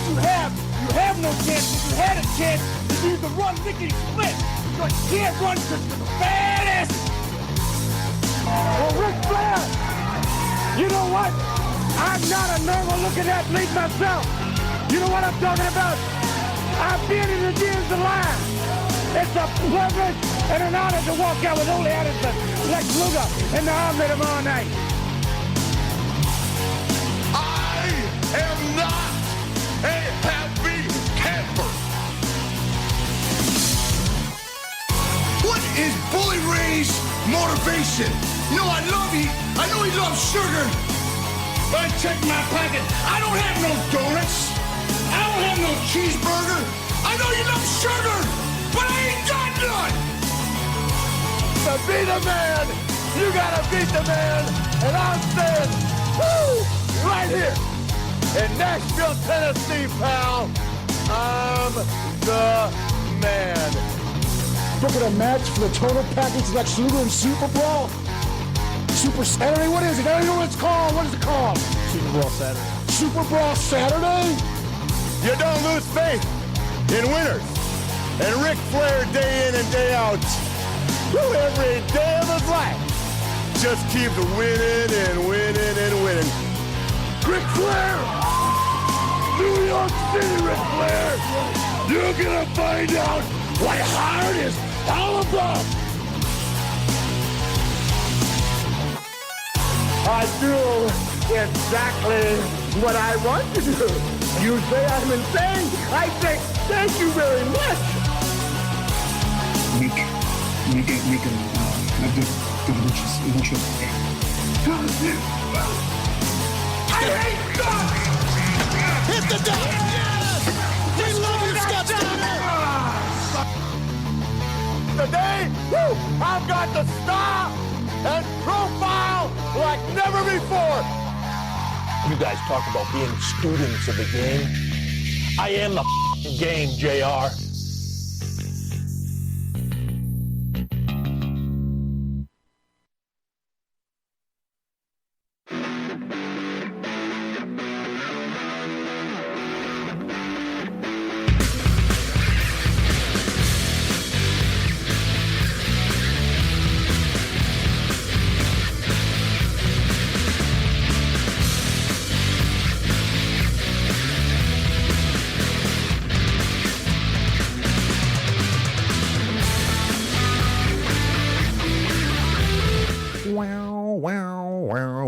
you have no chance. If you had a chance, you need to run lickety split. But you can't run because you're the baddest. Well, Ric Flair, you know what? I'm not a normal looking athlete myself. You know what I'm talking about? I've been in the DMs alive. It's a privilege and an honor to walk out with Ole Anderson, Lex Luger, and the Army tomorrow night. I am not a happy camper. What is Bully Ray's motivation? You know, I know he loves sugar. But I checked my pocket. I don't have no donuts. I don't have no cheeseburger. I know you love sugar, but I ain't got none. To be the man, you gotta beat the man. And I'm saying, woo, right here in Nashville, Tennessee, pal, I'm the man. Look at a match for the total package like Luger and Super Brawl. Super Saturday, what is it? I don't know what it's called. What is it called? Super Brawl Saturday. Super Brawl Saturday? You don't lose faith in winners. And Ric Flair, day in and day out, every day of his life, just keeps winning and winning and winning. Ric Flair! New York City, Ric Flair! You're gonna find out what hard is all about! I do exactly what I want to do. You say I'm insane. I say thank you very much. I hate God! Hit the deck! Yes! We love you, Scott Steiner! Today, woo, I've got the star and profile like never before. You guys talk about being students of the game. I am the game, JR.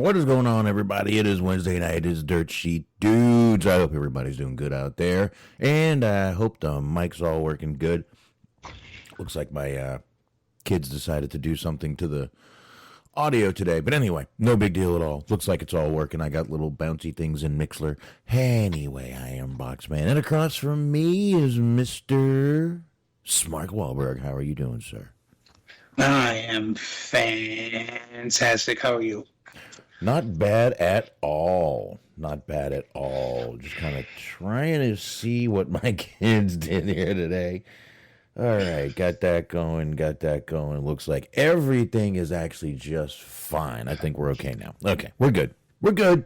What is going on, everybody? It is Wednesday night. It is Dirt Sheet Dudes. I hope everybody's doing good out there, and I hope the mic's all working good. Looks like my kids decided to do something to the audio today, but anyway, no big deal at all. Looks like it's all working. I got little bouncy things in Mixler. Anyway, I am Boxman, and across from me is Mr. Smart Wahlberg. How are you doing, sir? I am fantastic. How are you? Not bad at all. Not bad at all. Just kind of trying to see what my kids did here today. All right, got that going. Looks like everything is actually just fine. I think we're okay now. Okay, we're good. We're good.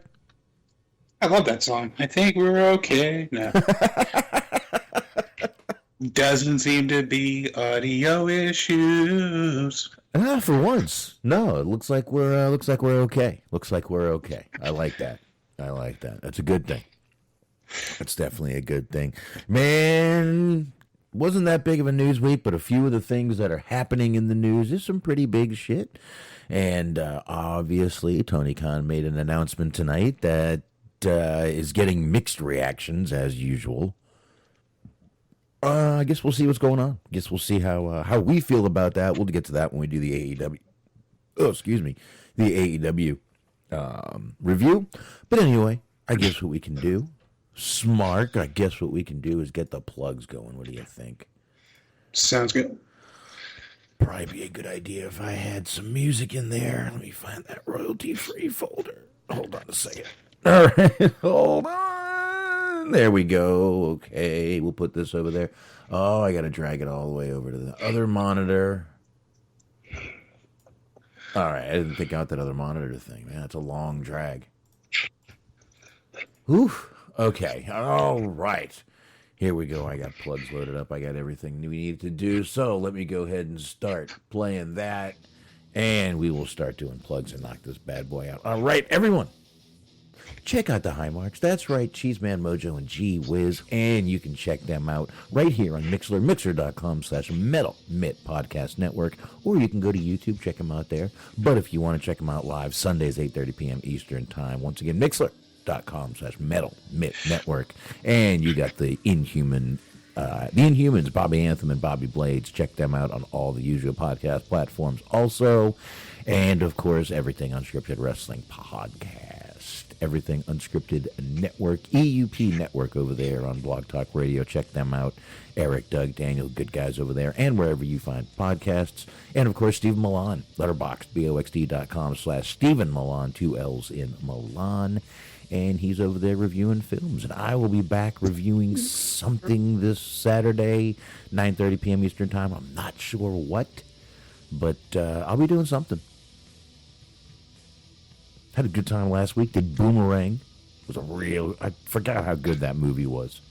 I love that song. I think we're okay now. Doesn't seem to be audio issues. For once, no. It looks like we're okay. Looks like we're okay. I like that. That's a good thing. That's definitely a good thing, man. Wasn't that big of a news week, but a few of the things that are happening in the news is some pretty big shit. And obviously, Tony Khan made an announcement tonight that is getting mixed reactions as usual. I guess we'll see what's going on. I guess we'll see how we feel about that. We'll get to that when we do the AEW. Oh, excuse me, the AEW review. But anyway, I guess what we can do, Smart. I guess what we can do is get the plugs going. What do you think? Sounds good. Probably be a good idea if I had some music in there. Let me find that royalty-free folder. Hold on a second. All right, hold on. There we go. Okay, we'll put this over there. Oh, I got to drag it all the way over to the other monitor. All right, I didn't think out that other monitor thing. Man, that's a long drag. Oof. Okay. All right. Here we go. I got plugs loaded up. I got everything we need to do. So let me go ahead and start playing that. And we will start doing plugs and knock this bad boy out. All right, everyone. Check out the High Marks. That's right, Cheeseman Mojo and Gee Whiz. And you can check them out right here on Mixler, mixer.com/Metal Mitt Podcast Network. Or you can go to YouTube, check them out there. But if you want to check them out live, Sundays, 8:30 p.m. Eastern Time. Once again, Mixler.com/Metal Mitt Network. And you got the Inhumans, Bobby Anthem and Bobby Blades. Check them out on all the usual podcast platforms also. And, of course, Everything Unscripted Wrestling Podcast. Everything Unscripted Network, EUP Network over there on Blog Talk Radio. Check them out. Eric, Doug, Daniel, good guys over there, and wherever you find podcasts. And, of course, Stephen Milan, Letterboxd, BOXD.com/Stephen Milan, 2 L's in Milan. And he's over there reviewing films. And I will be back reviewing something this Saturday, 9:30 p.m. Eastern Time. I'm not sure what, but I'll be doing something. Had a good time last week. Did Boomerang. It was I forgot how good that movie was.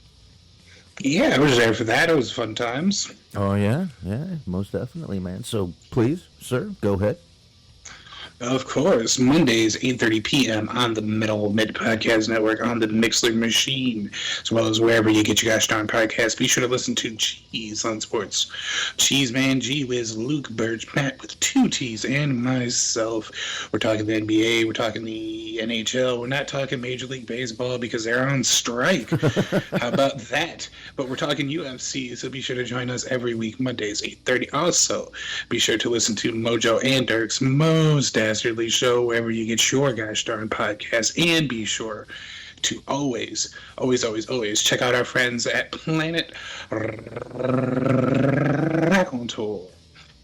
Yeah, I was there for that. It was fun times. Oh, yeah? Yeah, most definitely, man. So, please, sir, go ahead. Of course, Mondays, 8:30 p.m. on the Metal Mid Podcast Network on the Mixler machine, as well as wherever you get your gosh darn podcasts. Be sure to listen to Cheese on Sports. Cheeseman, G Wiz, Luke Birch, Matt with 2 T's, and myself. We're talking the NBA, we're talking the NHL, we're not talking Major League Baseball because they're on strike. How about that? But we're talking UFC, so be sure to join us every week, Mondays, 8:30. Also, be sure to listen to Mojo and Dirk's Most Dastardly Show, wherever you get your gosh darn podcast, and be sure to always check out our friends at Planet Raconteur.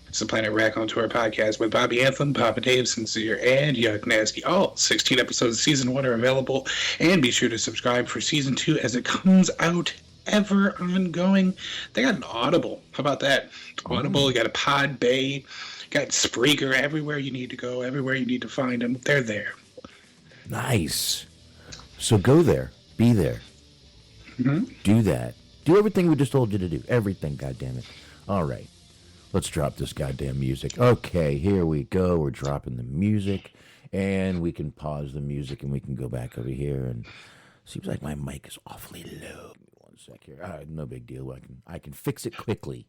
It's the Planet Raconteur podcast with Bobby Anthem, Papa Dave, Sincere, and Yuck Nasty. All 16 episodes of Season 1 are available, and be sure to subscribe for Season 2 as it comes out ever ongoing. They got an Audible. How about that? Audible, you got a Pod Bay, got Spreaker, everywhere you need to go, everywhere you need to find them. They're there. Nice. So go there. Be there. Mm-hmm. Do that. Do everything we just told you to do. Everything, goddammit. All right. Let's drop this goddamn music. Okay, here we go. We're dropping the music. And we can pause the music and we can go back over here. And seems like my mic is awfully low. Give me one sec here. All right, no big deal. I can fix it quickly.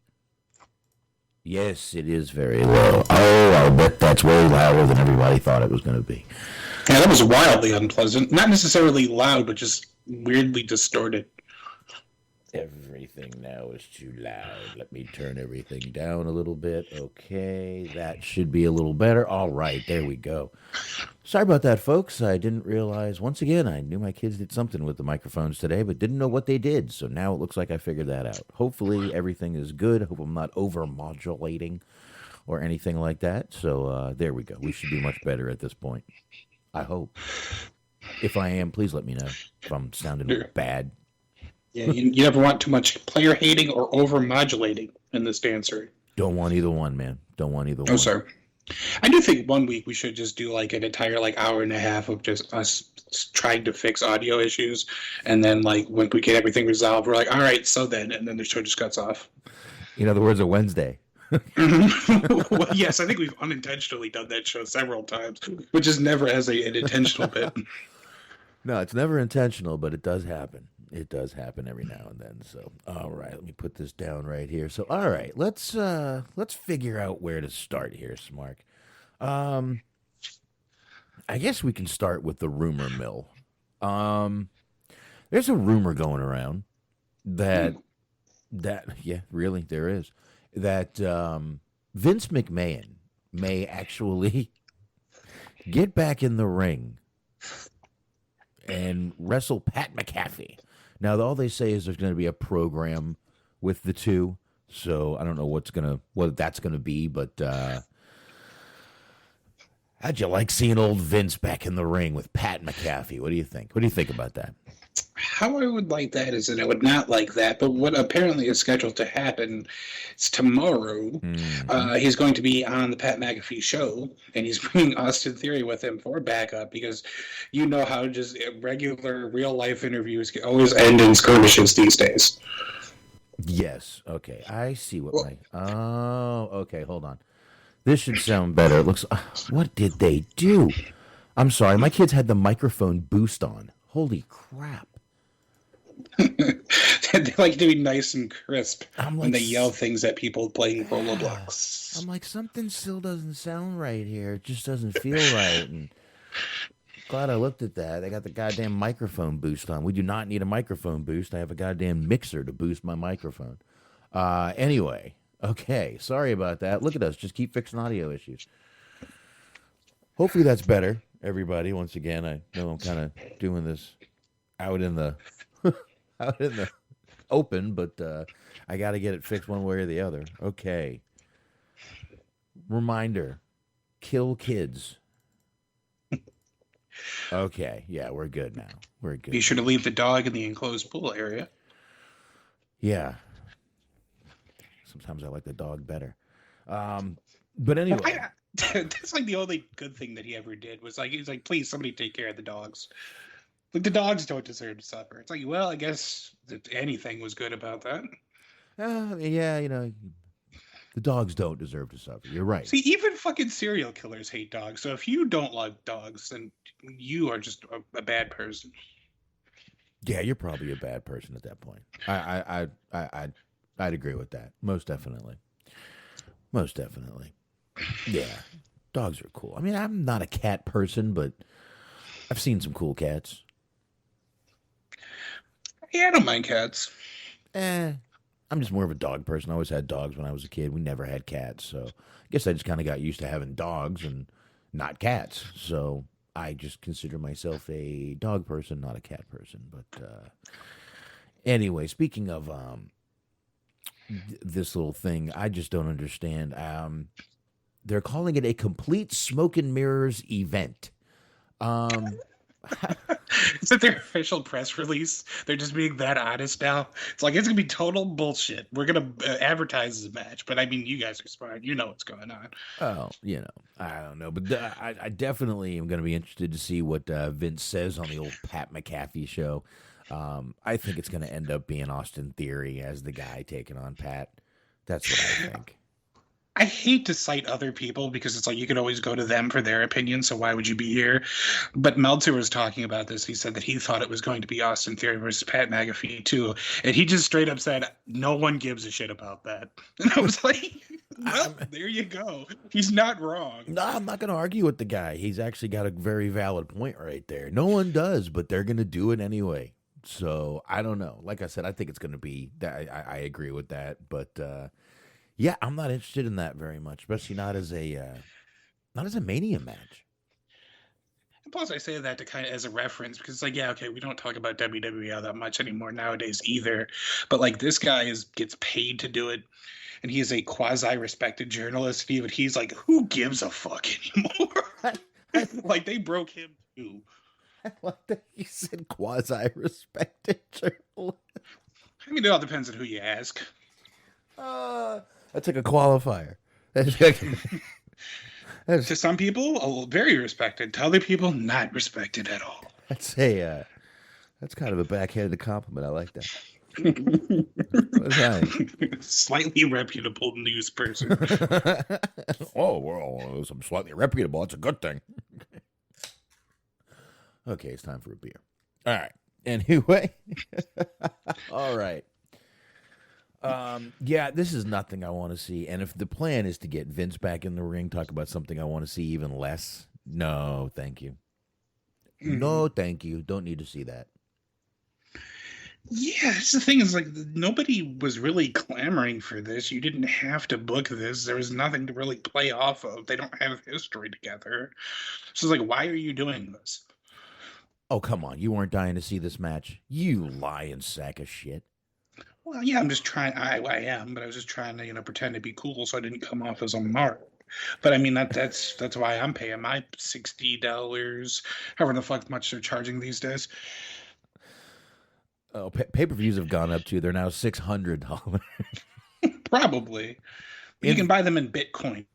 Yes, it is very low. Oh, I'll bet that's way louder than everybody thought it was going to be. Yeah, that was wildly unpleasant. Not necessarily loud, but just weirdly distorted. Everything now is too loud. Let me turn everything down a little bit. Okay, that should be a little better. All right, there we go. Sorry about that, folks. I didn't realize, once again, I knew my kids did something with the microphones today, but didn't know what they did. So now it looks like I figured that out. Hopefully everything is good. I hope I'm not over-modulating or anything like that. So there we go. We should be much better at this point. I hope. If I am, please let me know if I'm sounding bad. Yeah, you never want too much player hating or over-modulating in this dancer. Don't want either one, man. Don't want either one. Oh, sorry. I do think one week we should just do like an entire hour and a half of just us trying to fix audio issues, and then when we get everything resolved, we're like, all right, so then, and then the show just cuts off. In other words, a Wednesday. Well, yes, I think we've unintentionally done that show several times, which is never as an intentional bit. No, it's never intentional, but it does happen. It does happen every now and then. So, all right, let me put this down right here. So, all right, let's figure out where to start here, Smark. I guess we can start with the rumor mill. There's a rumor going around that yeah, really, there is, that Vince McMahon may actually get back in the ring and wrestle Pat McAfee. Now, all they say is there's going to be a program with the two, so I don't know what that's going to be, but how'd you like seeing old Vince back in the ring with Pat McAfee? What do you think? What do you think about that? how I would like that is that I would not like that, but what apparently is scheduled to happen is tomorrow. He's going to be on the Pat McAfee show, and he's bringing Austin Theory with him for backup because you know how just regular real-life interviews can always end in skirmishes these days. Yes. Okay. I see what my... Oh, okay. Hold on. This should sound better. It looks... What did they do? I'm sorry. My kids had the microphone boost on. Holy crap. They like to be nice and crisp I'm when like, they yell things at people playing Roblox. I'm like, something still doesn't sound right here. It just doesn't feel right. And glad I looked at that. They got the goddamn microphone boost on. We do not need a microphone boost. I have a goddamn mixer to boost my microphone. Anyway, okay. Sorry about that. Look at us. Just keep fixing audio issues. Hopefully that's better, everybody. Once again, I know I'm kind of doing this out in the open, but I got to get it fixed one way or the other. Okay. Reminder, kill kids. Okay, yeah, we're good now. We're good. Be sure to leave the dog in the enclosed pool area. Yeah. Sometimes I like the dog better. But anyway. That's like the only good thing that he ever did was like, he's like, please, somebody take care of the dogs. Like, the dogs don't deserve to suffer. It's like, well, I guess that anything was good about that. Yeah, you know, the dogs don't deserve to suffer. You're right. See, even fucking serial killers hate dogs. So if you don't like dogs, then you are just a bad person. Yeah, you're probably a bad person at that point. I'd agree with that. Most definitely. Most definitely. Yeah, dogs are cool. I mean, I'm not a cat person, but I've seen some cool cats. Yeah, I don't mind cats. I'm just more of a dog person. I always had dogs when I was a kid. We never had cats, so I guess I just kind of got used to having dogs and not cats. So I just consider myself a dog person, not a cat person. But anyway, speaking of this little thing, I just don't understand. They're calling it a complete smoke and mirrors event. Is that their official press release? They're just being that honest now. It's like, it's gonna be total bullshit. We're gonna advertise the match, but I mean, you guys are smart. You know what's going on. Oh, you know, I don't know, but I definitely am going to be interested to see what Vince says on the old Pat McAfee show. I think it's going to end up being Austin Theory as the guy taking on Pat. That's what I think. I hate to cite other people because it's like you could always go to them for their opinion, so why would you be here? But Meltzer was talking about this. He said that he thought it was going to be Austin Theory versus Pat McAfee, too. And he just straight up said, no one gives a shit about that. And I was like, well, there you go. He's not wrong. No, I'm not going to argue with the guy. He's actually got a very valid point right there. No one does, but they're going to do it anyway. So I don't know. Like I said, I think it's going to be that. I agree with that. But yeah, I'm not interested in that very much, especially not as a Mania match. And plus, I say that to kind of as a reference because it's like, yeah, okay, we don't talk about WWE all that much anymore nowadays either. But like, this guy gets paid to do it, and he is a quasi-respected journalist. But he's like, who gives a fuck anymore? Like, they broke him too. I like that you said quasi-respected journalist. I mean, it all depends on who you ask. That's like a qualifier. To some people, very respected. To other people, not respected at all. That's kind of a backhanded compliment. I like that. Slightly reputable news person. Oh, well, I'm slightly reputable. That's a good thing. Okay, it's time for a beer. All right. Anyway. All right. Yeah, this is nothing I want to see. And if the plan is to get Vince back in the ring, talk about something I want to see even less, no, thank you. No, thank you. Don't need to see that. Yeah, that's the thing is, like, nobody was really clamoring for this. You didn't have to book this. There was nothing to really play off of. They don't have history together. So it's like, why are you doing this? Oh, come on. You weren't dying to see this match. You lying sack of shit. Well, yeah, I'm just trying. I am, but I was just trying to, pretend to be cool so I didn't come off as a mark. But I mean, that's why I'm paying my $60, however the fuck much they're charging these days. Oh, pay-per-views have gone up too. They're now $600. Probably. You can buy them in Bitcoin.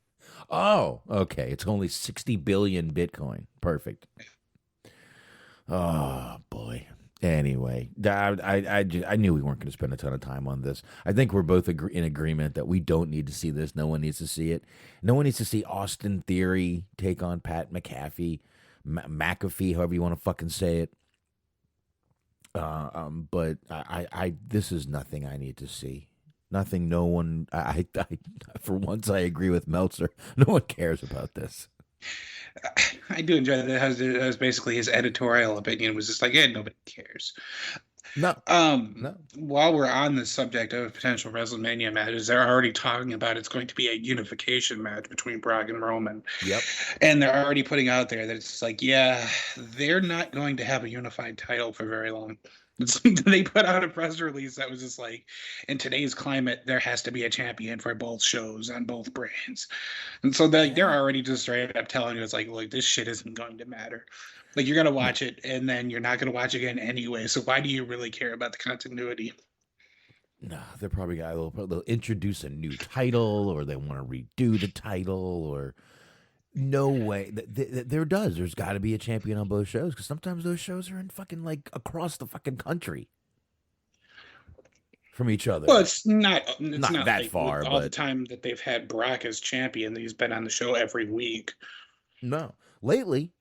Oh, okay. It's only 60 billion Bitcoin. Perfect. Oh boy. Anyway, I knew we weren't going to spend a ton of time on this. I think we're both in agreement that we don't need to see this. No one needs to see it. No one needs to see Austin Theory take on Pat McAfee, McAfee, however you want to fucking say it. But this is nothing I need to see. Nothing. No one. For once, I agree with Meltzer. No one cares about this. I do enjoy that. That was basically his editorial opinion. Was just like, yeah, nobody cares. No. While we're on the subject of potential WrestleMania matches, they're already talking about it's going to be a unification match between Brock and Roman. Yep. And they're already putting out there that it's like, yeah, they're not going to have a unified title for very long. They put out a press release that was just like, in today's climate, there has to be a champion for both shows on both brands. And so they're already just straight up telling us, like, look, this shit isn't going to matter. Like, you're going to watch it, and then you're not going to watch again anyway. So why do you really care about the continuity? No, they're probably they'll introduce a new title, or they want to redo the title, or no way. There's got to be a champion on both shows, because sometimes those shows are in fucking like across the fucking country from each other. Well, it's not that like far, all but the time that they've had Brock as champion, that he's been on the show every week. No, lately.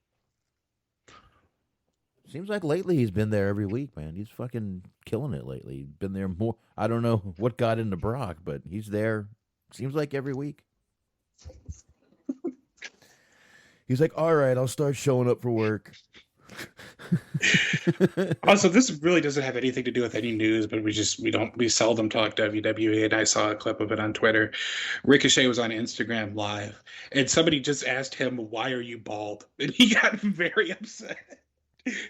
Seems like lately he's been there every week, man. He's fucking killing it lately. He's been there more. I don't know what got into Brock, but he's there. Seems like every week. He's like, all right, I'll start showing up for work. Also, this really doesn't have anything to do with any news, but we seldom talk WWE, and I saw a clip of it on Twitter. Ricochet was on Instagram Live, and somebody just asked him, "Why are you bald?" And he got very upset.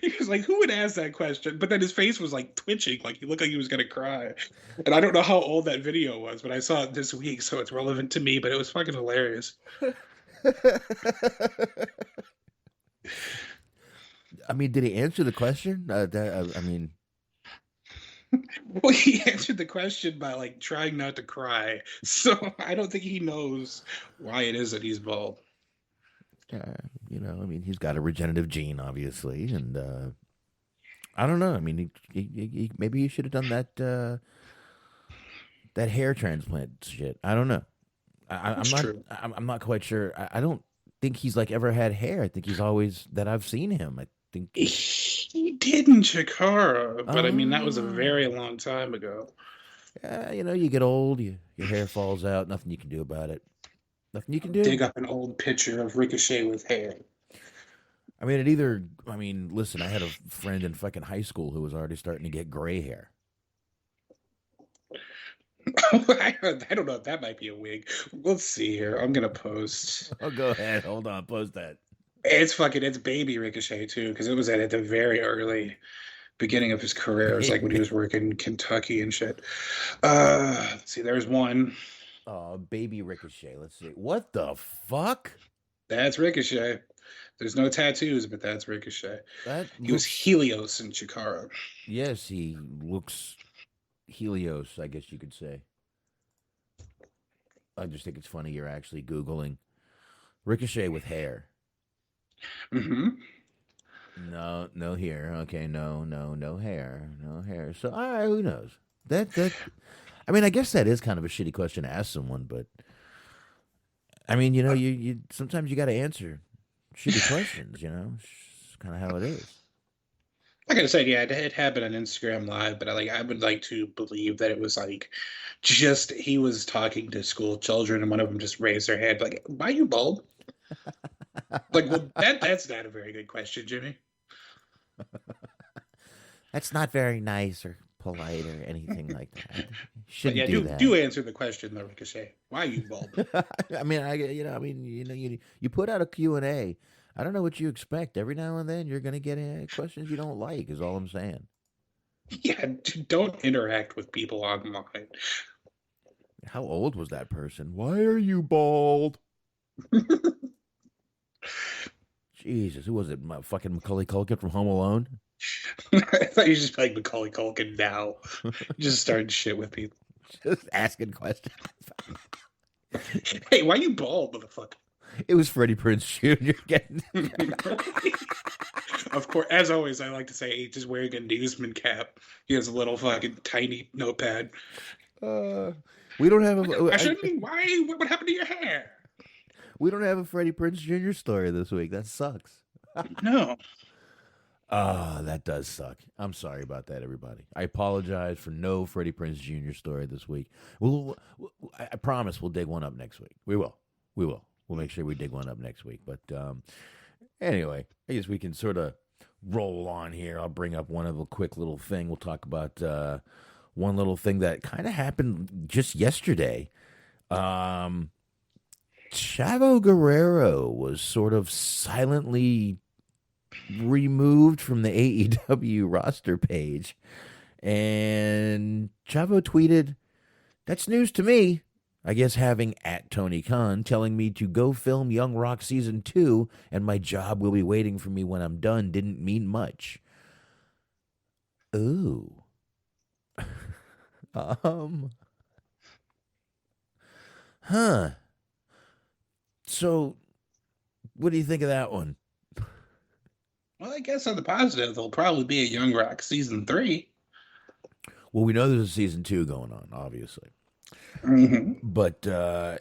He was like, who would ask that question? But then his face was like twitching, like he looked like he was going to cry. And I don't know how old that video was, but I saw it this week, so it's relevant to me, but it was fucking hilarious. I mean, did he answer the question? I mean... Well, he answered the question by like trying not to cry. So I don't think he knows why it is that he's bald. I mean, he's got a regenerative gene, obviously, and I don't know. I mean, he maybe he should have done that that hair transplant shit. I don't know. I'm not quite sure. I don't think he's like ever had hair. I think he's always that I've seen him. I think he did in Chikara, but I mean that was a very long time ago. Yeah, you get old, your hair falls out. Nothing you can do about it. Nothing you can do. Dig up an old picture of Ricochet with hair. I mean, listen, I had a friend in fucking high school who was already starting to get gray hair. I don't know if that might be a wig. Let's see here. I'm going to post. Oh, go ahead. Hold on. Post that. It's baby Ricochet, too, because it was at the very early beginning of his career. It was like when he was working in Kentucky and shit. Let's see. There's one. Oh, baby Ricochet. Let's see. What the fuck? That's Ricochet. There's no tattoos, but that's Ricochet. He was Helios in Chikara. Yes, he looks Helios, I guess you could say. I just think it's funny you're actually Googling Ricochet with hair. Mm-hmm. No hair. Okay, no hair. No hair. So, all right, who knows? That I mean, I guess that is kind of a shitty question to ask someone, but I mean, you sometimes you got to answer shitty questions. It's kind of how it is. I gotta say, yeah, it happened on Instagram Live, but I would like to believe that it was like just he was talking to school children, and one of them just raised their hand, like, "Why are you bald?" Like, well, that's not a very good question, Jimmy. That's not very nice or polite or anything like that. Shouldn't do that. Do answer the question, though, Ricochet. Why are you bald? You put out a Q&A. I don't know what you expect. Every now and then, you're going to get questions you don't like. Is all I'm saying. Yeah, don't interact with people online. How old was that person? Why are you bald? Jesus, who was it? Fucking Macaulay Culkin from Home Alone? I thought you just like Macaulay Culkin now. Just starting shit with people. Just asking questions. Hey, why you bald, motherfucker? It was Freddie Prinze Jr. getting. Of course, as always, I like to say he's just wearing a newsman cap. He has a little fucking tiny notepad. We don't have a. Why? What happened to your hair? We don't have a Freddie Prinze Jr. story this week. That sucks. No. That does suck. I'm sorry about that, everybody. I apologize for no Freddie Prinze Jr. story this week. I promise we'll dig one up next week. We will. We'll make sure we dig one up next week. But anyway, I guess we can sort of roll on here. I'll bring up one of a quick little thing. We'll talk about one little thing that kind of happened just yesterday. Chavo Guerrero was sort of silently removed from the AEW roster page, and Chavo tweeted, "That's news to me. I guess having at Tony Khan telling me to go film Young Rock Season 2 and my job will be waiting for me when I'm done didn't mean much." Ooh. Huh. So, what do you think of that one? Well, I guess on the positive, there'll probably be a Young Rock Season 3. Well, we know there's a Season 2 going on, obviously. Mm-hmm. But,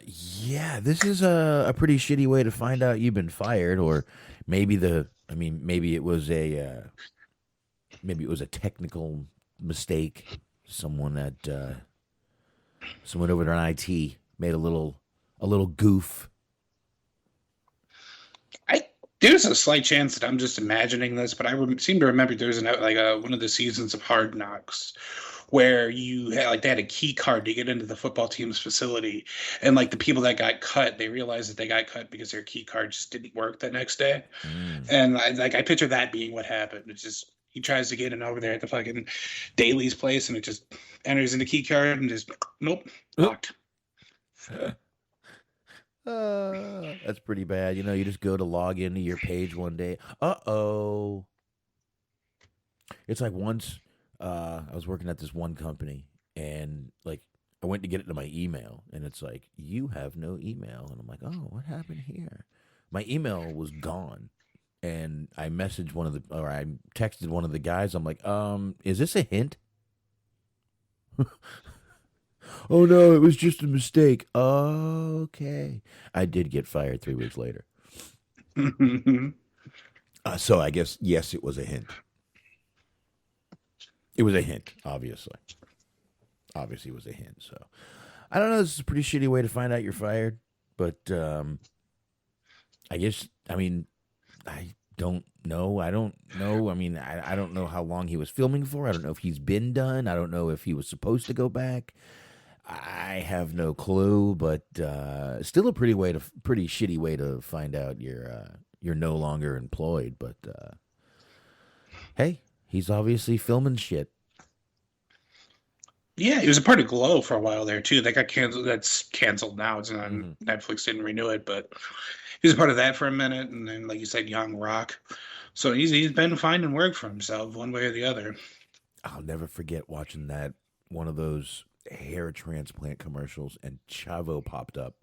yeah, this is a pretty shitty way to find out you've been fired, or maybe maybe it was a technical mistake. Someone over there in IT made a little goof. There's a slight chance that I'm just imagining this, but I seem to remember there was one of the seasons of Hard Knocks where they had a key card to get into the football team's facility, and like the people that got cut, they realized that they got cut because their key card just didn't work the next day. And I picture that being what happened. It's just he tries to get in over there at the fucking Daly's place, and it just enters into key card and just nope, locked. That's pretty bad. You just go to log into your page one day. Uh-oh. It's like once I was working at this one company, and like I went to get it to my email, and it's like, you have no email. And I'm like, oh, what happened here? My email was gone. And I texted one of the guys. I'm like, is this a hint? Oh, no, it was just a mistake. Okay. I did get fired 3 weeks later. So I guess, yes, it was a hint. It was a hint, obviously. Obviously, it was a hint. So I don't know. This is a pretty shitty way to find out you're fired. But I guess, I don't know. I don't know. I don't know how long he was filming for. I don't know if he's been done. I don't know if he was supposed to go back. I have no clue, but still a pretty shitty way to find out you're no longer employed. But hey, he's obviously filming shit. Yeah, he was a part of Glow for a while there too. That got canceled. That's canceled now. It's on Netflix. Didn't renew it, but he was a part of that for a minute, and then, like you said, Young Rock. So he's been finding work for himself one way or the other. I'll never forget watching one of those hair transplant commercials, and Chavo popped up.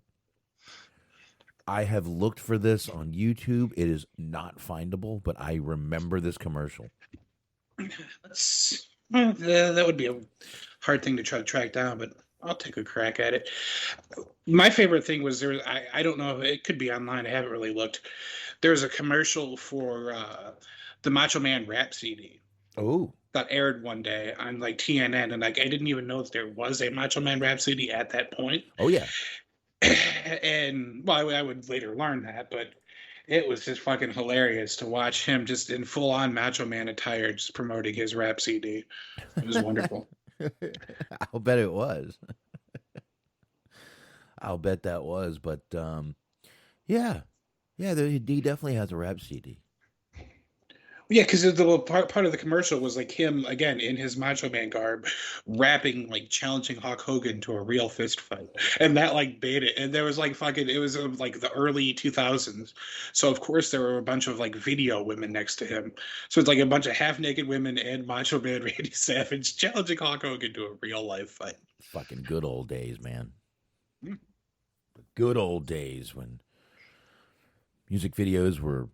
I have looked for this on YouTube. It is not findable, but I remember this commercial. That would be a hard thing to try to track down, but I'll take a crack at it. My favorite thing was I don't know, it could be online. I haven't really looked. There's a commercial for the Macho Man rap CD. Oh. That aired one day on like TNN, and like I didn't even know that there was a Macho Man Rhapsody at that point. Oh yeah. And well, I would later learn that, but it was just fucking hilarious to watch him just in full on Macho Man attire, just promoting his rap CD. It was wonderful. I'll bet it was. I'll bet that was, but yeah, he definitely has a rap CD. Yeah, because the part of the commercial was like him again in his Macho Man garb, rapping like challenging Hulk Hogan to a real fist fight, and that like made it. And there was like fucking it was like the early 2000s, so of course there were a bunch of like video women next to him. So it's like a bunch of half naked women and Macho Man Randy Savage challenging Hulk Hogan to a real life fight. Fucking good old days, man. Hmm. Good old days when music videos were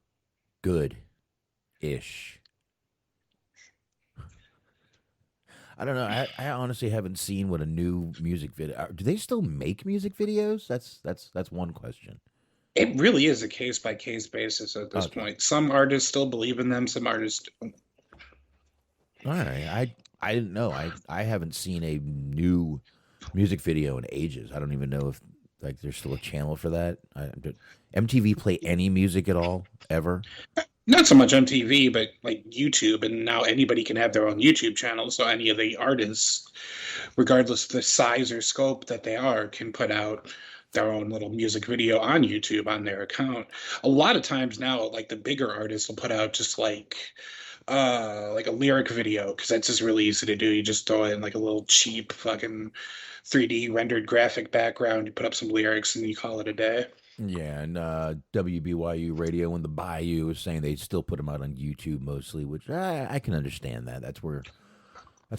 good-ish. I don't know. I honestly haven't seen what a new music video. Do they still make music videos? That's one question. It really is a case by case basis at this point. Some artists still believe in them. Some artists don't. All right. I didn't know. I haven't seen a new music video in ages. I don't even know if like there's still a channel for that. Did MTV play any music at all ever? Not so much MTV, but like YouTube, and now anybody can have their own YouTube channel. So any of the artists, regardless of the size or scope that they are, can put out their own little music video on YouTube on their account. A lot of times now, like the bigger artists will put out just like a lyric video, because that's just really easy to do. You just throw in like a little cheap fucking 3D rendered graphic background, you put up some lyrics, and you call it a day. Yeah, and WBYU Radio in the Bayou is saying they still put them out on YouTube mostly, which I can understand that. That's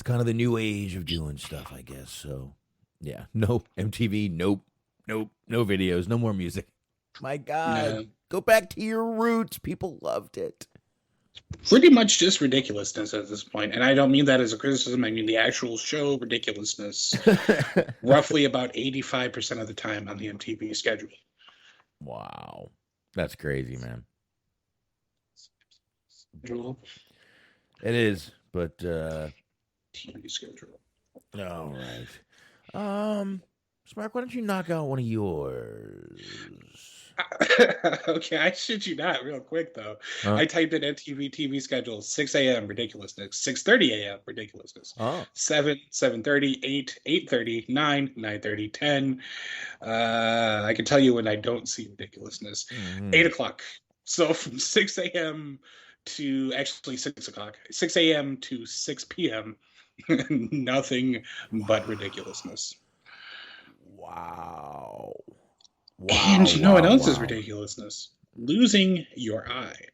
kind of the new age of doing stuff, I guess. So, yeah, no MTV, nope, no videos, no more music. My God, Go back to your roots. People loved it. Pretty much just ridiculousness at this point. And I don't mean that as a criticism. I mean the actual show ridiculousness. Roughly about 85% of the time on the MTV schedule. Wow. That's crazy, man. It is, but TV schedule. All right. Smark, why don't you knock out one of yours? Okay, I shit you not, real quick though. I typed in MTV TV schedule 6 a.m. ridiculousness, 6:30 a.m. ridiculousness, 7, 7:30, 8, 8:30, 9, 9:30, 10. I can tell you when I don't see ridiculousness. 8 o'clock. So from 6 a.m. to actually 6 o'clock, 6 a.m. to 6 p.m. Nothing but ridiculousness. Wow. And you know what else is ridiculousness? Losing your eye,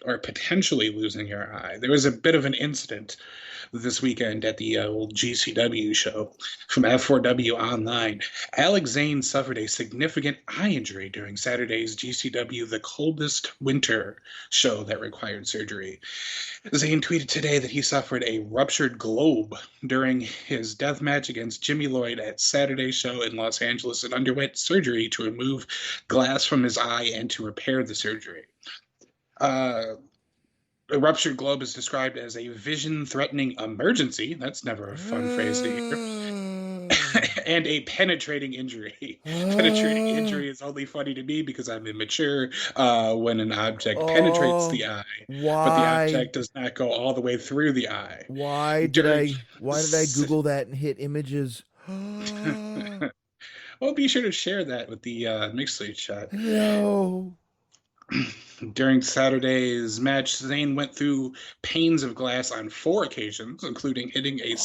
or potentially losing your eye. There was a bit of an incident this weekend at the old GCW show from F4W Online. Alex Zayne suffered a significant eye injury during Saturday's GCW The Coldest Winter show that required surgery. Zayne tweeted today that he suffered a ruptured globe during his death match against Jimmy Lloyd at Saturday's show in Los Angeles and underwent surgery to remove glass from his eye and to repair the surgery. A ruptured globe is described as a vision-threatening emergency. That's never a fun phrase to hear. And a penetrating injury. Penetrating injury is only funny to me because I'm immature when an object penetrates the eye. Why? But the object does not go all the way through the eye. Why did I Google that and hit images? Well, be sure to share that with the Mixlead chat. No. During Saturday's match, Zayne went through panes of glass on 4 occasions, including hitting a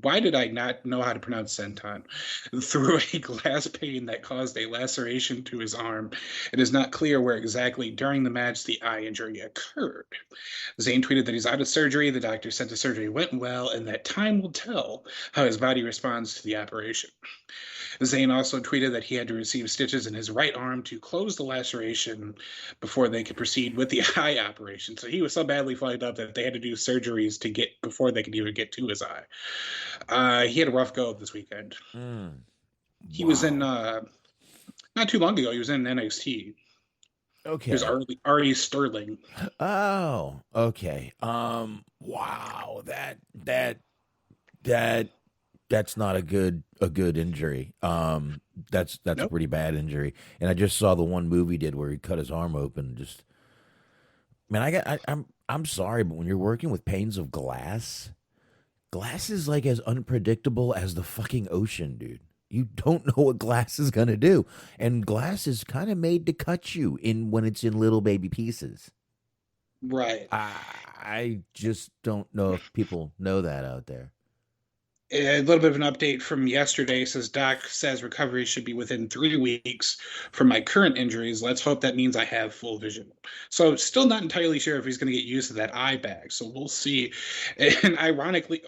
why did I not know how to pronounce senton? Through a glass pane that caused a laceration to his arm. It is not clear where exactly during the match the eye injury occurred. Zayne tweeted that he's out of surgery, the doctor said the surgery went well, and that time will tell how his body responds to the operation. Zayne also tweeted that he had to receive stitches in his right arm to close the laceration before they could proceed with the eye operation. So he was so badly fucked up that they had to do surgeries before they could even get to his eye. He had a rough go this weekend. He was in, not too long ago, he was in NXT. Okay. He was Ari Sterling. Oh, okay. Wow. That's not a good injury. That's a pretty bad injury. And I just saw the one movie did where he cut his arm open. Just, man, I'm sorry, but when you're working with panes of glass is like as unpredictable as the fucking ocean, dude. You don't know what glass is gonna do, and glass is kind of made to cut you when it's in little baby pieces. Right. I just don't know if people know that out there. A little bit of an update from yesterday says Doc says recovery should be within 3 weeks from my current injuries. Let's hope that means I have full vision. So still not entirely sure if he's going to get used to that eye bag. So we'll see. And ironically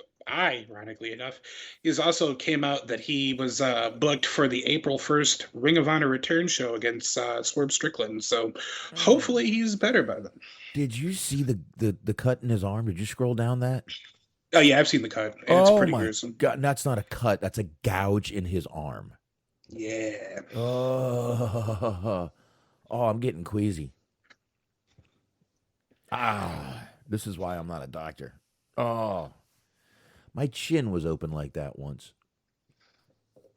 enough, he's also came out that he was booked for the April 1st Ring of Honor return show against Swerve Strickland. So hopefully he's better by then. Did you see the cut in his arm? Did you scroll down that? Oh yeah, I've seen the cut. It's pretty gruesome. God, that's not a cut. That's a gouge in his arm. Yeah. Oh, I'm getting queasy. This is why I'm not a doctor. Oh, my chin was open like that once.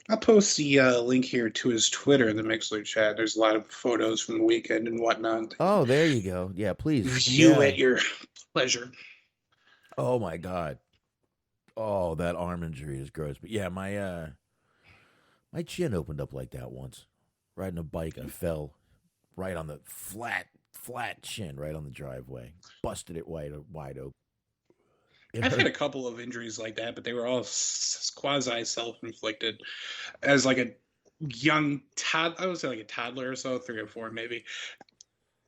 I'll post the link here to his Twitter in the Mixler chat. There's a lot of photos from the weekend and whatnot. Oh, there you go. Yeah, please. View at your pleasure. Oh my God. Oh, that arm injury is gross. But yeah, my chin opened up like that once. Riding a bike, I fell right on the flat chin right on the driveway. Busted it wide open. I've had a couple of injuries like that, but they were all quasi self-inflicted. As like a young I would say like a toddler or so, 3 or 4 maybe.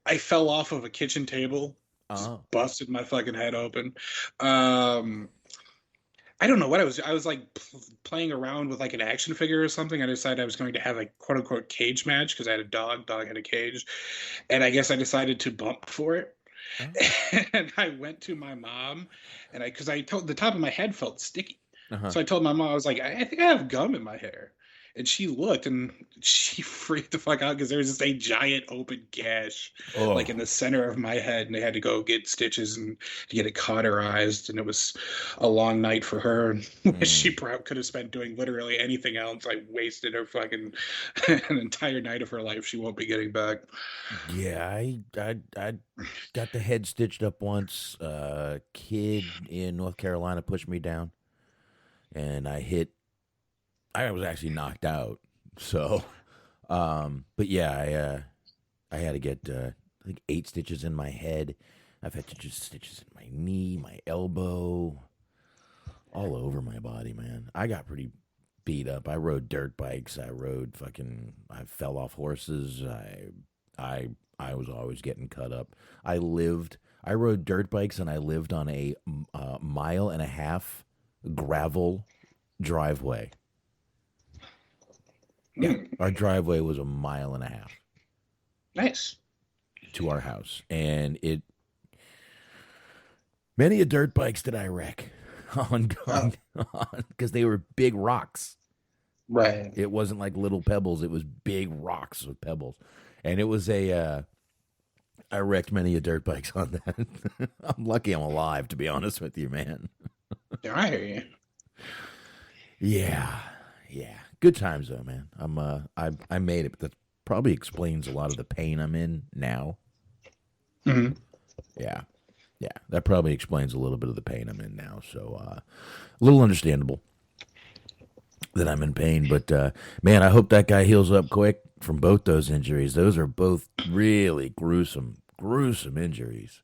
I fell off of a kitchen table, busted my fucking head open. I don't know what I was like playing around with like an action figure or something. I decided I was going to have a quote unquote cage match because I had a dog had a cage. And I guess I decided to bump for it. Oh. And I went to my mom and because I told the top of my head felt sticky. So I told my mom, I was like, I think I have gum in my hair. And she looked and she freaked the fuck out because there was just a giant open gash like in the center of my head. And they had to go get stitches and to get it cauterized. And it was a long night for her. She probably could have spent doing literally anything else. I wasted her fucking an entire night of her life. She won't be getting back. Yeah, I got the head stitched up once. A kid in North Carolina pushed me down. And I was actually knocked out. So, but yeah, I had to get, I think 8 stitches in my head. I've had to just stitches in my knee, my elbow, all over my body, man. I got pretty beat up. I rode dirt bikes. I fell off horses. I was always getting cut up. I rode dirt bikes and I lived on a 1.5 mile gravel driveway. Yeah, our driveway was 1.5 miles. Nice. To our house. And many a dirt bikes did I wreck on because they were big rocks. Right. It wasn't like little pebbles. It was big rocks with pebbles. And it was I wrecked many a dirt bikes on that. I'm lucky I'm alive, to be honest with you, man. I hear you. Yeah. Good times though, man. I made it, but that probably explains a lot of the pain I'm in now. Mm-hmm. Yeah. That probably explains a little bit of the pain I'm in now. So a little understandable that I'm in pain. But man, I hope that guy heals up quick from both those injuries. Those are both really gruesome injuries.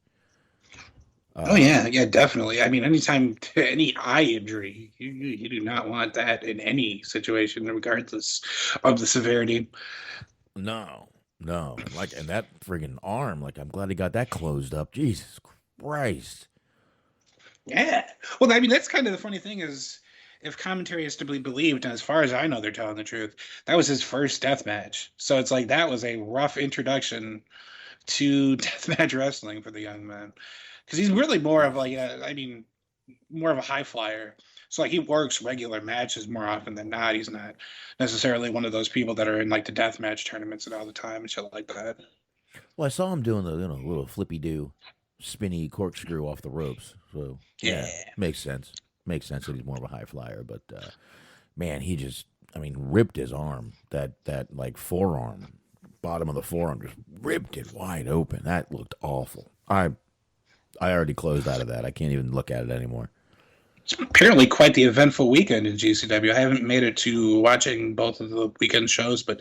Yeah, definitely. I mean, any eye injury, you do not want that in any situation, regardless of the severity. No. And that friggin' arm, like, I'm glad he got that closed up. Jesus Christ. Yeah. Well, I mean, that's kind of the funny thing is, if commentary is to be believed, and as far as I know, they're telling the truth, that was his first death match. So it's like that was a rough introduction to deathmatch wrestling for the young man. Because he's really more of more of a high flyer. So like he works regular matches more often than not. He's not necessarily one of those people that are in like the deathmatch tournaments and all the time and shit like that. Well, I saw him doing the little flippy do, spinny corkscrew off the ropes. So yeah, makes sense. Makes sense that he's more of a high flyer. But man, he just ripped his arm. That like forearm, bottom of the forearm, just ripped it wide open. That looked awful. I already closed out of that. I can't even look at it anymore. It's apparently quite the eventful weekend in GCW. I haven't made it to watching both of the weekend shows, but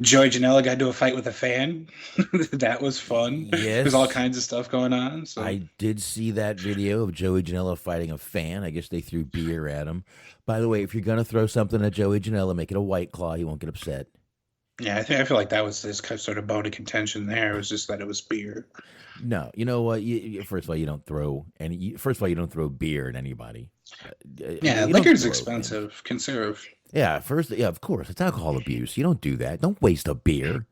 Joey Janela got into a fight with a fan. That was fun. Yes. There's all kinds of stuff going on. So. I did see that video of Joey Janela fighting a fan. I guess they threw beer at him. By the way, if you're going to throw something at Joey Janela, make it a White Claw. He won't get upset. Yeah, I feel like that was this sort of bone of contention there. It was just that it was beer. No, you know what? First of all, you don't throw beer at anybody. Yeah, liquor's expensive. Conserve. Yeah, of course, it's alcohol abuse. You don't do that. Don't waste a beer.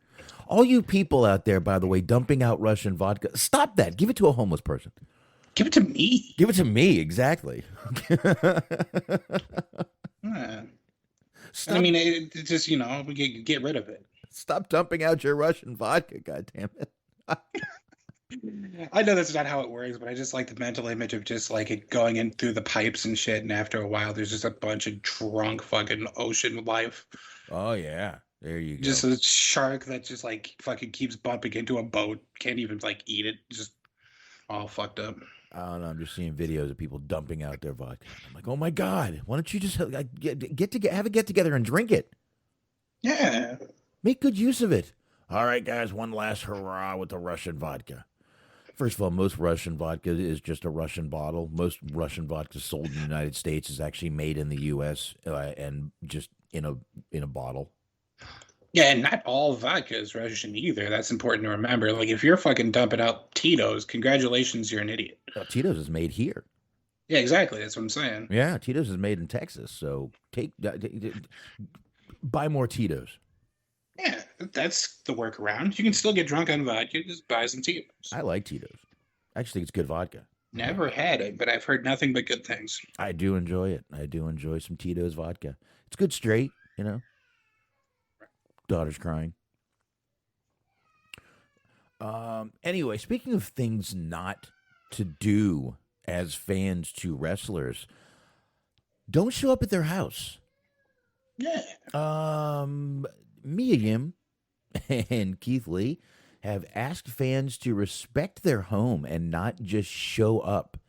All you people out there, by the way, dumping out Russian vodka, stop that. Give it to a homeless person. Give it to me. Give it to me, exactly. I mean, it's just, we get rid of it. Stop dumping out your Russian vodka, goddammit. I know that's not how it works, but I just like the mental image of just like it going in through the pipes and shit, and after a while, there's just a bunch of drunk fucking ocean life. Oh, yeah. There you go. Just a shark that just like fucking keeps bumping into a boat, can't even like eat it, just all fucked up. I don't know. I'm just seeing videos of people dumping out their vodka. I'm like, oh my God, why don't you just have a get together and drink it? Yeah. Make good use of it. All right, guys, one last hurrah with the Russian vodka. First of all, most Russian vodka is just a Russian bottle. Most Russian vodka sold in the United States is actually made in the U.S. And just in a bottle. Yeah, and not all vodka is Russian either. That's important to remember. Like, if you're fucking dumping out Tito's, congratulations, you're an idiot. Tito's is made here. Yeah, exactly. That's what I'm saying. Yeah, Tito's is made in Texas. So buy more Tito's. Yeah, that's the workaround. You can still get drunk on vodka. Just buy some Tito's. I like Tito's. I actually think it's good vodka. Never had it, but I've heard nothing but good things. I do enjoy it. I do enjoy some Tito's vodka. It's good straight, Daughter's crying. Anyway, speaking of things not to do as fans to wrestlers, don't show up at their house. Yeah. Mia Yim and Keith Lee have asked fans to respect their home and not just show up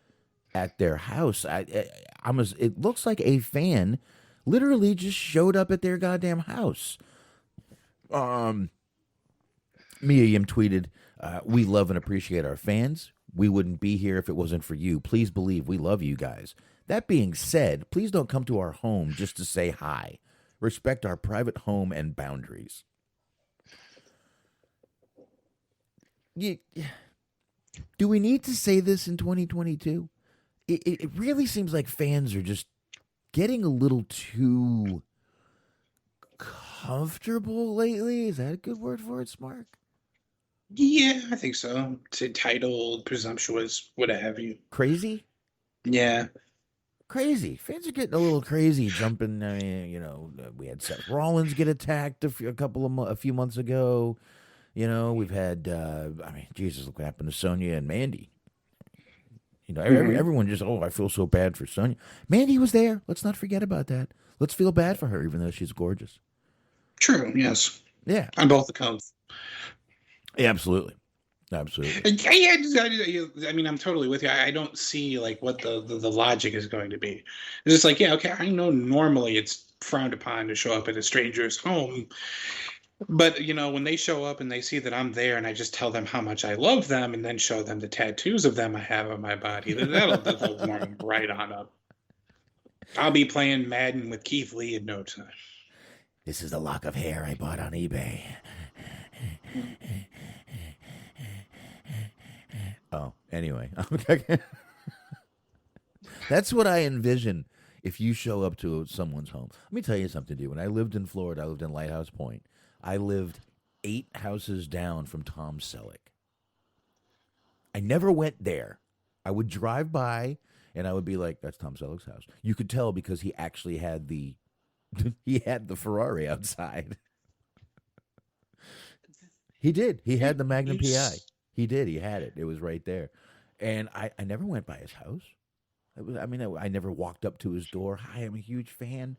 at their house. It looks like a fan literally just showed up at their goddamn house. Mia Yim tweeted, "We love and appreciate our fans. We wouldn't be here if it wasn't for you. Please believe we love you guys. That being said, please don't come to our home just to say hi. Respect our private home and boundaries." Do we need to say this in 2022? It really seems like fans are just getting a little too comfortable lately. Is that a good word for it, Smark? Yeah, I think so. Entitled, presumptuous, what have you. Crazy? Yeah. Crazy. Fans are getting a little crazy, jumping. I mean, we had Seth Rollins get attacked a few months ago. We've had, Jesus, look what happened to Sonya and Mandy. Everyone just, I feel so bad for Sonya. Mandy was there. Let's not forget about that. Let's feel bad for her, even though she's gorgeous. True, yes. Yeah. On both accounts. Yeah, absolutely. Absolutely. Yeah, I mean, I'm totally with you. I don't see, like, what the logic is going to be. It's just like, yeah, okay, I know normally it's frowned upon to show up at a stranger's home. But, when they show up and they see that I'm there and I just tell them how much I love them and then show them the tattoos of them I have on my body, that'll warm them right on up. I'll be playing Madden with Keith Lee in no time. This is the lock of hair I bought on eBay. Oh, anyway. That's what I envision if you show up to someone's home. Let me tell you something, dude. When I lived in Florida, I lived in Lighthouse Point. I lived 8 houses down from Tom Selleck. I never went there. I would drive by, and I would be like, that's Tom Selleck's house. You could tell because he actually had the Ferrari outside. He did. He had the Magnum PI. He did. He had it. It was right there. And I never went by his house. I never walked up to his door. Hi, I'm a huge fan.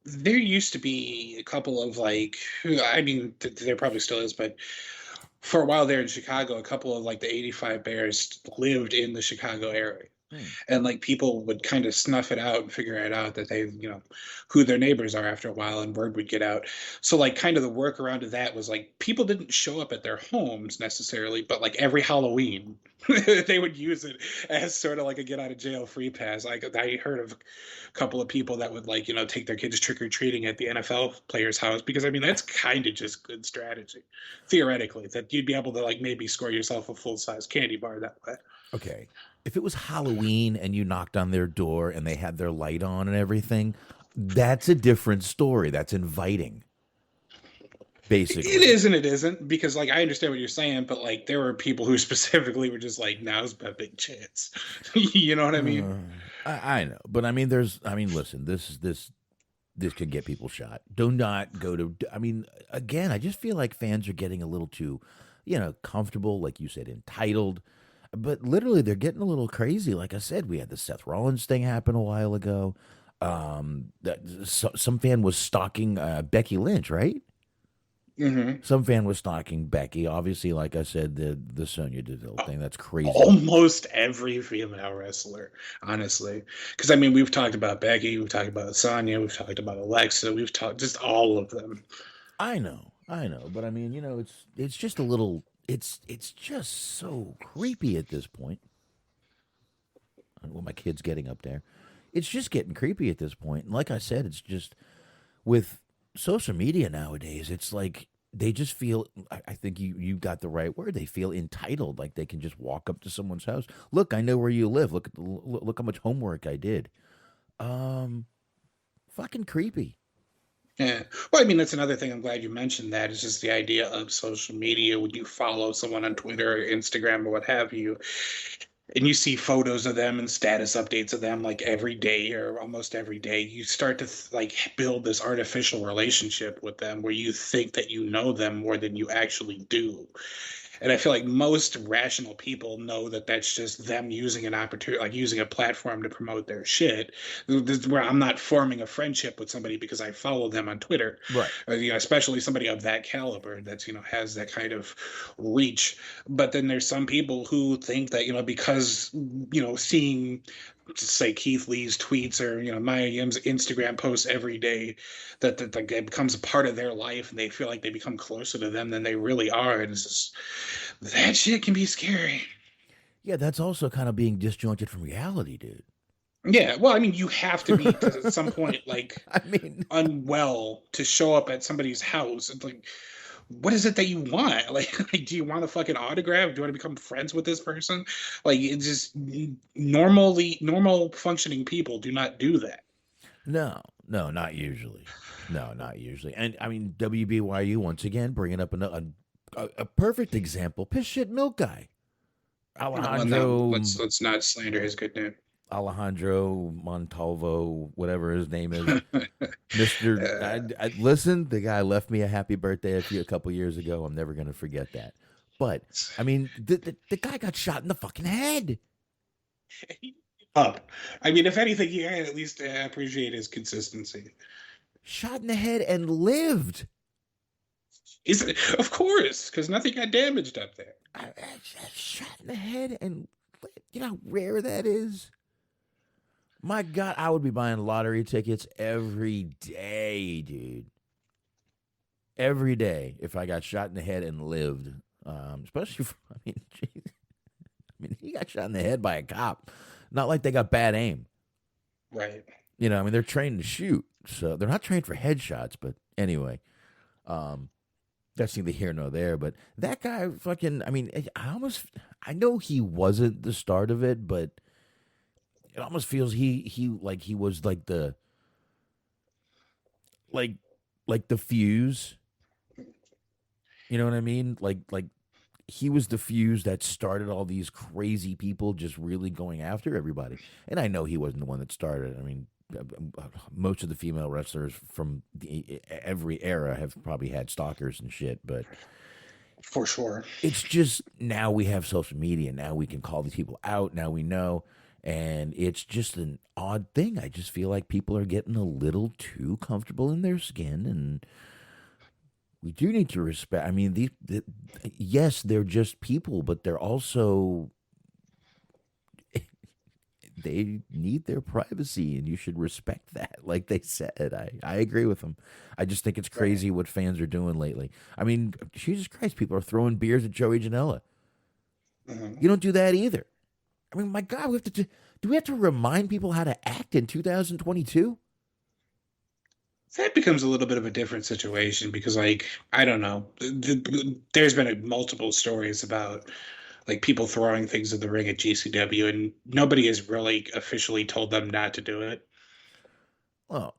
There used to be a couple of, there probably still is, but for a while there in Chicago, a couple of, the 85 Bears lived in the Chicago area. And like people would kind of snuff it out and figure it out that they, who their neighbors are after a while, and word would get out. So like kind of the workaround of that was like people didn't show up at their homes necessarily, but like every Halloween they would use it as sort of like a get out of jail free pass. Like I heard of a couple of people that would like, take their kids trick or treating at the NFL player's house, because I mean that's kind of just good strategy theoretically, that you'd be able to like maybe score yourself a full size candy bar that way. Okay. If it was Halloween and you knocked on their door and they had their light on and everything, that's a different story. That's inviting. Basically. It is and it isn't, because like I understand what you're saying, but like there were people who specifically were just like, now's my big chance. You know what I mean? I know. But I mean listen, this could get people shot. Do not go to again, I just feel like fans are getting a little too, comfortable, like you said, entitled. But literally, they're getting a little crazy. Like I said, we had the Seth Rollins thing happen a while ago. Some fan was stalking Becky Lynch, right? Mm-hmm. Some fan was stalking Becky. Obviously, like I said, the Sonya Deville thing. That's crazy. Almost every female wrestler, honestly. Because I mean, we've talked about Becky, we've talked about Sonya, we've talked about Alexa, we've talked just all of them. I know. But I mean, it's just a little. It's just so creepy at this point. I don't know what my kid's getting up there. It's just getting creepy at this point. And like I said, it's just with social media nowadays, it's like they just feel, I think you got the right word. They feel entitled, like they can just walk up to someone's house. Look, I know where you live. Look how much homework I did. Fucking creepy. Yeah. Well, I mean, that's another thing. I'm glad you mentioned that. It's just the idea of social media. When you follow someone on Twitter or Instagram or what have you, and you see photos of them and status updates of them like every day or almost every day, you start to like build this artificial relationship with them where you think that you know them more than you actually do. And I feel like most rational people know that that's just them using an opportunity, like using a platform to promote their shit. This is where I'm not forming a friendship with somebody because I follow them on Twitter, right? Especially somebody of that caliber that's has that kind of reach. But then there's some people who think that because seeing, say, Keith Lee's tweets or Maya Yim's Instagram posts every day, that it becomes a part of their life, and they feel like they become closer to them than they really are, and it's just, that shit can be scary. Yeah, that's also kind of being disjointed from reality, dude. Yeah, well, I mean, you have to be, because at some point, like, unwell to show up at somebody's house. It's like, what is it that you want? Like, do you want a fucking autograph? Do you want to become friends with this person? Like, it's just normal functioning people do not do that. No, not usually. No, not usually. And I mean, WBYU once again bringing up a perfect example. Piss shit milk guy. Alejandro. Let's not slander his good name. Alejandro Montalvo, whatever his name is. Mr. Listen, the guy left me a happy birthday a couple years ago. I'm never going to forget that. But, I mean, the guy got shot in the fucking head. Up. I mean, if anything, you can at least appreciate his consistency. Shot in the head and lived. Is it? Of course, because nothing got damaged up there. Shot in the head, and you know how rare that is? My God, I would be buying lottery tickets every day, dude. Every day, if I got shot in the head and lived. Especially, he got shot in the head by a cop. Not like they got bad aim. Right. They're trained to shoot. So they're not trained for headshots, but anyway. That's neither here nor there, but that guy fucking, I know he wasn't the start of it, but it almost feels he was like the fuse. You know what I mean? Like he was the fuse that started all these crazy people just really going after everybody. And I know he wasn't the one that started. I mean, most of the female wrestlers from every era have probably had stalkers and shit, but for sure, it's just now we have social media. Now we can call these people out. Now we know, and it's just an odd thing. I just feel like people are getting a little too comfortable in their skin, and we do need to respect. I mean, yes, they're just people, but they're also they need their privacy, and you should respect that. Like they said, I agree with them. I just think it's crazy what fans are doing lately. I mean, Jesus Christ, people are throwing beers at Joey Janela. You don't do that either. I mean, my God, do we have to remind people how to act in 2022? That becomes a little bit of a different situation because, like, I don't know. There's been multiple stories about like people throwing things in the ring at GCW, and nobody has really officially told them not to do it. Well,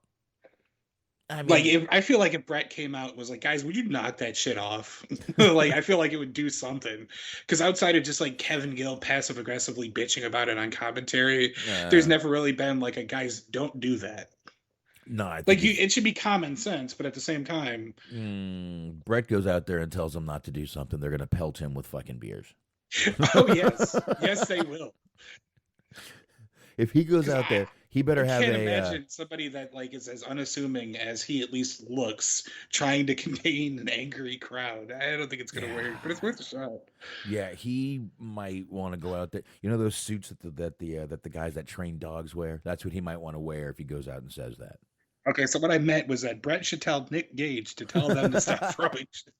I mean, like, I feel like if Brett came out and was like, guys, would you knock that shit off? Like, I feel like it would do something. Because outside of just like Kevin Gill passive aggressively bitching about it on commentary, there's never really been like a guys, don't do that. No, I think it should be common sense, but at the same time, Brett goes out there and tells them not to do something. They're going to pelt him with fucking beers. Oh yes, yes they will. If he goes out there, he better have I can't imagine somebody that like is as unassuming as he at least looks trying to contain an angry crowd. I don't think it's going to work, but it's worth a shot. Yeah, he might want to go out there. You know those suits that the guys that train dogs wear? That's what he might want to wear if he goes out and says that. Okay, so what I meant was that Brett should tell Nick Gage to tell them to stop throwing shit.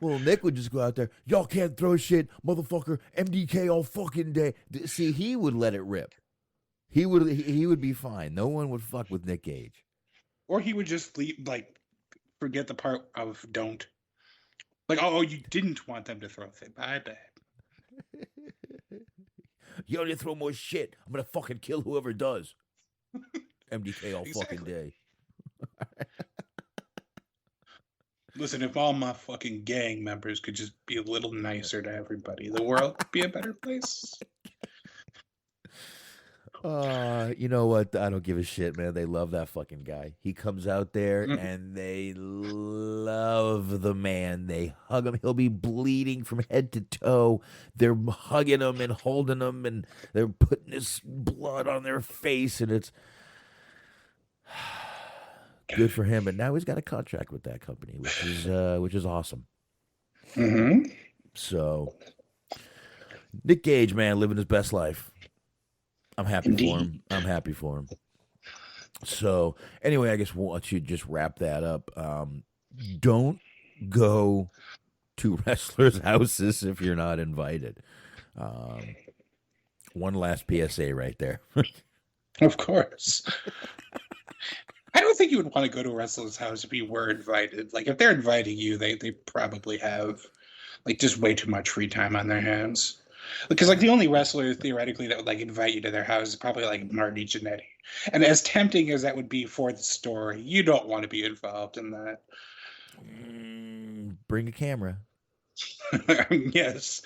Well, Nick would just go out there. Y'all can't throw shit, motherfucker. MDK all fucking day. See, he would let it rip. He would be fine. No one would fuck with Nick Gage. Or he would just forget the part of don't. Like, oh, you didn't want them to throw things. My bad. You only throw more shit. I'm gonna fucking kill whoever does. MDK all fucking day. Listen, if all my fucking gang members could just be a little nicer to everybody, the world would be a better place. You know what? I don't give a shit, man. They love that fucking guy. He comes out there and they love the man. They hug him. He'll be bleeding from head to toe. They're hugging him and holding him, and they're putting his blood on their face, and it's good for him. But now he's got a contract with that company, which is awesome. Mm-hmm. So Nick Gage, man, living his best life. I'm happy for him. I'm happy for him. So anyway, I guess we'll just wrap that up. Don't go to wrestlers' houses if you're not invited. One last PSA right there. Of course. I don't think you would want to go to a wrestler's house if you were invited. Like, if they're inviting you, they probably have like just way too much free time on their hands. Because like the only wrestler theoretically that would like invite you to their house is probably like Marty Jannetty. And as tempting as that would be for the story, you don't want to be involved in that. Bring a camera. Yes.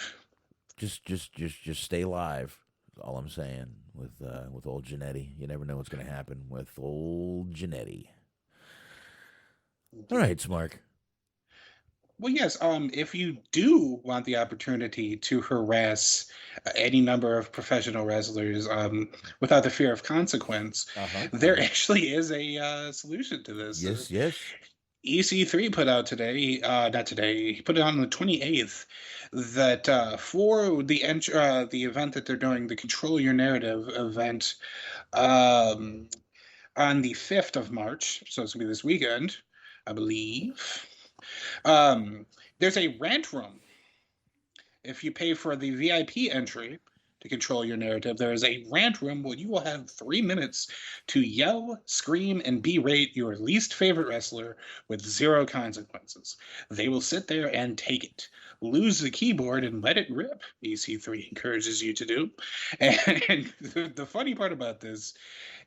Just stay live. That's all I'm saying with old Jannetty. You never know what's going to happen with old Jannetty. All right, Smark. Well, yes. If you do want the opportunity to harass any number of professional wrestlers without the fear of consequence, there actually is a solution to this. Yes. EC3 put out today, not today, he put it on the 28th, that for the event that they're doing, the Control Your Narrative event, on the 5th of March, so it's going to be this weekend, I believe. There's a rant room. If you pay for the VIP entry to Control Your Narrative, there is a rant room where you will have 3 minutes to yell, scream, and berate your least favorite wrestler with 0 consequences. They will sit there and take it. Lose the keyboard and let it rip, EC3 encourages you to do. And the funny part about this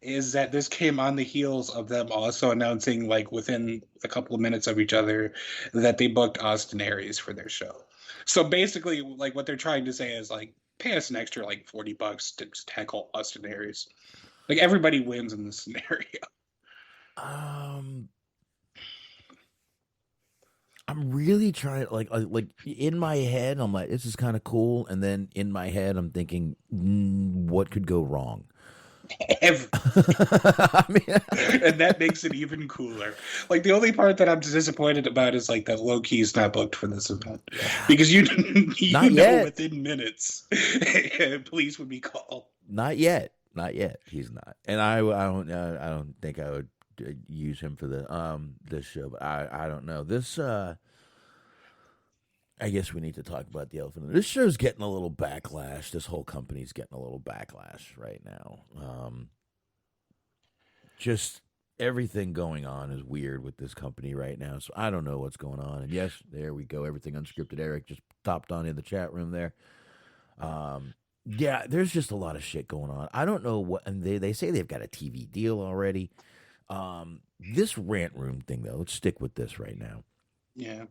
is that this came on the heels of them also announcing, like, within a couple of minutes of each other, that they booked Austin Aries for their show. So basically, like, what they're trying to say is, like, pay us an extra, like, $40 to just tackle Austin Aries. Like, everybody wins in this scenario. I'm really trying, like in my head, I'm like, this is kind of cool. And then in my head, I'm thinking, what could go wrong? I mean, and that makes it even cooler. Like, the only part that I'm disappointed about is like that Low Key's not booked for this event, because you know yet. within minutes police would be called. Not yet. Not yet. He's not. And I don't think I would use him for this show. But I don't know. This I guess we need to talk about the elephant. This show's getting a little backlash. This whole company's getting a little backlash right now. Just everything going on is weird with this company right now. So I don't know what's going on. And yes, there we go. Everything unscripted. Eric just topped on in the chat room there. Yeah, there's just a lot of shit going on. I don't know what, and they say they've got a TV deal already. This rant room thing though, let's stick with this right now. Yeah.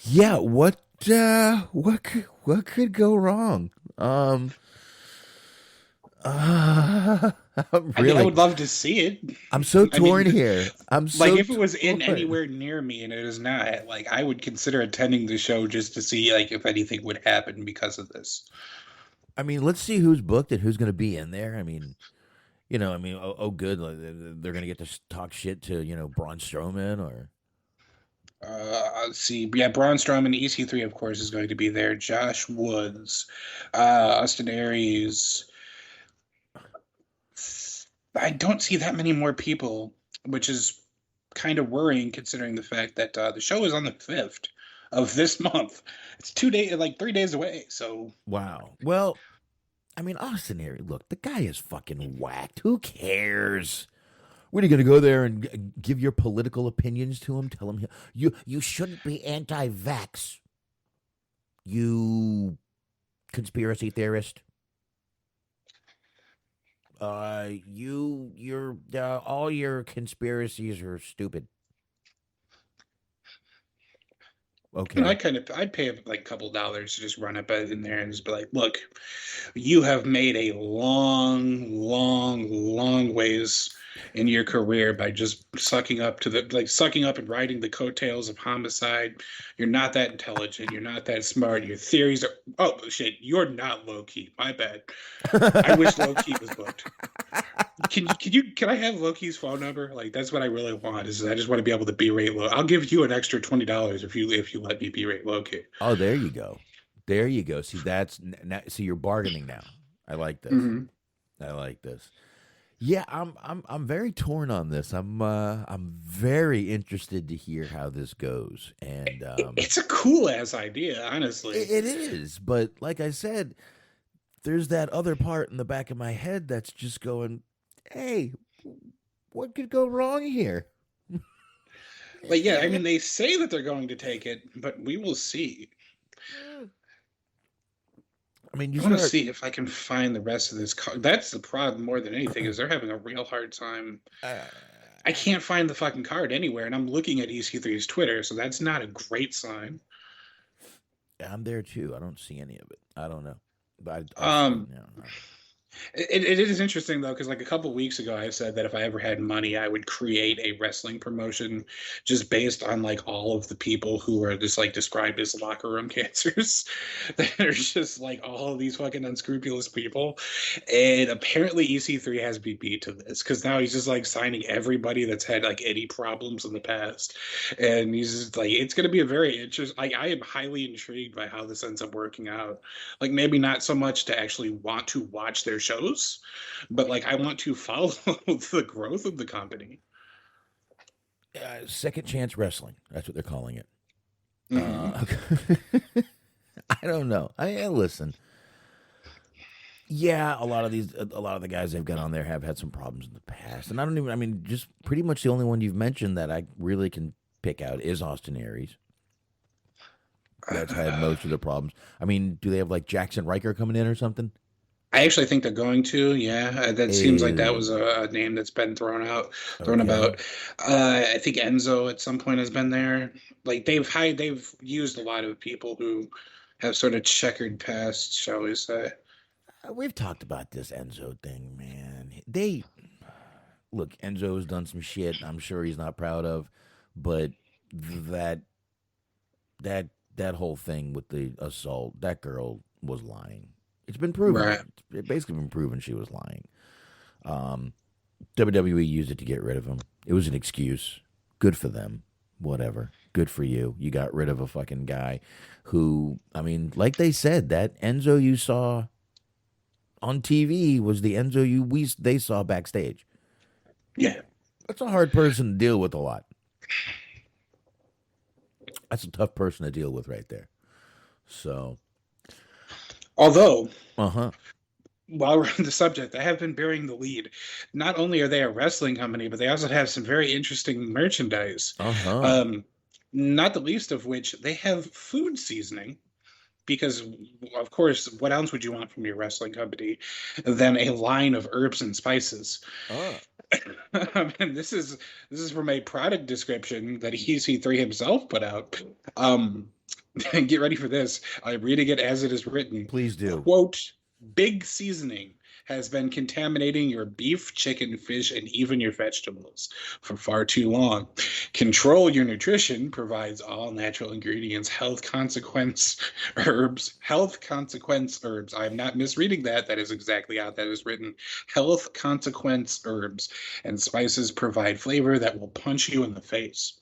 Yeah, what could go wrong? I would love to see it. I'm so torn here. I'm so like if it was in anywhere near me and it is not, like I would consider attending the show just to see like if anything would happen because of this. I mean, let's see who's booked and who's going to be in there. I mean, good. Like, they're going to get to talk shit to, Braun Strowman or. Let's see. Yeah, Braun Strowman, EC3, of course, is going to be there. Josh Woods, Austin Aries. I don't see that many more people, which is kind of worrying considering the fact that the show is on the 5th of this month. It's 3 days away. So wow. Well, I mean, Austin Aries, look, the guy is fucking whacked. Who cares? What are you going to go there and give your political opinions to him? Tell him you shouldn't be anti-vax. You conspiracy theorist. You're all your conspiracies are stupid. Okay. I'd pay like a couple dollars to just run up in there and just be like, look, you have made a long ways in your career by just sucking up and riding the coattails of homicide. You're not that intelligent. You're not that smart. Your theories are, oh shit, you're not low key. My bad. I wish low key was booked. Can I have low key's phone number? Like that's what I really want. Is I just want to be able to berate low. I'll give you an extra $20 if you let me berate low key. Oh, there you go. There you go. See, see, you're bargaining now. I like this. Mm-hmm. I like this. Yeah, I'm very torn on this. I'm very interested to hear how this goes. And it's a cool ass idea, honestly. It is, but like I said, there's that other part in the back of my head that's just going, "Hey, what could go wrong here?" But yeah, I mean, they say that they're going to take it, but we will see. I mean, I want to see if I can find the rest of this card. That's the problem more than anything, is they're having a real hard time. I can't find the fucking card anywhere, and I'm looking at EC3's Twitter, so that's not a great sign. I'm there too. I don't see any of it. I don't know. But It is interesting though, because like a couple of weeks ago, I said that if I ever had money, I would create a wrestling promotion just based on like all of the people who are just like described as locker room cancers. There's just like all of these fucking unscrupulous people, and apparently EC3 has been beat to this because now he's just like signing everybody that's had like any problems in the past, and he's just like, it's going to be a very interesting. Like I am highly intrigued by how this ends up working out. Like maybe not so much to actually want to watch their shows, but like I want to follow the growth of the company. Second chance wrestling, that's what they're calling it. Mm-hmm. I don't know. Listen, yeah, a lot of the guys they've got on there have had some problems in the past, and just pretty much the only one you've mentioned that I really can pick out is Austin Aries. That's had most of the problems. I mean, do they have like Jackson Riker coming in or something? I actually think they're going to. Yeah, that seems like that was a name that's been thrown about. I think Enzo at some point has been there. Like they've used a lot of people who have sort of checkered past, shall we say. We've talked about this Enzo thing, man. Look, Enzo's done some shit I'm sure he's not proud of, but that whole thing with the assault, that girl was lying. It's been proven. Right. It's basically been proven she was lying. WWE used it to get rid of him. It was an excuse. Good for them. whatever. Good for you. You got rid of a fucking guy who, I mean, like they said, that Enzo you saw on TV was the Enzo they saw backstage. Yeah. That's a hard person to deal with a lot. That's a tough person to deal with right there. So, Although, while we're on the subject, I have been bearing the lead. Not only are they a wrestling company, but they also have some very interesting merchandise. Not the least of which they have food seasoning. Because, of course, what else would you want from your wrestling company than a line of herbs and spices? And this is from a product description that EC3 himself put out. Get ready for this. I'm reading it as it is written. Please do. Quote, big seasoning has been contaminating your beef, chicken, fish, and even your vegetables for far too long. Control Your Nutrition provides all natural ingredients, health consequence herbs. I'm not misreading that. That is exactly how that is written. Health consequence herbs and spices provide flavor that will punch you in the face.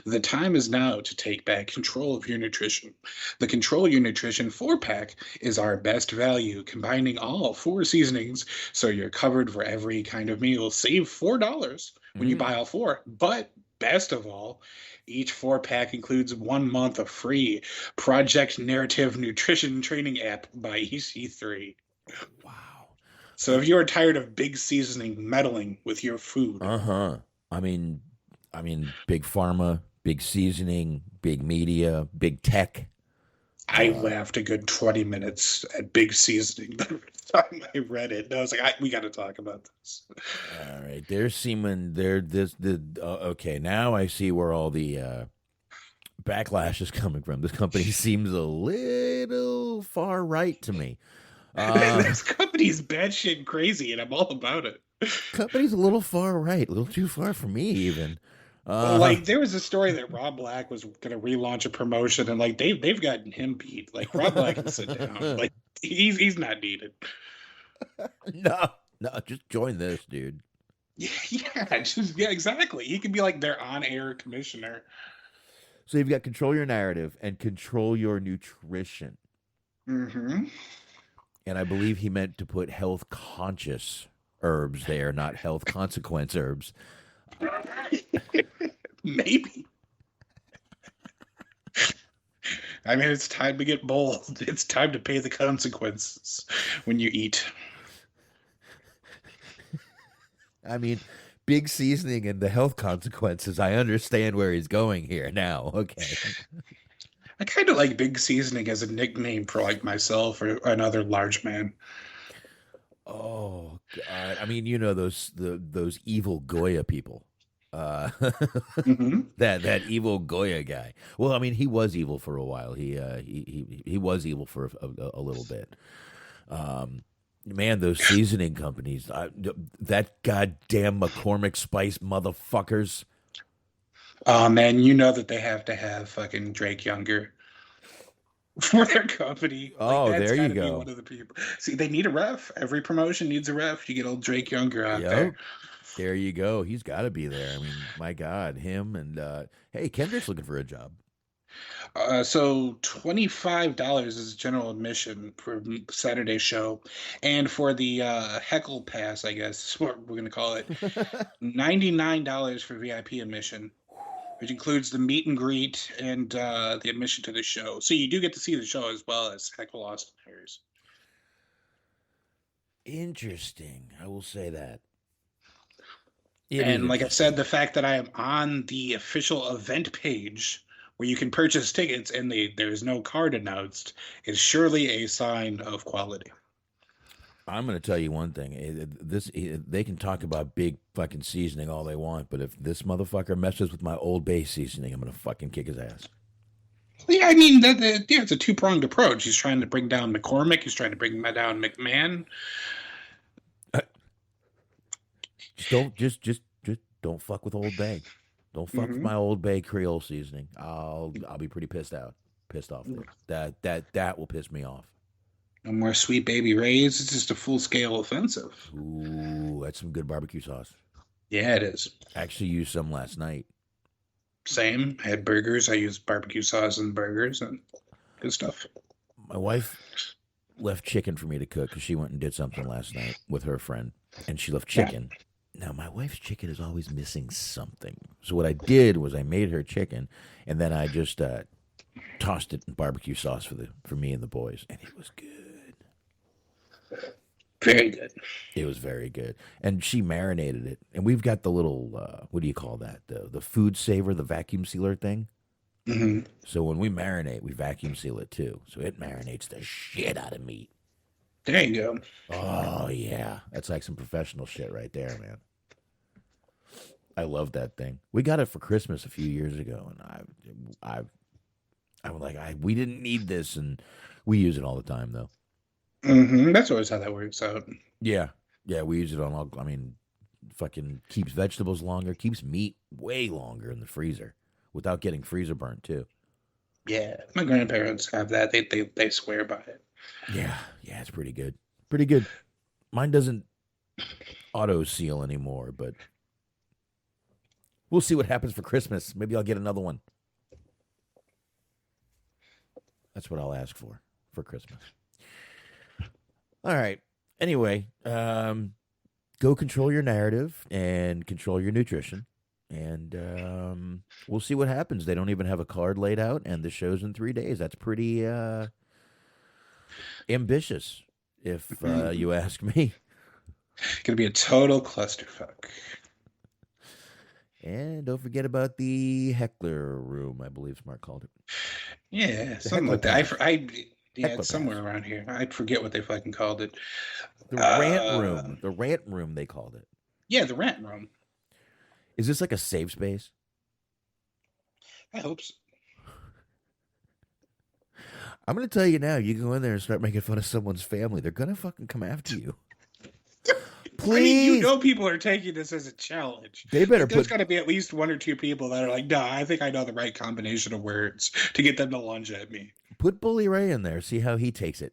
The time is now to take back control of your nutrition. The Control Your Nutrition 4-pack is our best value, combining all 4 seasonings so you're covered for every kind of meal. Save $4 when you buy all 4. But best of all, each 4-pack includes 1 month of free Project Narrative Nutrition Training app by EC3. Wow. So if you're tired of big seasoning meddling with your food. I mean, big pharma, big seasoning, big media, big tech. I laughed a good 20 minutes at big seasoning the time I read it. And I was like, we got to talk about this. All right. Okay, now I see where all the backlash is coming from. This company seems a little far right to me. This company's batshit crazy, and I'm all about it. Company's a little far right, a little too far for me, even. Like there was a story that Rob Black was going to relaunch a promotion, and like they've gotten him beat. Like Rob Black can sit down. Like he's not needed. No, just join this, dude. Yeah, exactly. He can be like their on-air commissioner. So you've got Control Your Narrative and Control Your Nutrition. Mm-hmm. And I believe he meant to put health conscious herbs there, not health consequence herbs. Maybe. I mean, it's time to get bold. It's time to pay the consequences when you eat. I mean, big seasoning and the health consequences. I understand where he's going here now. Okay. I kind of like big seasoning as a nickname for like myself or another large man. Oh God! I mean, you know those evil Goya people. That evil Goya guy. Well, I mean, he was evil for a while. He was evil for a little bit. Man, those seasoning companies. That goddamn McCormick Spice motherfuckers. Oh man, you know that they have to have fucking Drake Younger for their company. Oh, like, there you be go. one of the people. See, they need a ref. Every promotion needs a ref. You get old Drake Younger out there. There you go. He's got to be there. I mean, my God, him and hey, Kendrick's looking for a job. So $25 is general admission for Saturday show, and for the Heckle Pass, I guess is what we're gonna call it, $99 for VIP admission, which includes the meet and greet and the admission to the show. So you do get to see the show as well as Heckle Austin Harris. Interesting. I will say that. And like I said, the fact that I am on the official event page where you can purchase tickets and there's no card announced is surely a sign of quality. I'm going to tell you one thing. They can talk about big fucking seasoning all they want, but if this motherfucker messes with my Old Bay seasoning, I'm going to fucking kick his ass. Yeah, I mean, it's a two-pronged approach. He's trying to bring down McCormick. He's trying to bring down McMahon. Just don't fuck with Old Bay. Don't fuck with my Old Bay Creole seasoning. I'll be pretty pissed off there. That will piss me off. No more Sweet Baby Ray's. It's just a full-scale offensive. Ooh, that's some good barbecue sauce. Yeah, it is. Actually used some last night. Same. I had burgers. I used barbecue sauce in burgers and good stuff. My wife left chicken for me to cook because she went and did something last night with her friend, and she left chicken. Now, my wife's chicken is always missing something. So what I did was I made her chicken, and then I just tossed it in barbecue sauce for me and the boys, and it was good. Very good. It was very good. And she marinated it. And we've got the little, what do you call that? The food saver, the vacuum sealer thing. Mm-hmm. So when we marinate, we vacuum seal it too. So it marinates the shit out of meat. There you go. Oh, yeah. That's like some professional shit right there, man. I love that thing. We got it for Christmas a few years ago, and I was like, we didn't need this, and we use it all the time, though. Mm-hmm. That's always how that works out. Yeah. Yeah, we use it on all, fucking keeps vegetables longer, keeps meat way longer in the freezer without getting freezer burnt, too. Yeah, my grandparents have that. They swear by it. Yeah, it's pretty good. Pretty good. Mine doesn't auto seal anymore, but we'll see what happens for Christmas. Maybe I'll get another one. That's what I'll ask for Christmas. All right. Anyway, go control your narrative and control your nutrition. And we'll see what happens. They don't even have a card laid out, and the show's in 3 days. That's pretty ambitious, if you ask me. Gonna be a total clusterfuck. And don't forget about the heckler room, I believe Smart called it. Yeah, something like that. Yeah, Heckler it's somewhere pass. around here. I forget what they fucking called it. The rant room. The rant room, they called it. Yeah, the rant room. Is this like a safe space? I hope so. I'm going to tell you now, you go in there and start making fun of someone's family, they're going to fucking come after you. Please. I mean, you know people are taking this as a challenge. They better There's got to be at least one or two people that are like, no, I think I know the right combination of words to get them to lunge at me. Put Bully Ray in there, see how he takes it.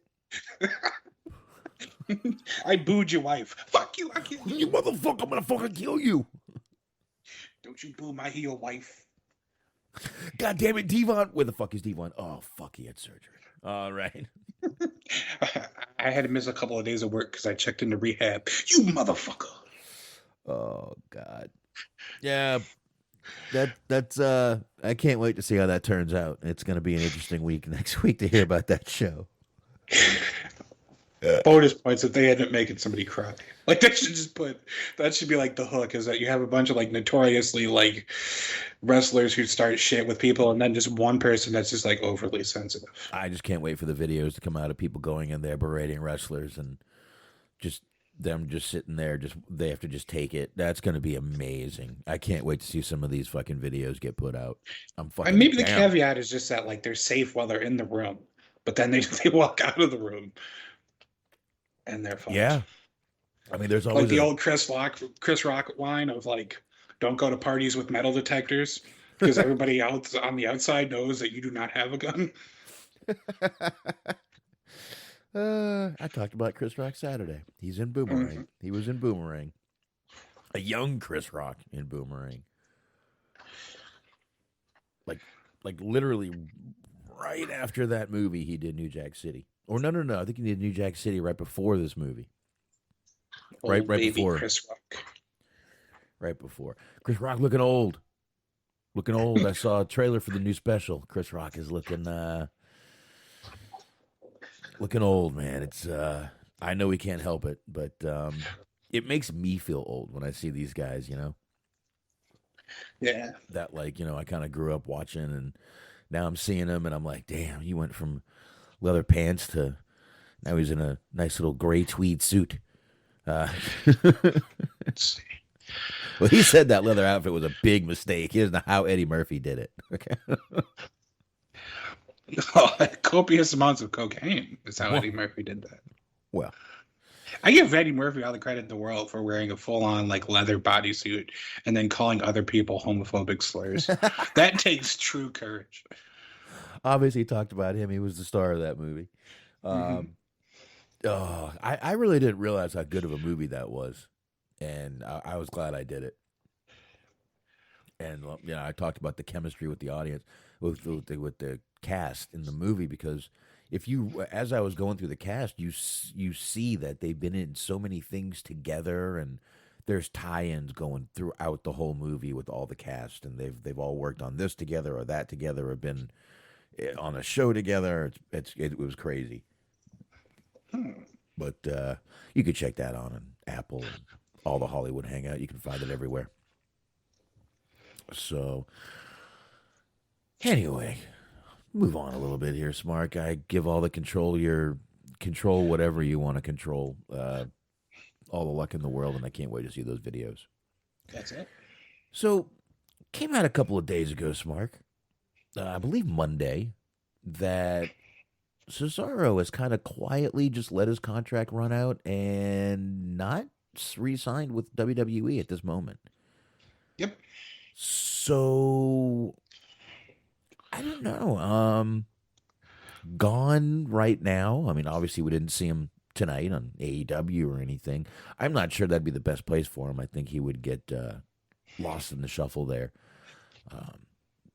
I booed your wife. Fuck you, I killed You you. motherfucker, I'm going to fucking kill you. Don't you boo my heel wife. God damn it, Devon. Where the fuck is Devon? Oh, fuck, he had surgery. All right. I had to miss a couple of days of work because I checked into rehab. You motherfucker. Oh, God. Yeah. That's I can't wait to see how that turns out. It's going to be an interesting week next week to hear about that show. Bonus points if they end up making somebody cry. Like they should just that should be like the hook, is that you have a bunch of like notoriously like wrestlers who start shit with people, and then just one person that's just like overly sensitive. I just can't wait for the videos to come out of people going in there berating wrestlers and just them just sitting there, they have to just take it. That's going to be amazing. I can't wait to see some of these fucking videos get put out. I'm fucking And maybe the down. caveat is just that like they're safe while they're in the room, but then they walk out of the room and they're fucked. Yeah. I mean, there's always like the old Chris Rock line of like, don't go to parties with metal detectors because everybody else on the outside knows that you do not have a gun. I talked about Chris Rock Saturday. He's in Boomerang. Mm-hmm. He was in Boomerang. A young Chris Rock in Boomerang. Like literally right after that movie, he did New Jack City. Or no. I think he did New Jack City right before this movie. Right before. Chris Rock. Right before. Chris Rock looking old. Looking old. I saw a trailer for the new special. Chris Rock is looking old, man. It's I know he can't help it, but it makes me feel old when I see these guys, you know. Yeah. That like, you know, I kind of grew up watching, and now I'm seeing him and I'm like, damn, he went from leather pants to now he's in a nice little gray tweed suit. Well, he said that leather outfit was a big mistake. He doesn't know how Eddie Murphy did it. Okay. Copious amounts of cocaine is how Eddie Murphy did that. Well, I give Eddie Murphy all the credit in the world for wearing a full-on like leather bodysuit and then calling other people homophobic slurs. That takes true courage. obviously he talked about him. He was the star of that movie. I really didn't realize how good of a movie that was, and I was glad I did it. And I talked about the chemistry with the audience, with the cast in the movie, because as I was going through the cast, you see that they've been in so many things together, and there's tie-ins going throughout the whole movie with all the cast, and they've all worked on this together or that together, or been on a show together. It was crazy. But you could check that on Apple, and all the Hollywood Hangout. You can find it everywhere. So, anyway, move on a little bit here, Smart Guy. Give all the control whatever you want to control. All the luck in the world, and I can't wait to see those videos. That's it. So, came out a couple of days ago, Smart. I believe Monday, that Cesaro has kind of quietly just let his contract run out and not re-signed with WWE at this moment. Yep. So, I don't know. Gone right now. I mean, obviously we didn't see him tonight on AEW or anything. I'm not sure that'd be the best place for him. I think he would get lost in the shuffle there.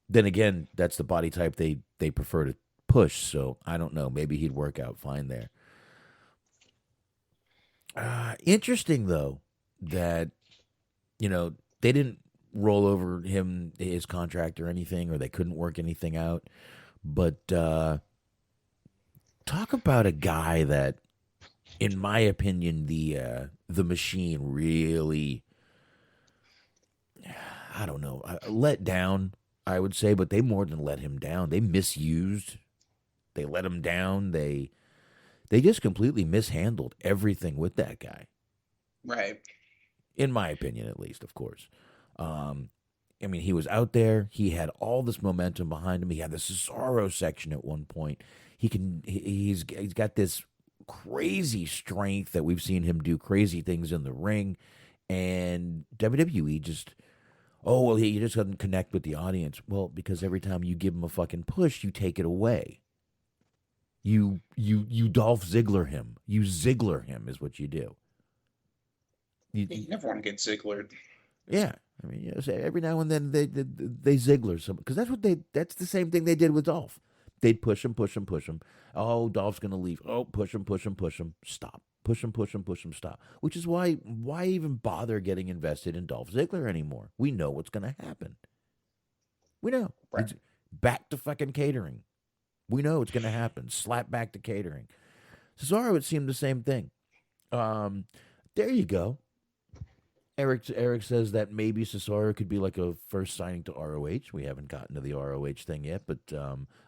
Then again, that's the body type they prefer to push, so I don't know. Maybe he'd work out fine there. Interesting, though, that, they didn't roll over his contract or anything, or they couldn't work anything out. But talk about a guy that, in my opinion, the Machine really, I don't know, let down, I would say, but they more than let him down. They misused. They let him down. They just completely mishandled everything with that guy. Right. In my opinion, at least, of course. I mean, he was out there. He had all this momentum behind him. He had the Cesaro section at one point. He's got this crazy strength that we've seen him do crazy things in the ring. And WWE just, he just doesn't connect with the audience. Well, because every time you give him a fucking push, you take it away. You Dolph Ziggler him. You Ziggler him is what you do. You never want to get Zigglered. Yeah. I mean, every now and then they Ziggler some, because that's the same thing they did with Dolph. They'd push him. Oh, Dolph's gonna leave. Oh, push him. Stop. Push him. Stop. Which is why even bother getting invested in Dolph Ziggler anymore? We know what's gonna happen. We know. Right. It's back to fucking catering. We know it's gonna happen. Slap back to catering. Cesaro would seem the same thing. There you go. Eric says that maybe Cesaro could be like a first signing to ROH. We haven't gotten to the ROH thing yet, but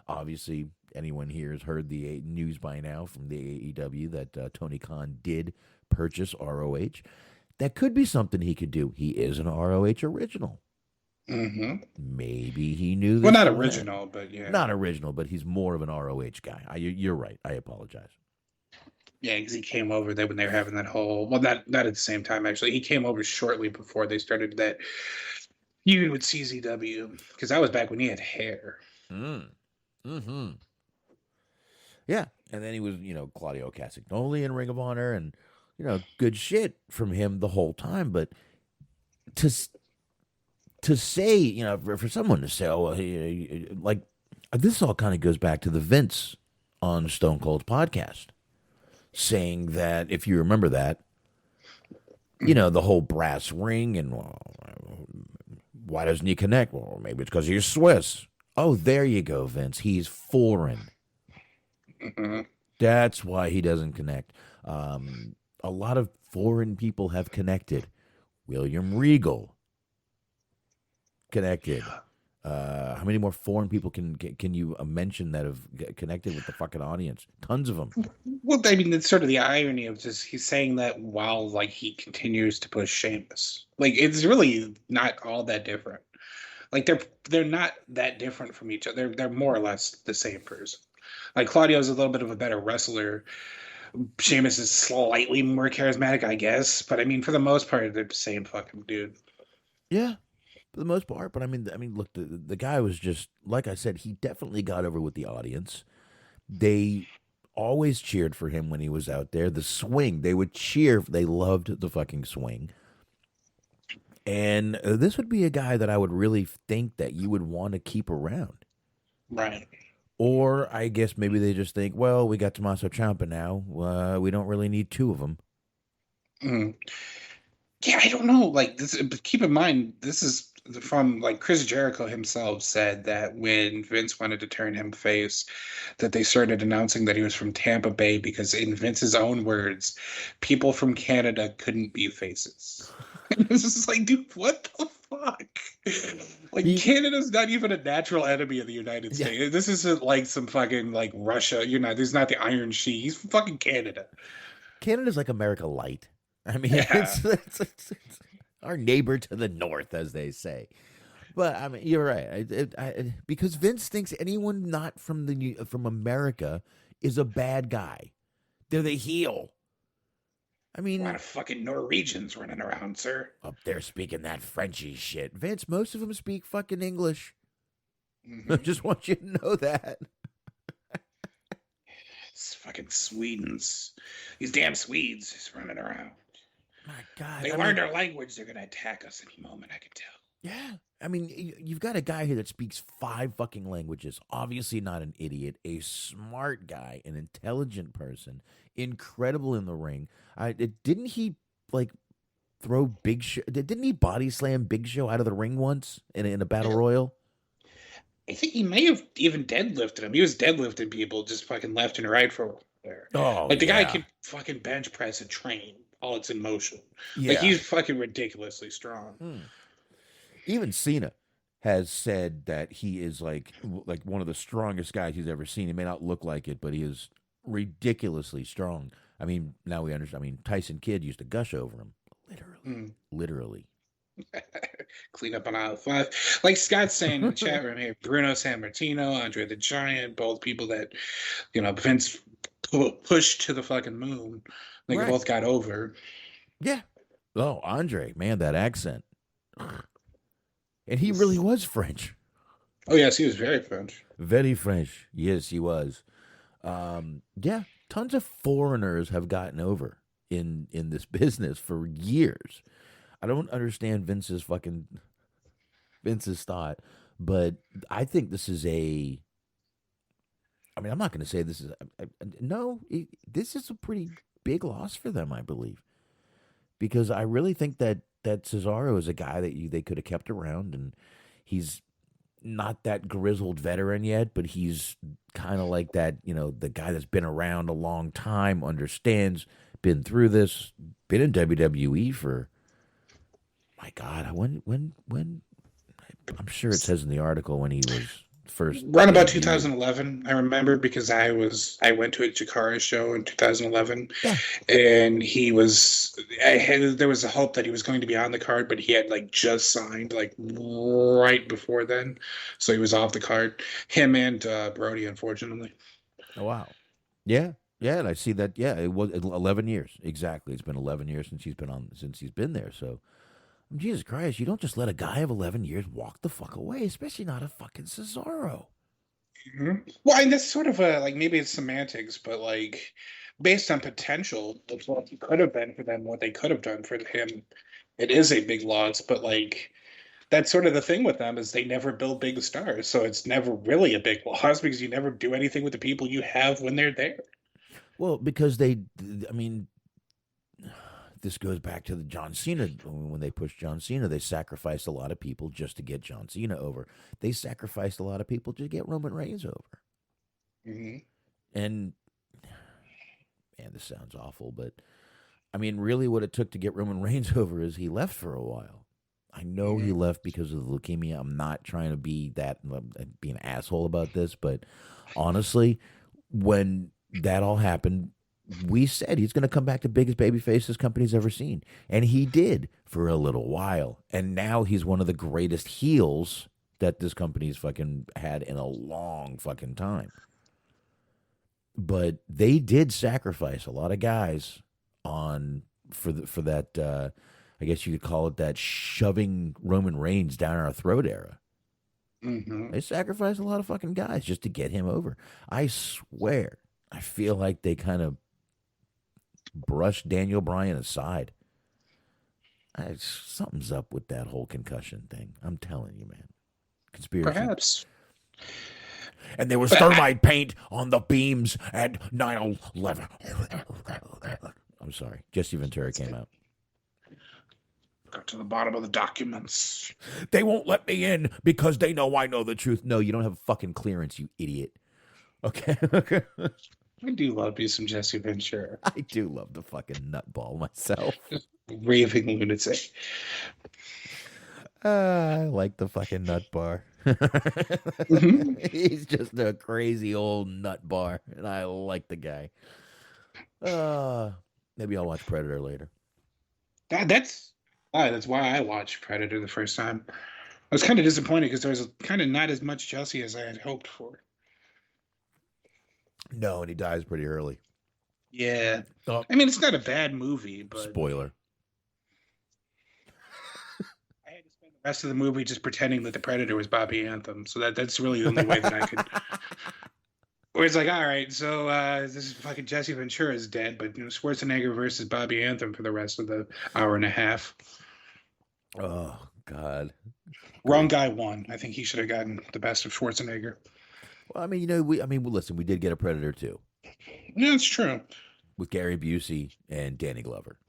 obviously anyone here has heard the news by now from the AEW that Tony Khan did purchase ROH. That could be something he could do. He is an ROH original. Mm-hmm. Maybe he knew this. Well, not original, but yeah. Not original, but he's more of an ROH guy. You're right. I apologize. Yeah, because he came over when they were having that whole... Well, not at the same time, actually. He came over shortly before they started that feud with CZW, because that was back when he had hair. Mm-hmm. Yeah, and then he was, Claudio Castagnoli in Ring of Honor, and, good shit from him the whole time, but to say, for someone to say, this all kind of goes back to the Vince on Stone Cold's podcast, saying that, if you remember that, the whole brass ring, and why doesn't he connect? Well, maybe it's because he's Swiss. Oh, there you go, Vince. He's foreign. Mm-hmm. That's why he doesn't connect. A lot of foreign people have connected. William Regal connected. How many more foreign people can you mention that have connected with the fucking audience? Tons of them. Well, I mean, it's sort of the irony of just he's saying that while he continues to push Sheamus. It's really not all that different. They're not that different from each other. They're more or less the same person. Claudio's a little bit of a better wrestler. Sheamus is slightly more charismatic, I guess. But I mean, for the most part, they're the same fucking dude. Yeah. For the most part, but I mean, look, the guy was just, like I said, he definitely got over with the audience. They always cheered for him when he was out there. The swing, they would cheer. They loved the fucking swing. And this would be a guy that I would really think that you would want to keep around. Right. Or I guess maybe they just think, well, we got Tommaso Ciampa now. We don't really need two of them. Mm. Yeah, I don't know. Like this, but keep in mind, this is from like Chris Jericho himself said that when Vince wanted to turn him face, that they started announcing that he was from Tampa Bay because, in Vince's own words, people from Canada couldn't be faces. It's just like, dude, what the fuck? Like, Canada's not even a natural enemy of the United States. Yeah. This isn't like some fucking like Russia. This is not the Iron Sheik. He's from fucking Canada. Canada's like America Light. I mean, it's our neighbor to the north, as they say. But I mean, you're right. Because Vince thinks anyone not from America is a bad guy. They're the heel. I mean, a lot of fucking Norwegians running around, sir. Up there speaking that Frenchy shit. Vince, most of them speak fucking English. Mm-hmm. I just want you to know that. It's fucking Swedes. These damn Swedes just running around. My God. They learned our language. They're going to attack us any moment, I can tell. Yeah. I mean, you've got a guy here that speaks 5 fucking languages. Obviously not an idiot. A smart guy. An intelligent person. Incredible in the ring. Didn't he, like, throw Big Show? Didn't he body slam Big Show out of the ring once in a battle royal? I think he may have even deadlifted him. He was deadlifting people just fucking left and right for a while there. Oh, like, the guy can fucking bench press a train while it's in motion. Yeah. Like, he's fucking ridiculously strong. Even Cena has said that he is like one of the strongest guys he's ever seen. He may not look like it, but he is ridiculously strong. I mean, now we understand. I mean, Tyson Kidd used to gush over him. Literally. Clean up on aisle 5. Like Scott's saying in the chat room here, Bruno Sammartino, Andre the Giant, both people that, Vince pushed to the fucking moon. They both got over. Yeah. Oh, Andre, man, that accent. And he really was French. Oh, yes, he was very French. Very French. Yes, he was. Yeah, tons of foreigners have gotten over in this business for years. I don't understand Vince's thought, but I think this is I'm not going to say this is this is a pretty big loss for them, I believe, because I really think that Cesaro is a guy that they could have kept around, and he's not that grizzled veteran yet, but he's kind of like that, the guy that's been around a long time, understands, been through this, been in WWE for, my God, when I'm sure it says in the article when he was first. Around about 2011, I remember, because I went to a Jakara show in 2011, and there was a hope that he was going to be on the card, but he had just signed right before then, so he was off the card. Him and Brody, unfortunately. Oh wow, yeah, and I see that. Yeah, it was 11 years exactly. It's been 11 years since he's been there. So, Jesus Christ, you don't just let a guy of 11 years walk the fuck away, especially not a fucking Cesaro. Mm-hmm. Well, and that's sort of maybe it's semantics, but based on potential of what he could have been for them, what they could have done for him, it is a big loss. But that's sort of the thing with them, is they never build big stars, so it's never really a big loss because you never do anything with the people you have when they're there. Well, because this goes back to the John Cena. When they pushed John Cena, they sacrificed a lot of people just to get John Cena over. They sacrificed a lot of people to get Roman Reigns over. Mm-hmm. And, man, this sounds awful, but, I mean, really what it took to get Roman Reigns over is he left for a while. I know he left because of the leukemia. I'm not trying to be an asshole about this, but honestly, when that all happened, we said he's going to come back to biggest babyface this company's ever seen. And he did for a little while. And now he's one of the greatest heels that this company's fucking had in a long fucking time. But they did sacrifice a lot of guys for that, I guess you could call it that shoving Roman Reigns down our throat era. Mm-hmm. They sacrificed a lot of fucking guys just to get him over. I swear, I feel like they kind of brushed Daniel Bryan aside. Something's up with that whole concussion thing. I'm telling you, man. Conspiracy. Perhaps. And there was thermite paint on the beams at 9/11. I'm sorry. Jesse Ventura came out. Got to the bottom of the documents. They won't let me in because they know I know the truth. No, you don't have fucking clearance, you idiot. Okay. I do love me some Jesse Ventura. I do love the fucking nutball myself. Raving lunatic. I like the fucking nut bar. He's just a crazy old nut bar, and I like the guy. Maybe I'll watch Predator later. That's why I watched Predator the first time. I was kind of disappointed because there was kind of not as much Jesse as I had hoped for. No, and he dies pretty early. Yeah. Oh. I mean, it's not a bad movie, but... Spoiler. I had to spend the rest of the movie just pretending that the Predator was Bobby Anthem, so that's really the only way that I could... Where it's like, all right, so this is fucking Jesse Ventura is dead, but Schwarzenegger versus Bobby Anthem for the rest of the hour and a half. Oh, God. Wrong guy won. I think he should have gotten the best of Schwarzenegger. Well, I mean, listen, we did get a Predator too. Yeah, that's true. With Gary Busey and Danny Glover.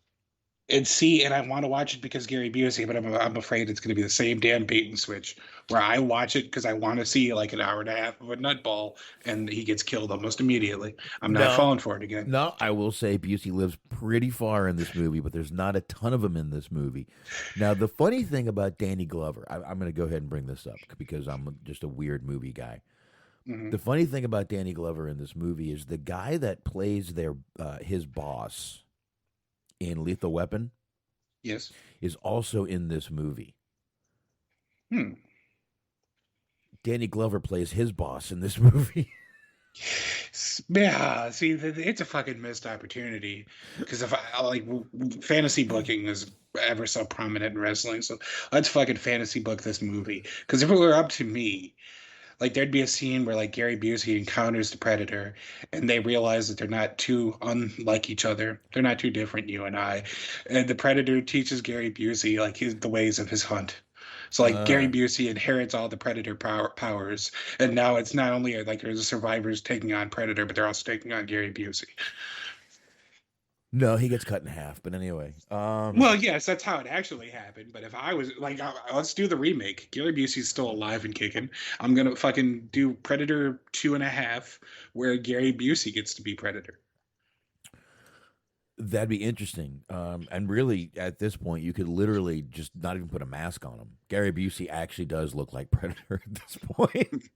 And I want to watch it because Gary Busey, but I'm afraid it's going to be the same damn bait and switch where I watch it because I want to see like an hour and a half of a nutball and he gets killed almost immediately. I'm not falling for it again. No, I will say Busey lives pretty far in this movie, but there's not a ton of him in this movie. Now, the funny thing about Danny Glover, I'm going to go ahead and bring this up because I'm just a weird movie guy. Mm-hmm. The funny thing about Danny Glover in this movie is the guy that plays his boss in Lethal Weapon, yes, is also in this movie. Danny Glover plays his boss in this movie. Yeah, see, it's a fucking missed opportunity because if fantasy booking is ever so prominent in wrestling, so let's fucking fantasy book this movie. Because if it were up to me, like there'd be a scene where like Gary Busey encounters the Predator and they realize that they're not too unlike each other. They're not too different, you and I. And the Predator teaches Gary Busey like the ways of his hunt. So like Gary Busey inherits all the Predator powers. And now it's not only like there's the survivors taking on Predator, but they're also taking on Gary Busey. No, he gets cut in half. But anyway. Well, yes, that's how it actually happened. But if I was like, let's do the remake. Gary Busey's still alive and kicking. I'm going to fucking do Predator 2.5 where Gary Busey gets to be Predator. That'd be interesting. And really, at this point, you could literally just not even put a mask on him. Gary Busey actually does look like Predator at this point.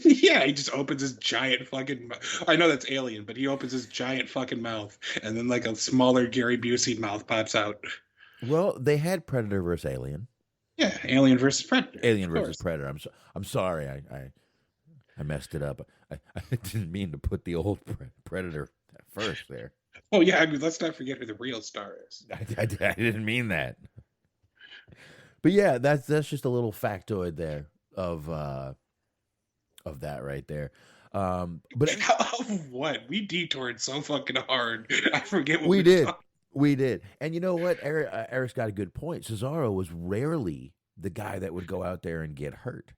Yeah, he just opens his giant fucking I know that's Alien, but he opens his giant fucking mouth, and then like a smaller Gary Busey mouth pops out. Well, they had Predator versus Alien. Yeah, Alien versus Predator. Alien versus Predator. I'm sorry, I messed it up. I didn't mean to put the old Predator first there. Oh yeah, I mean, let's not forget who the real star is. I didn't mean that. But yeah, that's just a little factoid there of that right there. But what? We detoured so fucking hard. I forget what we did. We did. And you know what? Eric's got a good point. Cesaro was rarely the guy that would go out there and get hurt.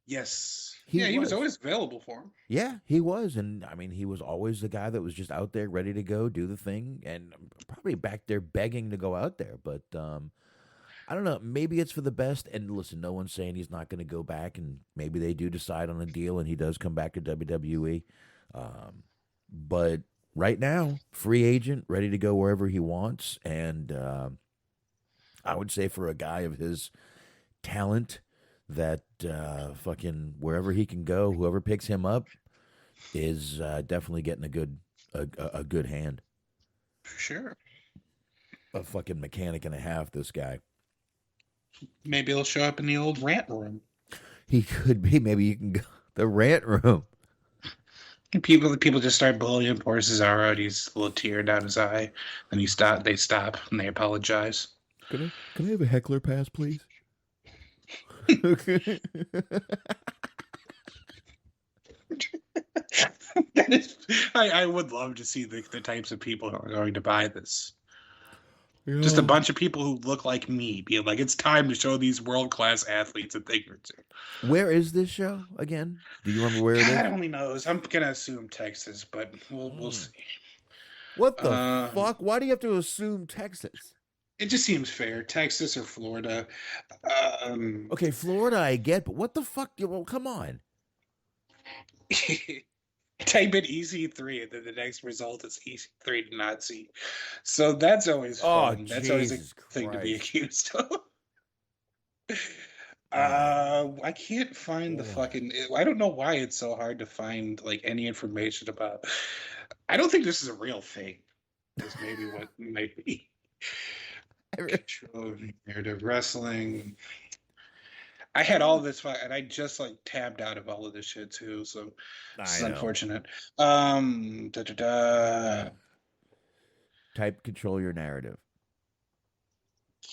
Yes. He was always available for him. Yeah, he was. And I mean, he was always the guy that was just out there ready to go do the thing and probably back there begging to go out there. But I don't know. Maybe it's for the best. And listen, no one's saying he's not going to go back. And maybe they do decide on a deal and he does come back to WWE. But right now, free agent, ready to go wherever he wants. And I would say for a guy of his talent, that fucking wherever he can go, whoever picks him up is definitely getting a good hand. For sure. A fucking mechanic and a half, this guy. Maybe he'll show up in the old rant room. He could be. Maybe you can go the rant room. People just start bullying poor Cesaro. He's a little tear down his eye. Then they stop and they apologize. Can I have a heckler pass, please? I would love to see the types of people who are going to buy this. Just a bunch of people who look like me being like, it's time to show these world-class athletes a thing or two. Where is this show again? Do you remember where it is? God only knows. I'm going to assume Texas, but we'll see. What the fuck? Why do you have to assume Texas? It just seems fair. Texas or Florida. Okay, Florida I get, but what the fuck? Well, come on. Type in EC3 and then the next result is EC3 to not see. So that's always fun. That's always a thing to be accused of. I can't find the fucking. I don't know why it's so hard to find like any information about. I don't think this is a real thing. That's maybe what it might be. Control narrative wrestling. I had all this and I just like tabbed out of all of this shit too, so this is unfortunate. Type control your narrative.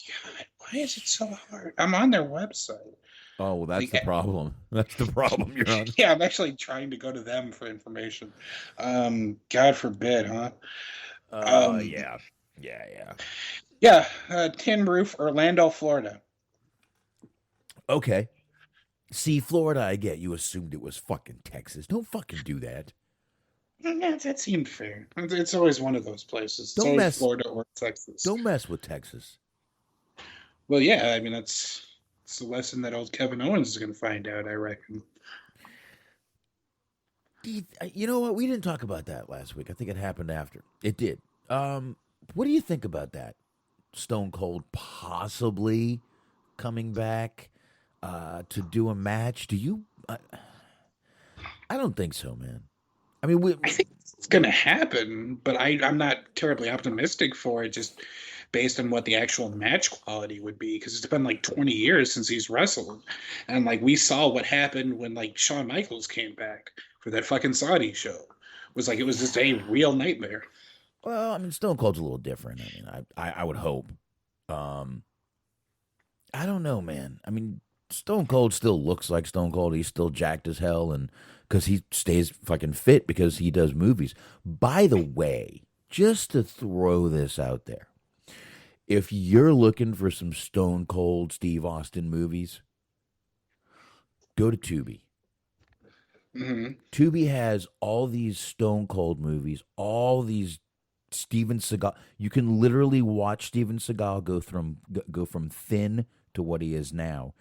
God, why is it so hard? I'm on their website. Oh, well, that's the problem. That's the problem you're on. Yeah, I'm actually trying to go to them for information. God forbid, huh? Yeah. Tin Roof, Orlando, Florida. Okay. See, Florida, I get. You assumed it was fucking Texas. Don't fucking do that. Yeah, that seemed fair. It's always one of those places. Don't mess Florida or Texas. Don't mess with Texas. Well, yeah, I mean it's the lesson that old Kevin Owens is going to find out, I reckon. You know what? We didn't talk about that last week. I think it happened after. It did. What do you think about that? Stone Cold possibly coming back to do a match. Do you? I don't think so, man. I mean, I think it's going to happen, but I'm not terribly optimistic for it, just based on what the actual match quality would be, because it's been like 20 years since he's wrestled, and like we saw what happened when like Shawn Michaels came back for that fucking Saudi show. It was just a real nightmare. Well, I mean, Stone Cold's a little different. I mean, I would hope. I don't know, man. I mean, Stone Cold still looks like Stone Cold. He's still jacked as hell, and because he stays fucking fit because he does movies. By the way, just to throw this out there, if you're looking for some Stone Cold Steve Austin movies, go to Tubi. Mm-hmm. Tubi has all these Stone Cold movies, all these Steven Seagal. You can literally watch Steven Seagal go from thin to what he is now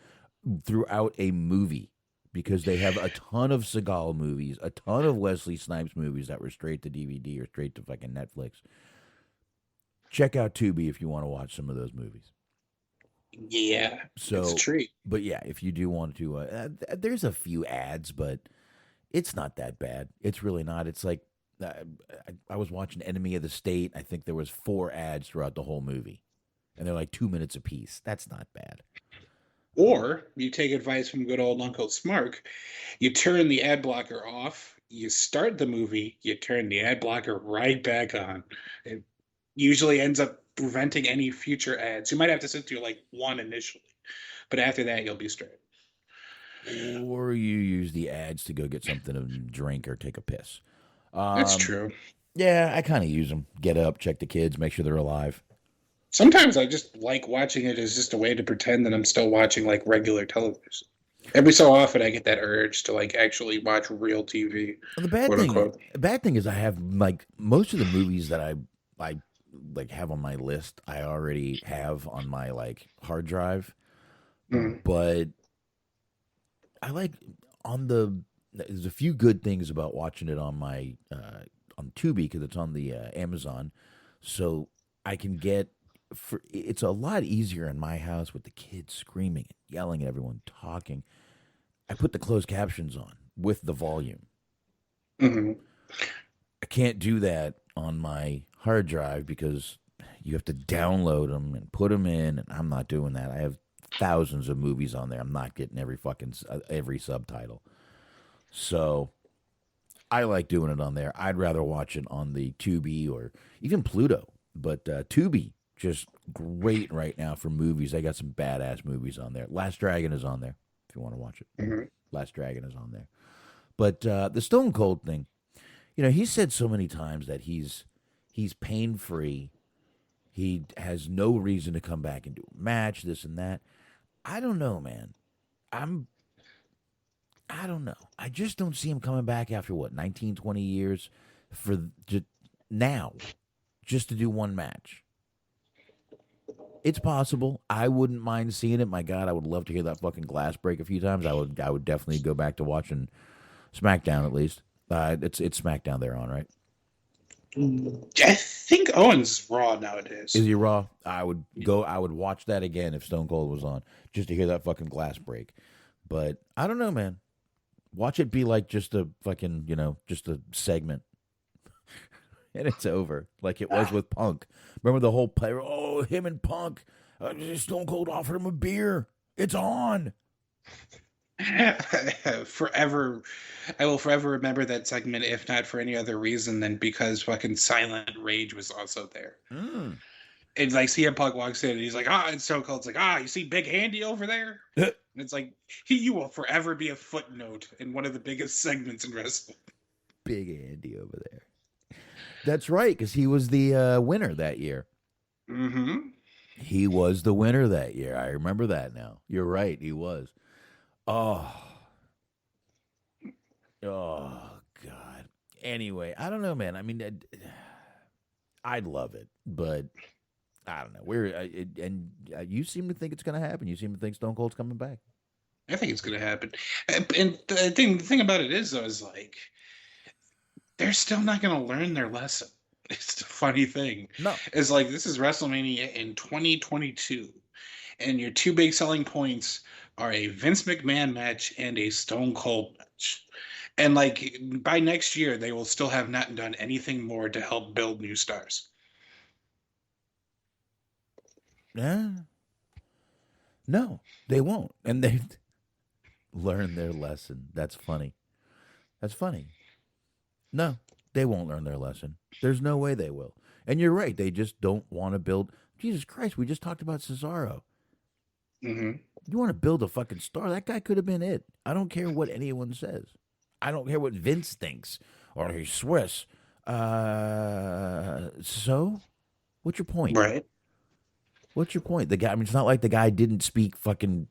throughout a movie, because they have a ton of Seagal movies, a ton of Wesley Snipes movies that were straight to DVD or straight to fucking Netflix. Check out Tubi if you want to watch some of those movies. Yeah, it's a treat. But yeah, if you do want to, there's a few ads, but it's not that bad. It's really not. It's like I was watching Enemy of the State. I think there was 4 ads throughout the whole movie, and they're like 2 minutes apiece. That's not bad. Or you take advice from good old Uncle Smark. You turn the ad blocker off. You start the movie. You turn the ad blocker right back on. It usually ends up preventing any future ads. You might have to sit through like one initially, but after that, you'll be straight. Or you use the ads to go get something to drink or take a piss. That's true. Yeah, I kind of use them. Get up, check the kids, make sure they're alive. Sometimes I just like watching it as just a way to pretend that I'm still watching like regular television. Every so often I get that urge to like actually watch real TV. Well, the bad thing is I have like most of the movies that I like have on my list I already have on my like hard drive. But I like there's a few good things about watching it on my on Tubi, because it's on the Amazon, so I can get. It's a lot easier in my house with the kids screaming and yelling and everyone talking. I put the closed captions on with the volume. Mm-hmm. I can't do that on my hard drive because you have to download them and put them in, and I'm not doing that. I have thousands of movies on there. I'm not getting every subtitle. So I like doing it on there. I'd rather watch it on the Tubi or even Pluto, but Tubi, just great right now for movies. They got some badass movies on there. Last Dragon is on there if you want to watch it. Mm-hmm. Last Dragon is on there. But the Stone Cold thing, he said so many times that he's pain-free. He has no reason to come back and do a match, this and that. I don't know, man. I don't know. I just don't see him coming back after, 19, 20 years just to do one match. It's possible. I wouldn't mind seeing it. My God, I would love to hear that fucking glass break a few times. I would definitely go back to watching SmackDown at least. It's SmackDown they're on, right? I think Owen's Raw nowadays. Is he Raw? I would watch that again if Stone Cold was on, just to hear that fucking glass break. But I don't know, man. Watch it be like just a fucking, just a segment. And it's over, like it was with Punk. Remember the whole play? Oh, him and Punk. Stone Cold offered him a beer. It's on. Forever, I will forever remember that segment, if not for any other reason than because fucking Silent Rage was also there. And like CM Punk walks in and he's like, and Stone Cold's like, you see Big Handy over there? And it's like, you will forever be a footnote in one of the biggest segments in wrestling. Big Andy over there. That's right, because he was the winner that year. Mm-hmm. He was the winner that year. I remember that now. You're right, he was. Oh, God. Anyway, I don't know, man. I mean, I'd love it, but I don't know. You seem to think it's going to happen. You seem to think Stone Cold's coming back. I think it's going to happen. And the thing about it is, though, is like, they're still not going to learn their lesson. It's the funny thing. No. It's like, this is WrestleMania in 2022, and your two big selling points are a Vince McMahon match and a Stone Cold match. And like, by next year, they will still have not done anything more to help build new stars. Yeah. No, they won't. And they've learned their lesson. That's funny. No, they won't learn their lesson. There's no way they will. And you're right. They just don't want to build. Jesus Christ, we just talked about Cesaro. Mm-hmm. You want to build a fucking star? That guy could have been it. I don't care what anyone says. I don't care what Vince thinks. Or he's Swiss. So? What's your point? Right. What's your point? The guy, I mean, it's not like the guy didn't speak fucking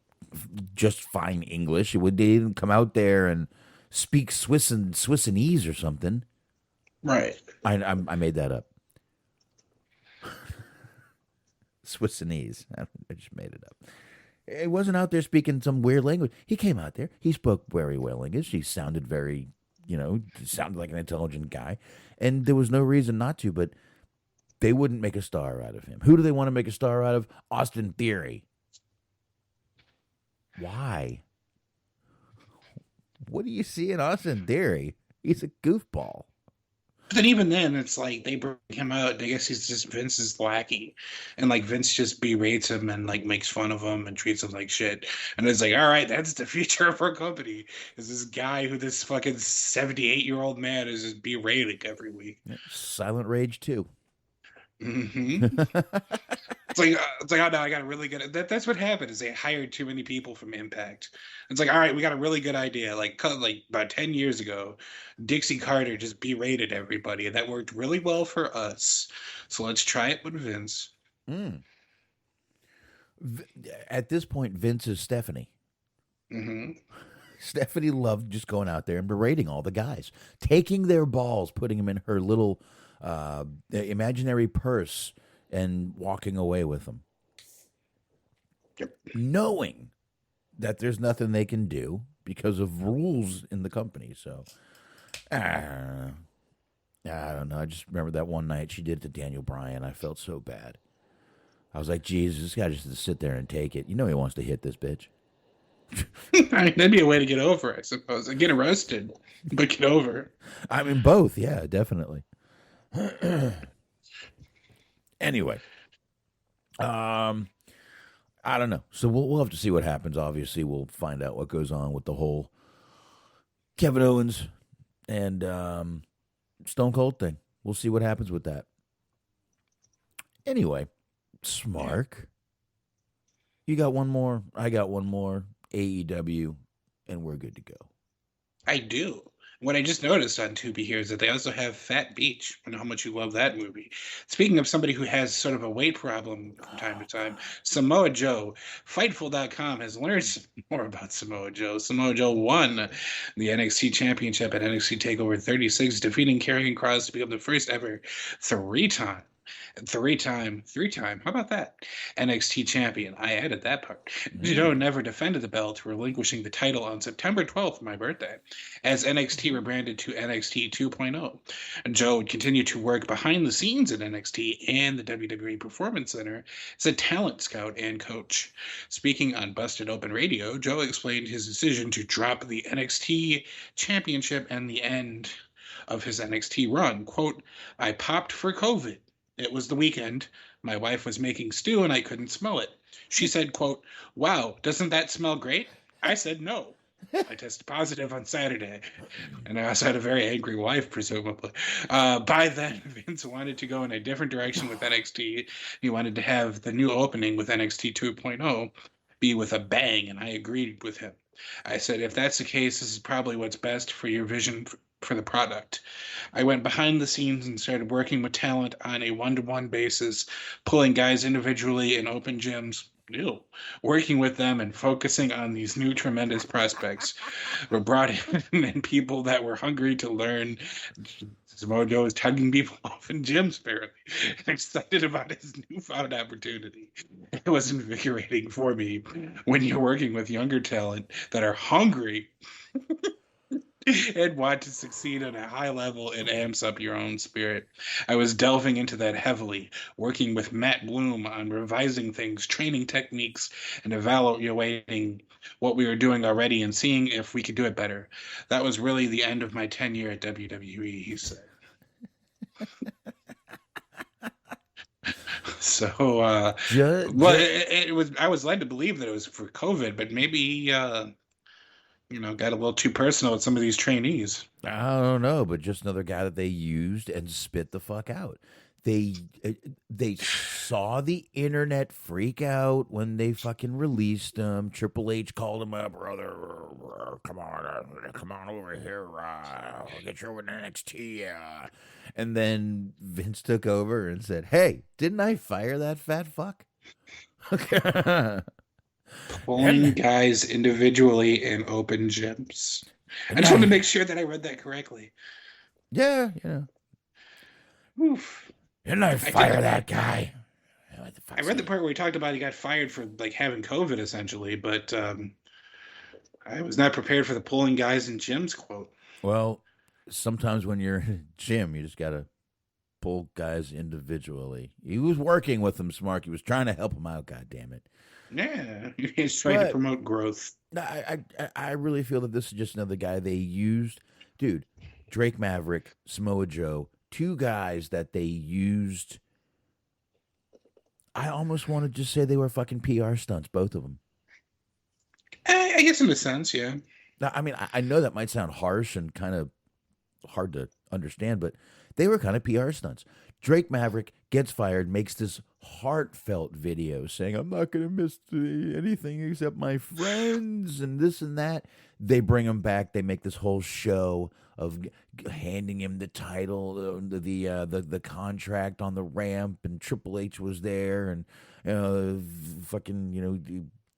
just fine English. They didn't come out there and speak Swissanese or something. Right. I made that up. Swissanese. I just made it up. He wasn't out there speaking some weird language. He came out there. He spoke very well English. He sounded very, sounded like an intelligent guy. And there was no reason not to, but they wouldn't make a star out of him. Who do they want to make a star out of? Austin Theory. Why? What do you see in Austin Theory? He's a goofball. But then even then, it's like they bring him out. I guess he's just Vince's lackey, and like Vince just berates him and like makes fun of him and treats him like shit. And it's like, all right, that's the future of our company. Is this guy who this fucking 78-year-old man is just berating every week? Silent Rage 2. Mm-hmm. It's like, oh no, I got a really good. That's what happened. Is they hired too many people from Impact. It's like, all right, we got a really good idea. Like about 10 years ago, Dixie Carter just berated everybody, and that worked really well for us. So let's try it with Vince. At this point, Vince is Stephanie. Mm-hmm. Stephanie loved just going out there and berating all the guys, taking their balls, putting them in her little imaginary purse, and walking away with them. Yep. Knowing that there's nothing they can do because of rules in the company. So, I don't know. I just remember that one night she did it to Daniel Bryan. I felt so bad. I was like, Jesus, this guy just has to sit there and take it. He wants to hit this bitch. I mean, that'd be a way to get over, I suppose. Get arrested, but get over. I mean, both. Yeah, definitely. Anyway, I don't know. So we'll have to see what happens. Obviously, we'll find out what goes on with the whole Kevin Owens and Stone Cold thing. We'll see what happens with that. Anyway, Smark, you got one more. I got one more. AEW, and we're good to go. I do. What I just noticed on Tubi here is that they also have Fat Beach. I know how much you love that movie. Speaking of somebody who has sort of a weight problem from time to time, Samoa Joe. Fightful.com has learned some more about Samoa Joe. Samoa Joe won the NXT Championship at NXT TakeOver 36, defeating Karrion Kross to become the first ever three-time, how about that? NXT champion. I added that part. Joe never defended the belt, relinquishing the title on September 12th, my birthday, as NXT rebranded to NXT 2.0. Joe would continue to work behind the scenes at NXT and the WWE Performance Center as a talent scout and coach. Speaking on Busted Open Radio, Joe explained his decision to drop the NXT championship and the end of his NXT run. Quote, I popped for COVID. It was the weekend. My wife was making stew and I couldn't smell it. She said, quote, wow, doesn't that smell great? I said no. I tested positive on Saturday. And I also had a very angry wife, presumably. By then, Vince wanted to go in a different direction with NXT. He wanted to have the new opening with NXT 2.0 be with a bang, and I agreed with him. I said, if that's the case, this is probably what's best for your vision for the product. I went behind the scenes and started working with talent on a one-to-one basis, pulling guys individually in open gyms, working with them and focusing on these new tremendous prospects. We brought in people that were hungry to learn. Samoa Joe is tugging people off in gyms, apparently, and excited about his newfound opportunity. It was invigorating for me when you're working with younger talent that are hungry and want to succeed at a high level. It amps up your own spirit. I was delving into that heavily, working with Matt Bloom on revising things, training techniques, and evaluating what we were doing already and seeing if we could do it better. That was really the end of my tenure at WWE, he said. So, it was. I was led to believe that it was for COVID, but maybe got a little too personal with some of these trainees. I don't know, but just another guy that they used and spit the fuck out. They saw the internet freak out when they fucking released him. Triple H called him up, brother. Come on over here. I'll get you over to NXT. And then Vince took over and said, "Hey, didn't I fire that fat fuck?" Pulling guys individually in open gyms. I just want to make sure that I read that correctly. Yeah. Oof. Didn't I fire that guy? I read the part where he talked about he got fired for having COVID, essentially, but I was not prepared for the pulling guys in gyms quote. Well, sometimes when you're in a gym, you just got to pull guys individually. He was working with them, Smart. He was trying to help them out, God damn it. Yeah, he's trying to promote growth. I really feel that this is just another guy they used. Dude, Drake Maverick, Samoa Joe, two guys that they used. I almost want to just say they were fucking PR stunts, both of them. I guess in a sense, yeah. Now, I mean, I know that might sound harsh and kind of hard to understand, but they were kind of PR stunts. Drake Maverick gets fired, makes this heartfelt video saying, I'm not going to miss anything except my friends and this and that. They bring him back. They make this whole show of handing him the title, the contract on the ramp, and Triple H was there, and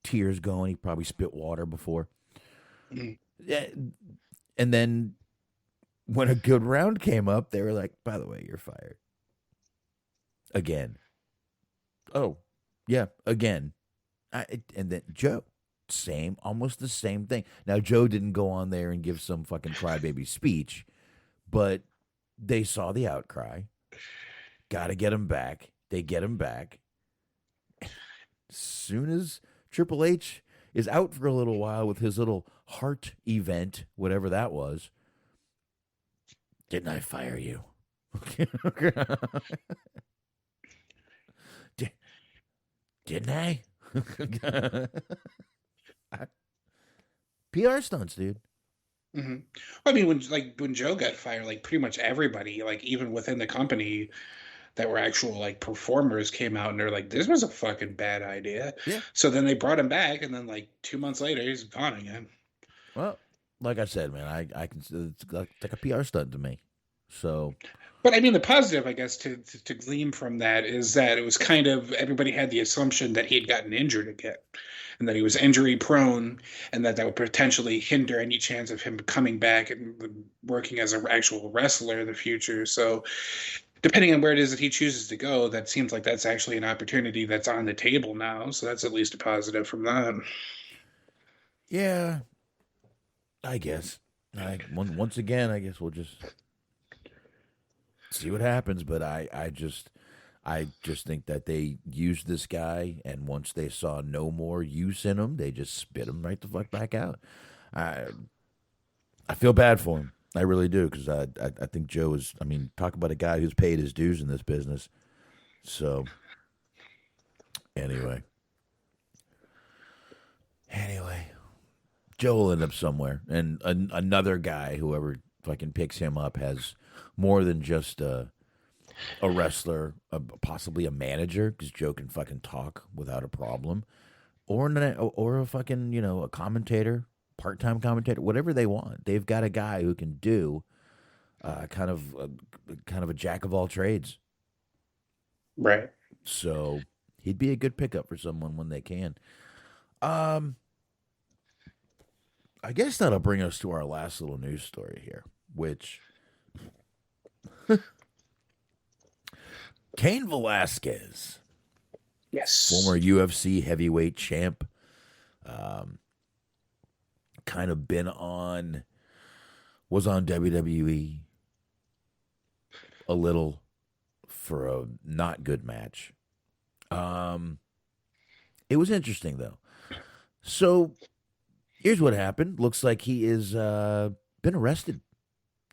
tears going. He probably spit water before. Yeah, and then when a good round came up, they were like, by the way, you're fired. Again. Oh, yeah, again. And then Joe, almost the same thing. Now, Joe didn't go on there and give some fucking crybaby speech, but they saw the outcry. Got to get him back. They get him back. As soon as Triple H is out for a little while with his little heart event, whatever that was, didn't I fire you? Didn't I? PR stunts, dude. Mm-hmm. I mean, when Joe got fired, pretty much everybody, even within the company that were actual performers, came out and they're like, "This was a fucking bad idea." Yeah. So then they brought him back, and then 2 months later, he's gone again. Well, like I said, man, I can. It's like a PR stunt to me. So, But I mean, the positive, I guess, to glean from that is that it was kind of everybody had the assumption that he had gotten injured again, and that he was injury prone, and that would potentially hinder any chance of him coming back and working as an actual wrestler in the future. So, depending on where it is that he chooses to go, that seems like that's actually an opportunity that's on the table now. So that's at least a positive from that. yeah, I guess. Once again, I guess we'll just see what happens. But I just think that they used this guy, and once they saw no more use in him, they just spit him right the fuck back out. I feel bad for him. I really do, because I think Joe is. I mean, talk about a guy who's paid his dues in this business. So, anyway, Joe will end up somewhere, and another guy, whoever fucking picks him up, has more than just a wrestler, possibly a manager, because Joe can fucking talk without a problem, or a fucking a commentator, part-time commentator, whatever they want. They've got a guy who can do kind of a jack of all trades. Right. So he'd be a good pickup for someone when they can. I guess that'll bring us to our last little news story here, which Cain Velasquez, Yes. former UFC heavyweight champ, kind of was on WWE a little for a not good match. It was interesting though. So here's what happened. Looks like he is been arrested.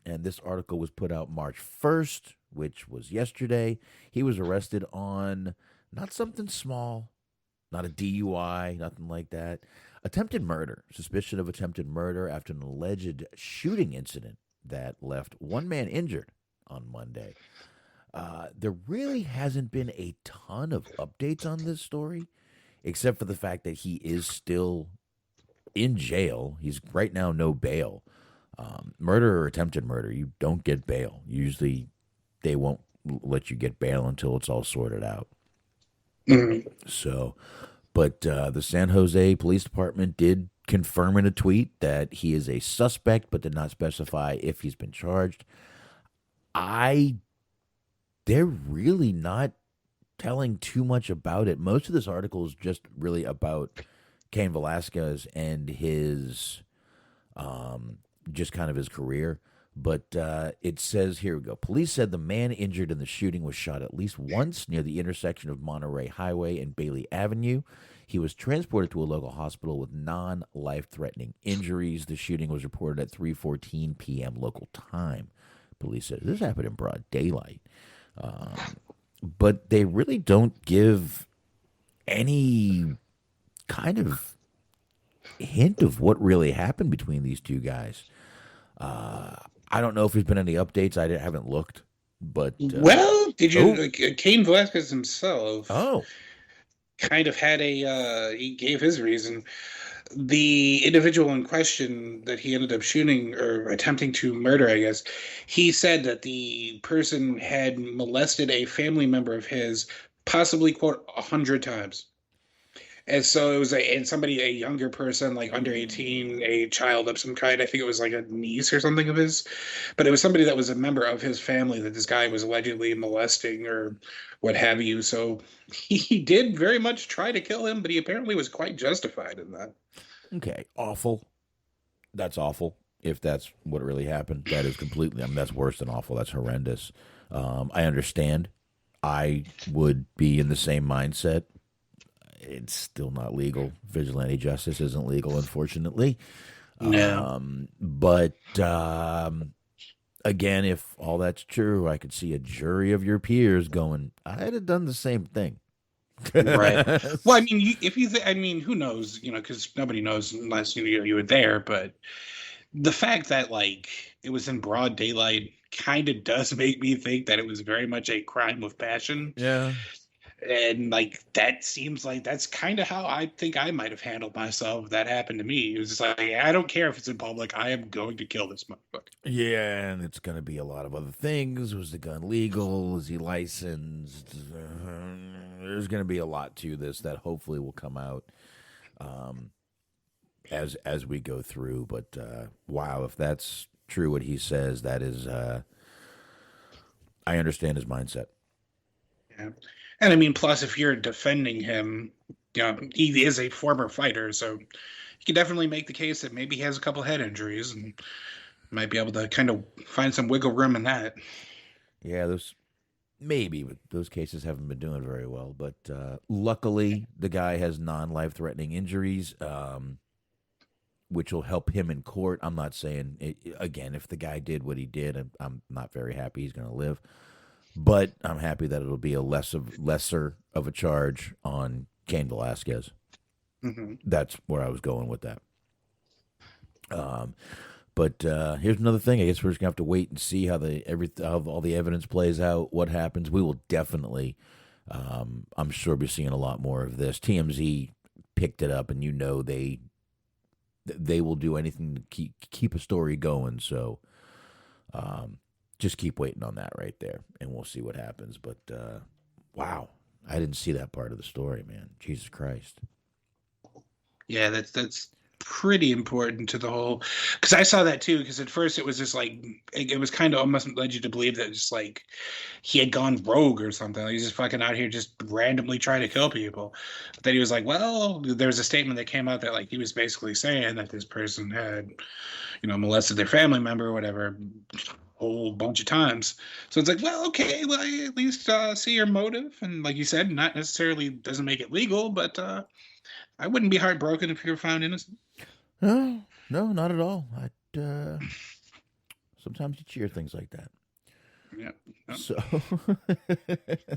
And this article was put out March 1st, which was yesterday. He was arrested on not something small, not a DUI, nothing like that. Attempted murder, suspicion of attempted murder after an alleged shooting incident that left one man injured on Monday. There really hasn't been a ton of updates on this story, except for the fact that he is still in jail. He's right now no bail. Murder or attempted murder, you don't get bail. Usually they won't let you get bail until it's all sorted out. Mm-hmm. So, but the San Jose Police Department did confirm in a tweet that he is a suspect, but did not specify if he's been charged. They're really not telling too much about it. Most of this article is just really about Cain Velasquez and his just kind of his career. But it says, here we go. Police said the man injured in the shooting was shot at least once near the intersection of Monterey Highway and Bailey Avenue. He was transported to a local hospital with non-life-threatening injuries. The shooting was reported at 3:14 p.m. local time. Police said this happened in broad daylight. But they really don't give any kind of hint of what really happened between these two guys. I don't know if there's been any updates. I haven't looked, but well, did you? Cain Velasquez himself. Oh, kind of had he gave his reason. The individual in question that he ended up shooting or attempting to murder, I guess, he said that the person had molested a family member of his, possibly, quote, 100 times. And so it was a younger person, like under 18, a child of some kind. I think it was like a niece or something of his. But it was somebody that was a member of his family that this guy was allegedly molesting or what have you. So he did very much try to kill him, but he apparently was quite justified in that. Okay, awful. That's awful. If that's what really happened, that is completely, that's worse than awful. That's horrendous. I understand. I would be in the same mindset. It's still not legal. Vigilante justice isn't legal, unfortunately. No. But again, if all that's true, I could see a jury of your peers going, I'd have done the same thing. Right. Well, I mean, who knows? Because nobody knows unless you were there. But the fact that it was in broad daylight kind of does make me think that it was very much a crime of passion. Yeah. And like that seems like that's kind of how I think I might have handled myself if that happened to me. It was just like, I don't care if it's in public, I am going to kill this motherfucker. Yeah, and it's going to be a lot of other things. Was the gun legal? Is he licensed? There's going to be a lot to this that hopefully will come out as we go through. But wow, if that's true what he says, that is, I understand his mindset. Yeah. And I mean, plus, if you're defending him, he is a former fighter, so you can definitely make the case that maybe he has a couple head injuries and might be able to kind of find some wiggle room in that. Yeah, but those cases haven't been doing very well. But luckily, the guy has non-life-threatening injuries, which will help him in court. I'm not saying, again, if the guy did what he did, I'm not very happy he's going to live. But I'm happy that it'll be a lesser of a charge on Cain Velasquez. Mm-hmm. That's where I was going with that. But here's another thing. I guess we're just gonna have to wait and see how all the evidence plays out. What happens? We will definitely, I'm sure, be seeing a lot more of this. TMZ picked it up, and they will do anything to keep a story going. So. Just keep waiting on that right there, and we'll see what happens. But, wow, I didn't see that part of the story, man. Jesus Christ. Yeah, that's pretty important to the whole... Because I saw that, too, because at first it was just like... It was kind of almost led you to believe that just like he had gone rogue or something. Like, he's just fucking out here just randomly trying to kill people. But then he was like, well, there was a statement that came out that like he was basically saying that this person had, molested their family member or whatever... whole bunch of times. So it's like, well, okay, well, I at least see your motive. And like you said, not necessarily doesn't make it legal, but I wouldn't be heartbroken if you were found innocent. No, not at all. Sometimes you cheer things like that. Yeah.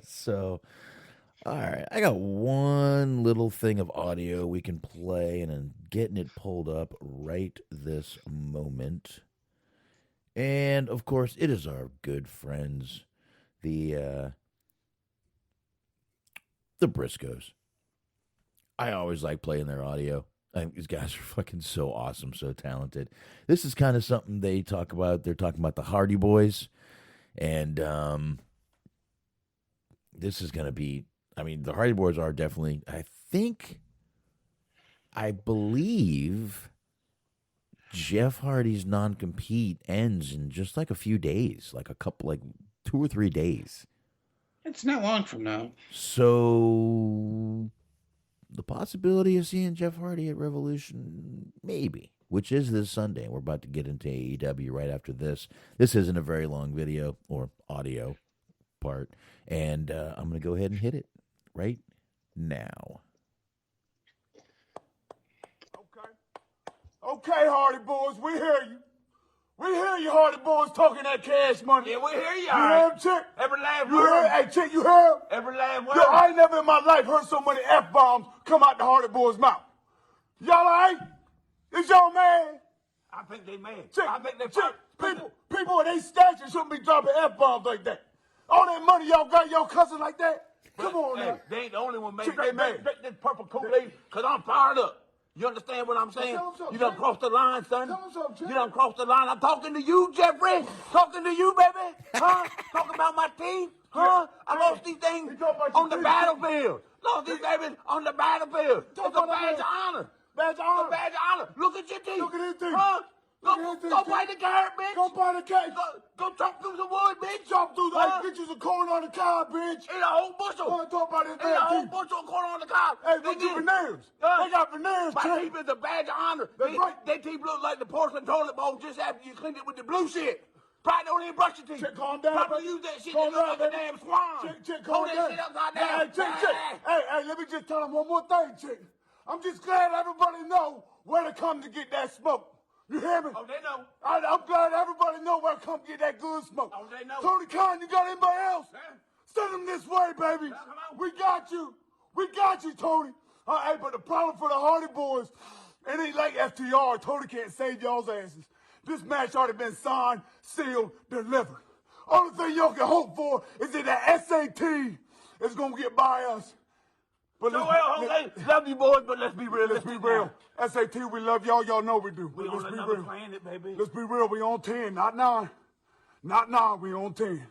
So, all right. I got one little thing of audio we can play, and I'm getting it pulled up right this moment. And, of course, it is our good friends, the Briscoes. I always like playing their audio. I think these guys are fucking so awesome, so talented. This is kind of something they talk about. They're talking about the Hardy Boys. And this is going to be, the Hardy Boys are definitely, I believe... Jeff Hardy's non-compete ends in just like a few days, like 2 or 3 days. It's not long from now. So the possibility of seeing Jeff Hardy at Revolution, maybe, which is this Sunday. We're about to get into AEW right after this. This isn't a very long video or audio part, and I'm going to go ahead and hit it right now. Okay, Hardy Boys, we hear you. We hear you, Hardy Boys, talking that cash money. Yeah, we hear you. You hear him, Chick? Every last You word. hear him? Hey, Chick, you hear him? Every last word. Yo, I ain't never in my life heard so many F-bombs come out the Hardy Boys' mouth. Y'all all right? Is y'all mad? I think they mad. Chick, I think they Chick, people in their stature shouldn't be dropping F-bombs like that. All that money y'all got, y'all cussing like that? Come on now. They ain't the only one made. Chick, they mad. Drink this purple Kool-Aid, because I'm fired up. You understand what I'm saying? Tell 'em something, You done Chick. crossed the line, son. Tell 'em something, Chick. You done crossed the line. I'm talking to you, Jeffrey. Talking to you, baby. Huh? Talking about my team. Huh? I lost these things He talking about on your the team. battlefield. Lost these babies on the battlefield. It's a about badge that. of honor. Badge of honor. It's a badge of honor. Look at your team. Look at his team. Huh? Look at his team, Go Chick. fight the carrot, bitch. Go buy the cake. Go chop through some wood, bitch. Chop through Huh? like bitches of corn on the cob, bitch. Eat a whole bushel. Wanna talk about this Eat a whole damn team? bushel of corn on the cob. Hey, look at veneers. They got veneers, My Chick. team is a badge of honor. That's right. That team looks like the porcelain toilet bowl just after you cleaned it with the blue shit. Probably don't even brush your teeth. Chick, calm down, Probably baby. use that shit Calm that look down, like a baby. damn swan. Chick, Hold calm that down. shit upside Hey, down. hey, Chick. Hey, let me just tell them one more thing, Chick. I'm just glad everybody know where to come to get that smoke. You hear me? Oh, they know. I'm glad everybody know where to come get that good smoke. Oh, they know. Tony Khan, you got anybody else? Yeah. Send them this way, baby. come on. We got you. We got you, Tony. Hey, but the problem for the Hardy Boys, it ain't like FTR. Tony can't save y'all's asses. This match already been signed, sealed, delivered. Only thing y'all can hope for is that the SAT is gonna get by us. But So, Jose, love you boys, but let's be real. let's be real. SAT, we love y'all. Y'all know we do. We But on let's be another real. planet, baby. Let's be real. We on 10, not 9. Not 9. We on 10.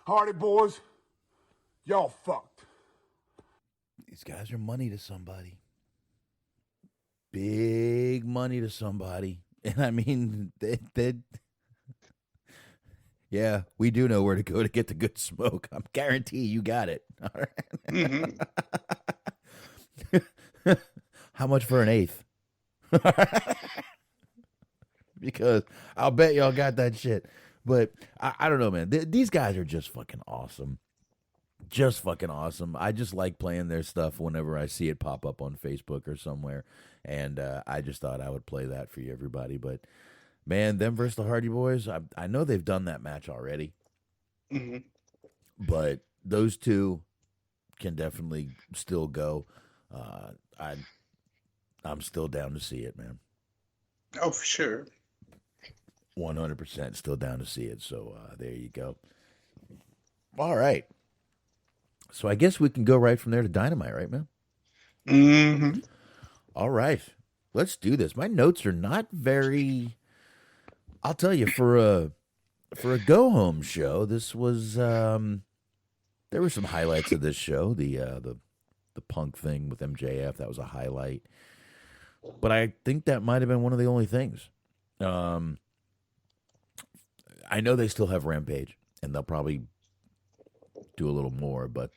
Hardy boys, y'all fucked. These guys are money to somebody. Big money to somebody. And I mean, yeah, we do know where to go to get the good smoke. I guarantee you got it. All right. How much for an eighth? Because I'll bet y'all got that shit. But I don't know, man. These guys are just fucking awesome. Just fucking awesome. I just like playing their stuff whenever I see it pop up on Facebook or somewhere. And I just thought I would play that for you, everybody. But, man, them versus the Hardy Boys, I know they've done that match already. Mm-hmm. But those two can definitely still go. I'm still down to see it, man. Oh, for sure. 100% still down to see it. So there you go. All right. So I guess we can go right from there to Dynamite, right, man? Mm-hmm. All right. Let's do this. My notes are not very... I'll tell you, for a go-home show, this was... there were some highlights of this show. The Punk thing with MJF, that was a highlight. But I think that might have been one of the only things. I know they still have Rampage, and they'll probably do a little more. But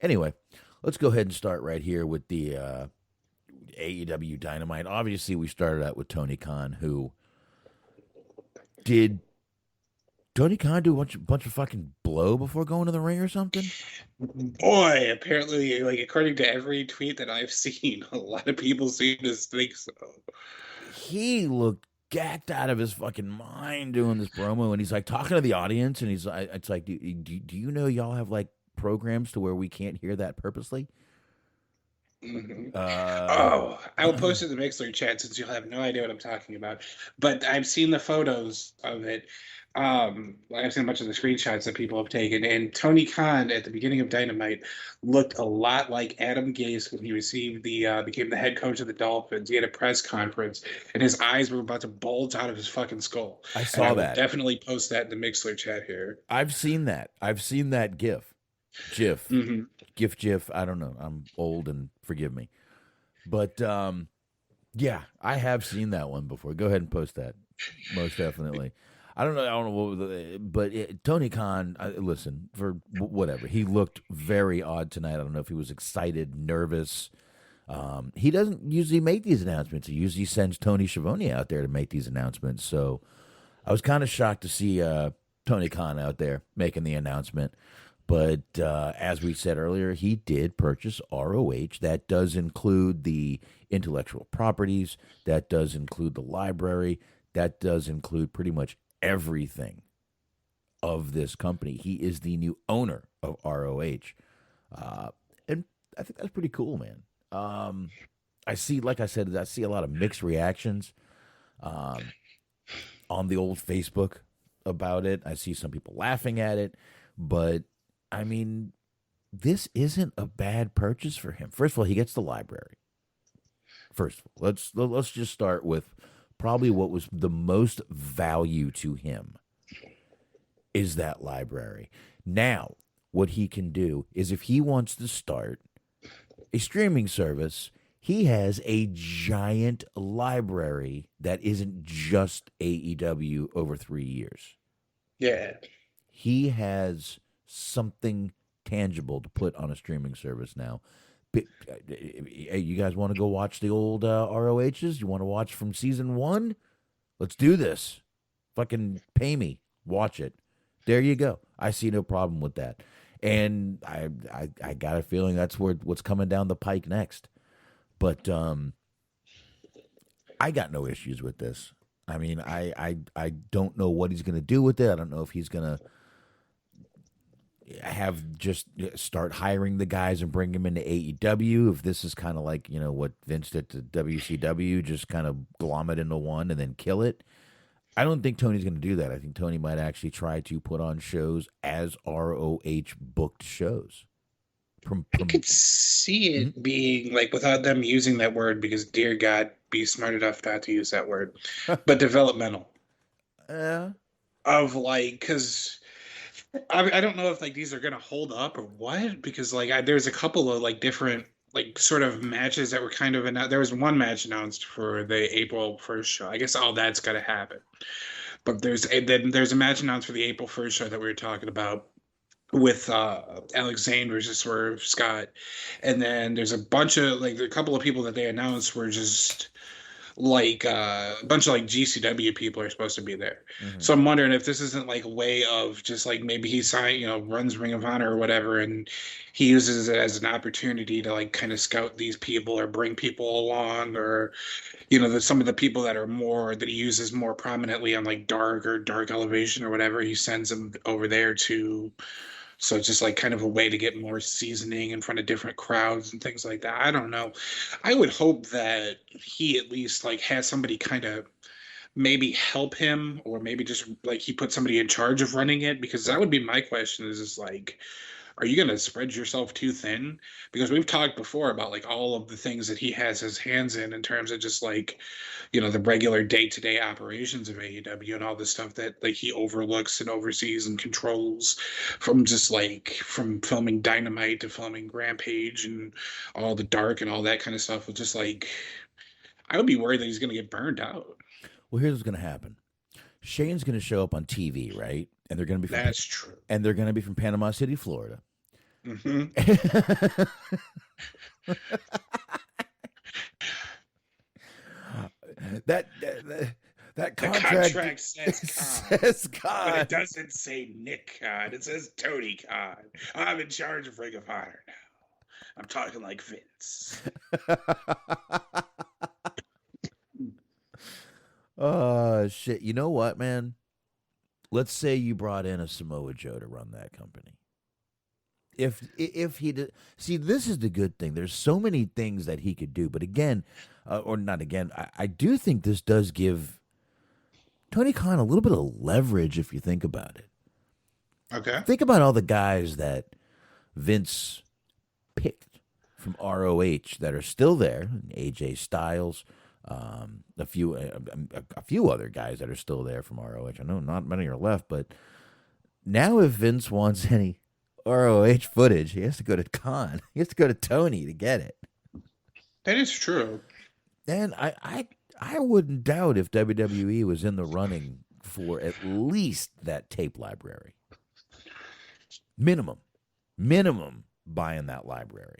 anyway, let's go ahead and start right here with the AEW Dynamite. Obviously, we started out with Tony Khan, who did... Tony Khan do a bunch of fucking blow before going to the ring or something? Boy, apparently, like, according to every tweet that I've seen, a lot of people seem to think so. He looked gacked out of his fucking mind doing this promo, and he's like talking to the audience, and he's like, it's like, do you know y'all have like programs to where we can't hear that purposely? Mm-hmm. I will post it in the Mixler chat since you'll have no idea what I'm talking about. But I've seen the photos of it. I've seen a bunch of the screenshots that people have taken, and Tony Khan at the beginning of Dynamite looked a lot like Adam Gase when he received became the head coach of the Dolphins. He had a press conference, and his eyes were about to bulge out of his fucking skull. I saw that. Definitely post that in the Mixler chat here. I've seen that. I've seen that GIF. Mm-hmm. GIF. I don't know. I'm old, and forgive me. But yeah, I have seen that one before. Go ahead and post that. Most definitely. I don't know what, but Tony Khan, listen, for whatever. He looked very odd tonight. I don't know if he was excited, nervous. He doesn't usually make these announcements. He usually sends Tony Schiavone out there to make these announcements. So I was kind of shocked to see Tony Khan out there making the announcement. But as we said earlier, he did purchase ROH. That does include the intellectual properties. That does include the library. That does include pretty much everything of this company. He is the new owner of ROH. And I think that's pretty cool, man. I see, like I said, I see a lot of mixed reactions on the old Facebook about it. I see some people laughing at it, but I mean, this isn't a bad purchase for him. First of all, he gets the library. First of all, let's just start with probably what was the most value to him is that library. Now, what he can do is if he wants to start a streaming service, he has a giant library that isn't just AEW over 3 years. Yeah. He has something tangible to put on a streaming service now. Hey, you guys want to go watch the old ROHs? You want to watch from season 1? Let's do this. Fucking pay me. Watch it. There you go. I see no problem with that. And I got a feeling that's what's coming down the pike next. But I got no issues with this. I mean, I don't know what he's going to do with it. I don't know if he's going to have just start hiring the guys and bring them into AEW. If this is kind of like, you know, what Vince did to WCW, just kind of glom it into one and then kill it. I don't think Tony's going to do that. I think Tony might actually try to put on shows as ROH booked shows. I could see it being like without them using that word because, dear God, be smart enough not to use that word, but developmental. Yeah. Of like, because I don't know if like these are gonna hold up or what, because like there's a couple of like different like sort of matches that were kind of announced. There was one match announced for the April 1st show. I guess all that's gotta happen. But there's a match announced for the April 1st show that we were talking about with Alex Zayne versus Swerve Scott, and then there's a bunch of like a couple of people that they announced were just like a bunch of like GCW people are supposed to be there. So I'm wondering if this isn't like a way of just like maybe he signed, runs Ring of Honor or whatever, and he uses it as an opportunity to like kind of scout these people or bring people along, or some of the people that are more that he uses more prominently on like Dark Elevation or whatever, he sends them over there to. So it's just like kind of a way to get more seasoning in front of different crowds and things like that. I don't know. I would hope that he at least like has somebody kind of maybe help him, or maybe just like he put somebody in charge of running it, because that would be my question is just like, are you going to spread yourself too thin? Because we've talked before about like all of the things that he has his hands in terms of just like, the regular day-to-day operations of AEW and all the stuff that like he overlooks and oversees and controls, from just like from filming Dynamite to filming Rampage and all the Dark and all that kind of stuff. Just like, I would be worried that he's going to get burned out. Well, here's what's going to happen. Shane's going to show up on TV, right? And they're going to be That's true. And they're going to be from Panama City, Florida. Mm-hmm. that contract says Khan, but it Khan. doesn't say Nick Khan. It says Tony Khan. I'm in charge of Ring of Honor now. I'm talking like Vince. Oh shit! You know what, man? Let's say you brought in a Samoa Joe to run that company. If he did, see, this is the good thing. There's so many things that he could do, but again, or not again, I do think this does give Tony Khan a little bit of leverage if you think about it. Okay. Think about all the guys that Vince picked from ROH that are still there. AJ Styles, a few other guys that are still there from ROH. I know not many are left, but now if Vince wants any ROH footage, he has to go to Khan. He has to go to Tony to get it. That is true. And I wouldn't doubt if WWE was in the running for at least that tape library. Minimum buying that library.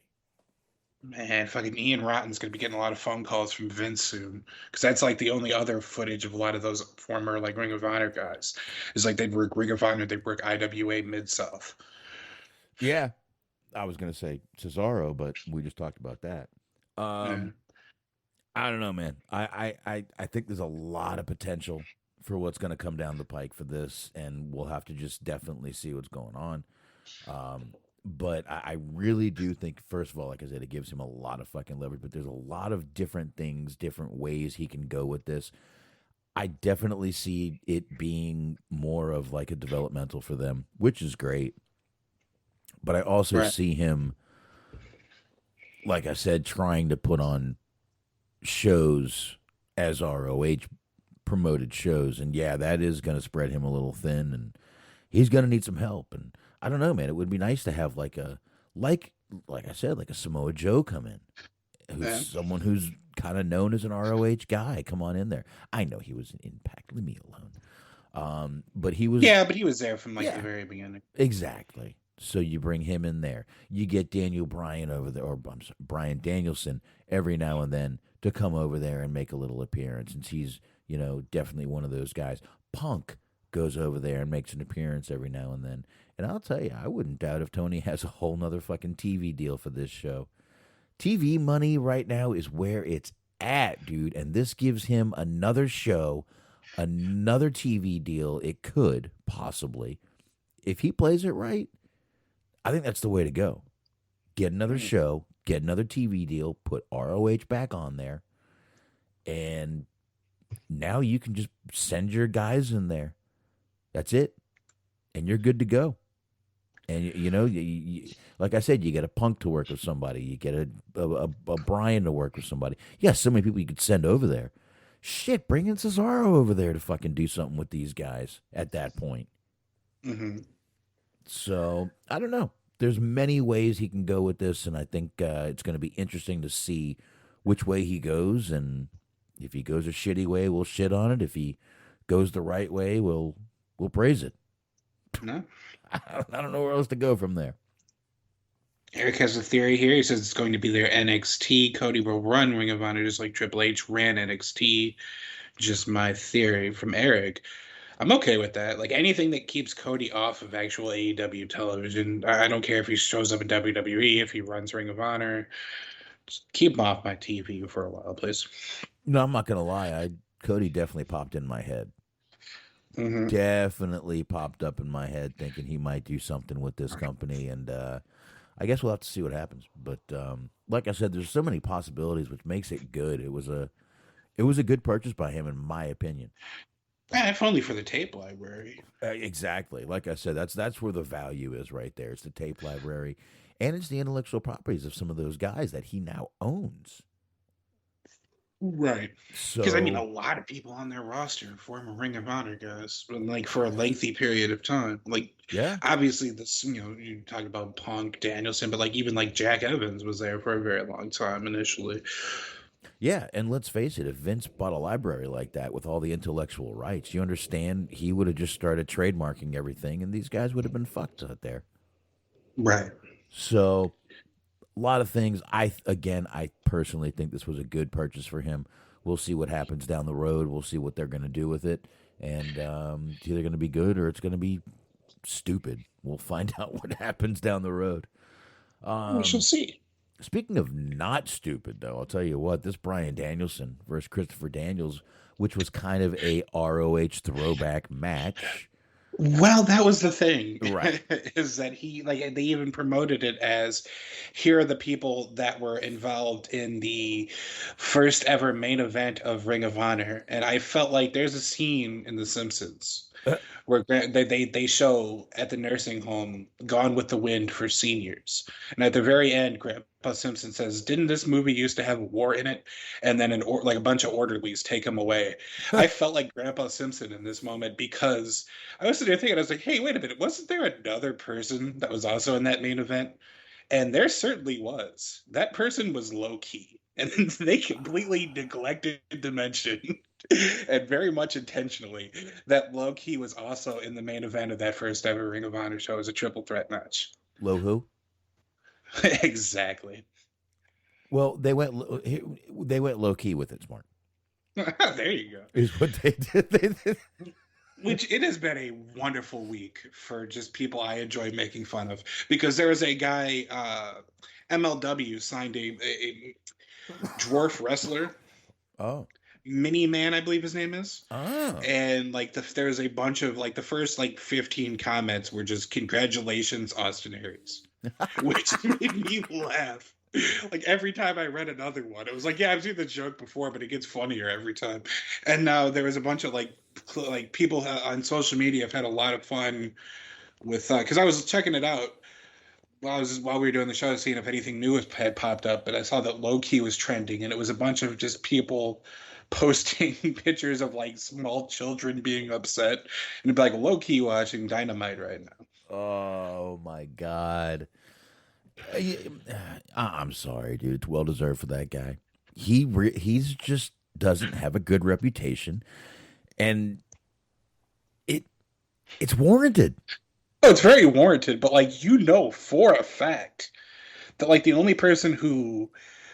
Man, fucking Ian Rotten's going to be getting a lot of phone calls from Vince soon, because that's like the only other footage of a lot of those former like Ring of Honor guys. Is like they'd work Ring of Honor, they'd work IWA Mid-South. Yeah. I was going to say Cesaro, but we just talked about that. I don't know, man. I think there's a lot of potential for what's going to come down the pike for this, and we'll have to just definitely see what's going on. But I really do think, first of all, like I said, it gives him a lot of fucking leverage, but there's a lot of different things, different ways he can go with this. I definitely see it being more of like a developmental for them, which is great. But I also see him, like I said, trying to put on shows as ROH promoted shows. And yeah, that is going to spread him a little thin, and he's going to need some help. And I don't know, man, it would be nice to have like I said, like a Samoa Joe come in, who's someone who's kind of known as an ROH guy. Come on in there. I know he was an Impact. Leave me alone. But he was. Yeah, but he was there from like the very beginning. Exactly. So you bring him in there. You get Daniel Bryan over there, or I'm sorry, Bryan Danielson every now and then to come over there and make a little appearance, since he's, definitely one of those guys. Punk goes over there and makes an appearance every now and then. And I'll tell you, I wouldn't doubt if Tony has a whole nother fucking TV deal for this show. TV money right now is where it's at, dude. And this gives him another show, another TV deal. It could possibly, if he plays it right, I think that's the way to go. Get another show, get another TV deal, put ROH back on there, and now you can just send your guys in there. That's it. And you're good to go. And like I said, you get a Punk to work with somebody. You get a Bryan to work with somebody. Yes, so many people you could send over there. Shit, bring in Cesaro over there to fucking do something with these guys at that point. Mm-hmm. So I don't know. There's many ways he can go with this, and I think it's going to be interesting to see which way he goes. And if he goes a shitty way, we'll shit on it. If he goes the right way, we'll praise it. No. I don't know where else to go from there. Eric has a theory here. He says it's going to be their NXT. Cody will run Ring of Honor just like Triple H ran NXT. Just my theory from Eric. I'm okay with that. Like anything that keeps Cody off of actual AEW television. I don't care if he shows up in WWE, if he runs Ring of Honor. Just keep him off my TV for a while, please. No, I'm not going to lie. Cody definitely popped in my head. Mm-hmm. Definitely popped up in my head thinking he might do something with this company. And I guess we'll have to see what happens. But like I said, there's so many possibilities, which makes it good. It was a good purchase by him, in my opinion. If only for the tape library. Exactly. Like I said, that's where the value is right there. It's the tape library, and it's the intellectual properties of some of those guys that he now owns. Right. So, Because, I mean, a lot of people on their roster are former Ring of Honor guys, like for a lengthy period of time. Like, yeah, obviously, this, you talk about Punk, Danielson, but like even like Jack Evans was there for a very long time initially. Yeah, and let's face it, if Vince bought a library like that with all the intellectual rights, you understand he would have just started trademarking everything, and these guys would have been fucked out there. Right. So, a lot of things. I personally think this was a good purchase for him. We'll see what happens down the road. We'll see what they're going to do with it, and it's either going to be good or it's going to be stupid. We'll find out what happens down the road. We shall see. Speaking of not stupid, though, I'll tell you what, this Bryan Danielson versus Christopher Daniels, which was kind of a ROH throwback match. Well, that was the thing, right? Is that they even promoted it as, here are the people that were involved in the first ever main event of Ring of Honor. And I felt like there's a scene in The Simpsons where they show at the nursing home Gone with the Wind for seniors. And at the very end, Grandpa Simpson says, didn't this movie used to have war in it? And then a bunch of orderlies take him away. I felt like Grandpa Simpson in this moment because I was sitting there thinking, I was like, hey, wait a minute, wasn't there another person that was also in that main event? And there certainly was. That person was low-key. And they completely neglected to mention, and very much intentionally, that low-key was also in the main event of that first ever Ring of Honor show as a triple threat match. Low who? Exactly. Well, they went low-key with it, Smart. There you go. Is what they did. Which it has been a wonderful week for just people I enjoy making fun of. Because there was a guy, MLW signed a dwarf wrestler. Oh. Mini Man, I believe his name is. Oh. And there's a bunch of the first 15 comments were just congratulations, Austin Aries. Which made me laugh. Every time I read another one, it was yeah, I've seen the joke before, but it gets funnier every time. And now there was a bunch of people on social media have had a lot of fun with because I was checking it out while we were doing the show, seeing if anything new had popped up, but I saw that low key was trending, and it was a bunch of just people posting pictures of small children being upset, and it'd be low key watching Dynamite right now. Oh my God. I'm sorry, dude. It's well deserved for that guy. He's just doesn't have a good reputation, and it's warranted. Oh, it's very warranted, but for a fact that the only person who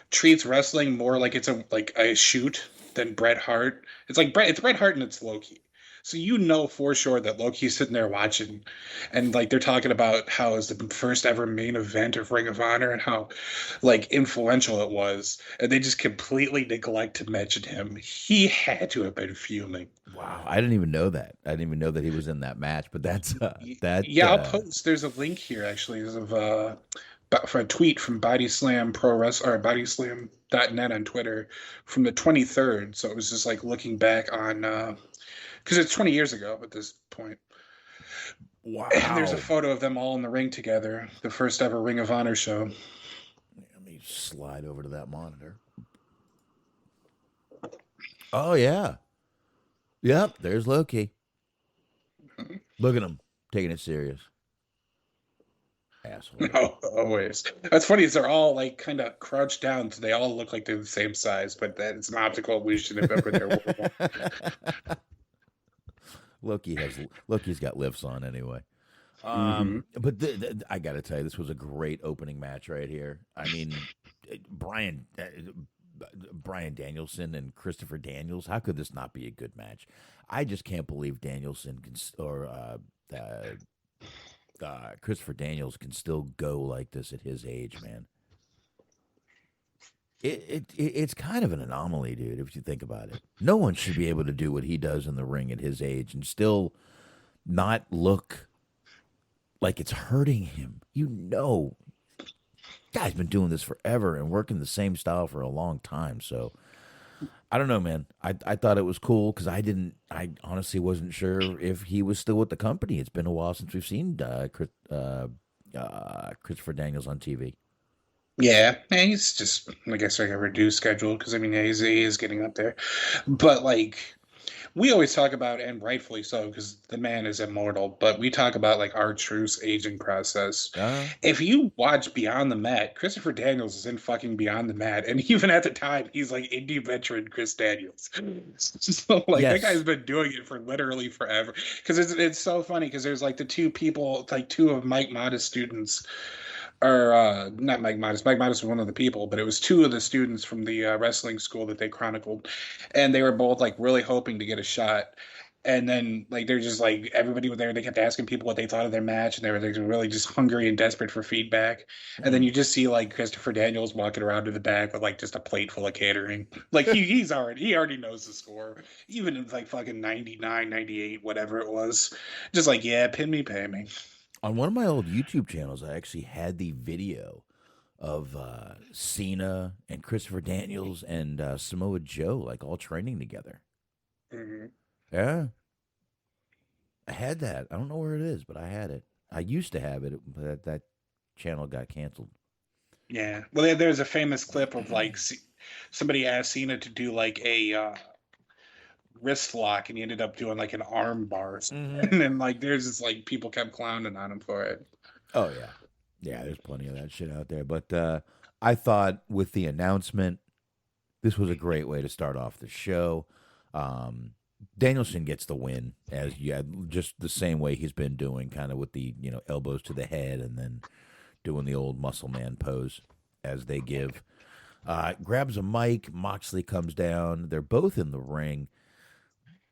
treats wrestling more like it's a shoot than Bret Hart, it's Bret Hart and it's Low-Key. So for sure that Low-Key's sitting there watching, and they're talking about how it's the first ever main event of Ring of Honor and how influential it was, and they just completely neglect to mention him. He had to have been fuming. Wow, I didn't even know that. I didn't even know that he was in that match. But that's that. Yeah, I'll post. There's a link here actually for a tweet from Body Slam Pro Wrestling or bodyslam.net on Twitter from the 23rd. So it was just looking back on. Because it's 20 years ago at this point. Wow. And there's a photo of them all in the ring together, the first ever Ring of Honor show. Let me slide over to that monitor. Oh, yeah. Yep, there's Loki. Look at him, taking it serious. Asshole. No, always. That's funny is they're all like kind of crouched down, so they all look like they're the same size, but that it's an optical illusion if ever there were one. Loki's got lifts on anyway. But I got to tell you, this was a great opening match right here. I mean, Brian Danielson and Christopher Daniels. How could this not be a good match? I just can't believe Danielson Christopher Daniels can still go like this at his age, man. It's kind of an anomaly, dude, if you think about it. No one should be able to do what he does in the ring at his age and still not look like it's hurting him. You know, guy's been doing this forever and working the same style for a long time. So I don't know, man. I thought it was cool because I honestly wasn't sure if he was still with the company. It's been a while since we've seen Christopher Daniels on TV. Yeah, and he's just, I guess, like a reduced schedule because I mean, he is getting up there, but like we always talk about, and rightfully so, because the man is immortal. But we talk about like R-Truth's aging process. If you watch Beyond the Mat, Christopher Daniels is in fucking Beyond the Mat, and even at the time, he's like indie veteran Chris Daniels. So like that guy's been doing it for literally forever. Because it's so funny because there's like the two people, like two of Mike Modest's students. Or not Mike Modest. Mike Modest was one of the people, but it was two of the students from the wrestling school that they chronicled, and they were both like really hoping to get a shot. And then like they're just like everybody was there. They kept asking people what they thought of their match, and they were really just hungry and desperate for feedback. And then you just see like Christopher Daniels walking around to the back with like just a plate full of catering. Like he already knows the score, even in like fucking 99, 98, whatever it was. Just like yeah, pin me, pay me. On one of my old YouTube channels, I actually had the video of Cena and Christopher Daniels and Samoa Joe, like all training together. Mm-hmm. Yeah. I had that. I don't know where it is, but I had it. I used to have it, but that channel got canceled. Yeah. Well, there's a famous clip of like somebody asked Cena to do like a wrist lock, and he ended up doing like an arm bar. And then like there's just like people kept clowning on him for it. Oh yeah. Yeah, there's plenty of that shit out there. But I thought with the announcement, this was a great way to start off the show. Danielson gets the win, just the same way he's been doing, kind of with the elbows to the head and then doing the old muscle man pose as they give. Grabs a mic, Moxley comes down. They're both in the ring.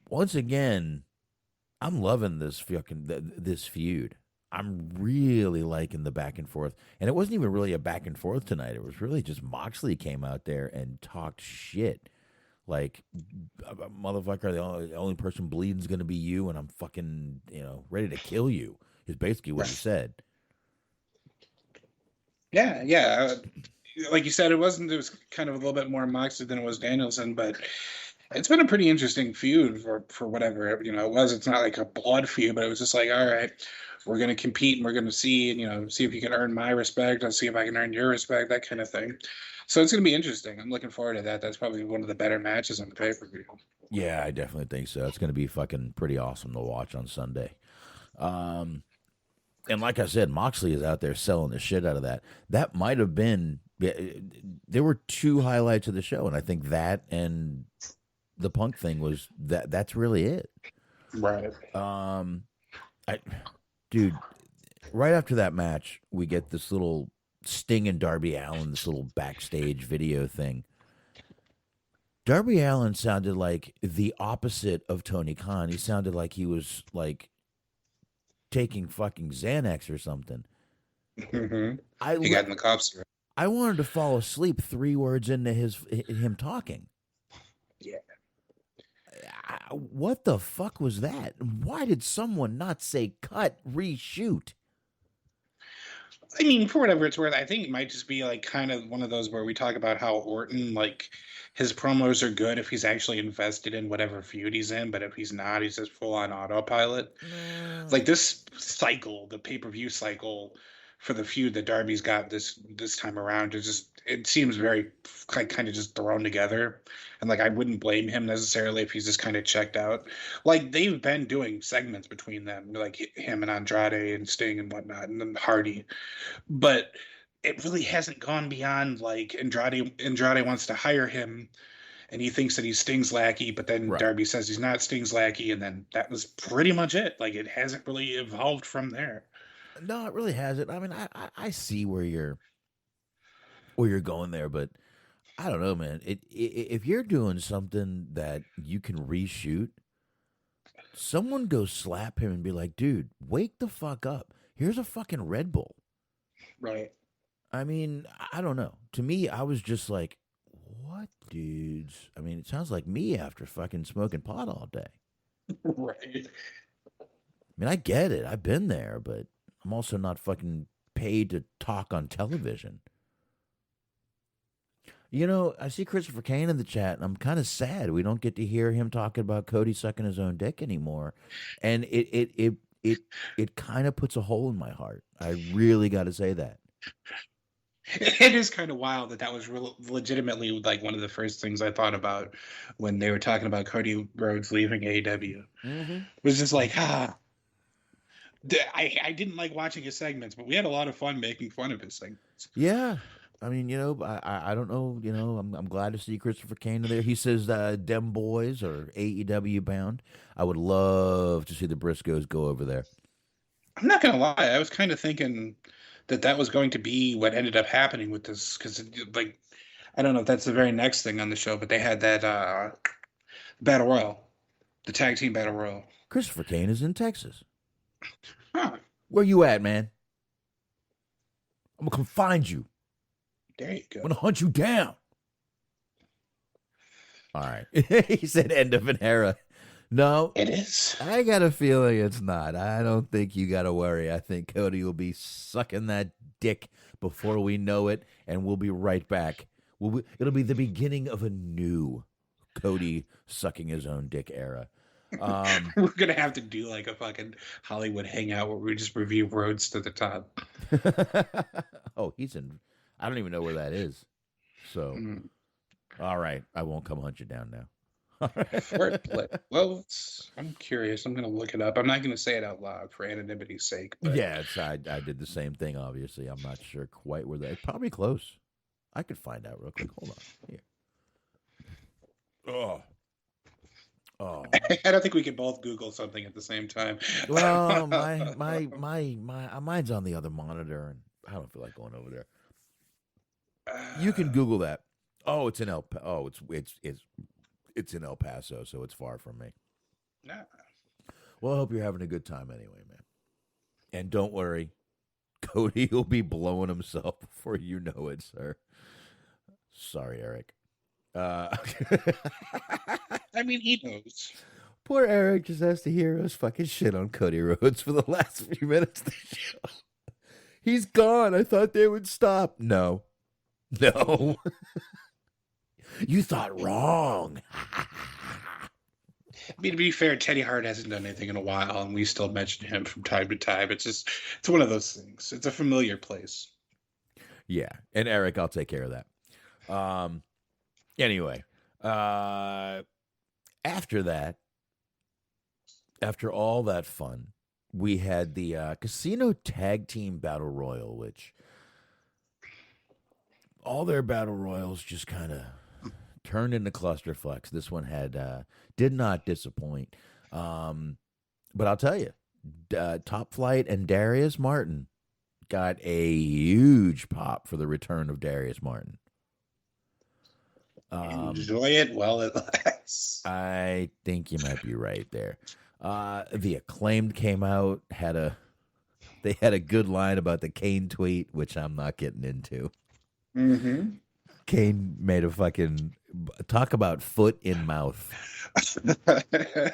Once again, I'm loving this feud. I'm really liking the back and forth. And it wasn't even really a back and forth tonight. It was really just Moxley came out there and talked shit. Like, motherfucker, the only person bleeding is going to be you, and I'm fucking, ready to kill you, is basically what he said. Yeah. Like you said, it was kind of a little bit more Moxley than it was Danielson, but it's been a pretty interesting feud for whatever it was. It's not like a blood feud, but it was just like, all right, we're going to compete and we're going to see, see if you can earn my respect. I'll see if I can earn your respect, that kind of thing. So it's going to be interesting. I'm looking forward to that. That's probably one of the better matches on the pay-per-view. Yeah, I definitely think so. It's going to be fucking pretty awesome to watch on Sunday. And like I said, Moxley is out there selling the shit out of that. That might have been, there were two highlights of the show, and I think that and the Punk thing was that's really it. Right. Dude, right after that match, we get this little Sting and Darby Allin, this little backstage video thing. Darby Allin sounded like the opposite of Tony Khan. He sounded like he was like taking fucking Xanax or something. Mm-hmm. He got in the cops. I wanted to fall asleep 3 words into him talking. Yeah. What the fuck was that? Why did someone not say cut, reshoot? I mean, for whatever it's worth, I think it might just be like kind of one of those where we talk about how Orton, like, his promos are good if he's actually invested in whatever feud he's in, but if he's not, he's just full on autopilot. Like this cycle, the pay-per-view cycle for the feud that Darby's got this time around is just, it seems very kind of just thrown together. And like I wouldn't blame him necessarily if he's just kind of checked out. Like they've been doing segments between them, like him and Andrade and Sting and whatnot, and then Hardy. But it really hasn't gone beyond like Andrade wants to hire him and he thinks that he's Sting's lackey, but then Darby says he's not Sting's lackey, and then that was pretty much it. Like it hasn't really evolved from there. No, it really hasn't. I mean, I see where you're going there, but I don't know, man. If you're doing something that you can reshoot, someone go slap him and be like, dude, wake the fuck up. Here's a fucking Red Bull. Right. I mean, I don't know. To me, I was just like, what, dudes? I mean, it sounds like me after fucking smoking pot all day. Right. I mean, I get it. I've been there, but I'm also not fucking paid to talk on television. You know, I see Christopher Cain in the chat, and I'm kind of sad we don't get to hear him talking about Cody sucking his own dick anymore. And it kind of puts a hole in my heart. I really got to say that. It is kind of wild that was legitimately like one of the first things I thought about when they were talking about Cody Rhodes leaving AEW. Mm-hmm. It was just like, I didn't like watching his segments, but we had a lot of fun making fun of his segments. Yeah. I mean, you know, I don't know, you know, I'm glad to see Christopher Cain there. He says Dem Boys are AEW bound. I would love to see the Briscoes go over there. I'm not going to lie. I was kind of thinking that was going to be what ended up happening with this, because, like, I don't know if that's the very next thing on the show, but they had that Battle Royal, the tag team Battle Royal. Christopher Cain is in Texas. Huh. Where you at, man? I'm going to come find you. There you go. I'm going to hunt you down. All right. He said end of an era. No. It is. I got a feeling it's not. I don't think you got to worry. I think Cody will be sucking that dick before we know it, and we'll be right back. It'll be the beginning of a new Cody sucking his own dick era. We're going to have to do like a fucking Hollywood hangout where we just review Roads to the Top. Oh, he's in... I don't even know where that is. So, all right. I won't come hunt you down now. Well, I'm curious. I'm going to look it up. I'm not going to say it out loud for anonymity's sake. But... Yeah, I did the same thing, obviously. I'm not sure quite where that... Probably close. I could find out real quick. Hold on. Here. Oh. I don't think we can both Google something at the same time. Well, mine's on the other monitor, and I don't feel like going over there. You can Google that. Oh, it's in it's in El Paso, so it's far from me. Nah. Well, I hope you're having a good time anyway, man. And don't worry, Cody will be blowing himself before you know it, sir. Sorry, Eric. I mean, he knows. Poor Eric just has to hear us fucking shit on Cody Rhodes for the last few minutes of the show. He's gone. I thought they would stop. No. You thought wrong. I mean, to be fair, Teddy Hart hasn't done anything in a while, and we still mention him from time to time. It's one of those things. It's a familiar place. Yeah, and Eric, I'll take care of that. Anyway, after that, after all that fun, we had the Casino Tag Team Battle Royal, which all their Battle Royals just kind of turned into clusterfucks. This one did not disappoint. But I'll tell you, Top Flight and Darius Martin got a huge pop for the return of Darius Martin. Enjoy it while it lasts. I think you might be right there. The Acclaimed came out, they had a good line about the Cain tweet, which I'm not getting into. Mm-hmm. Cain made a fucking talk about foot in mouth.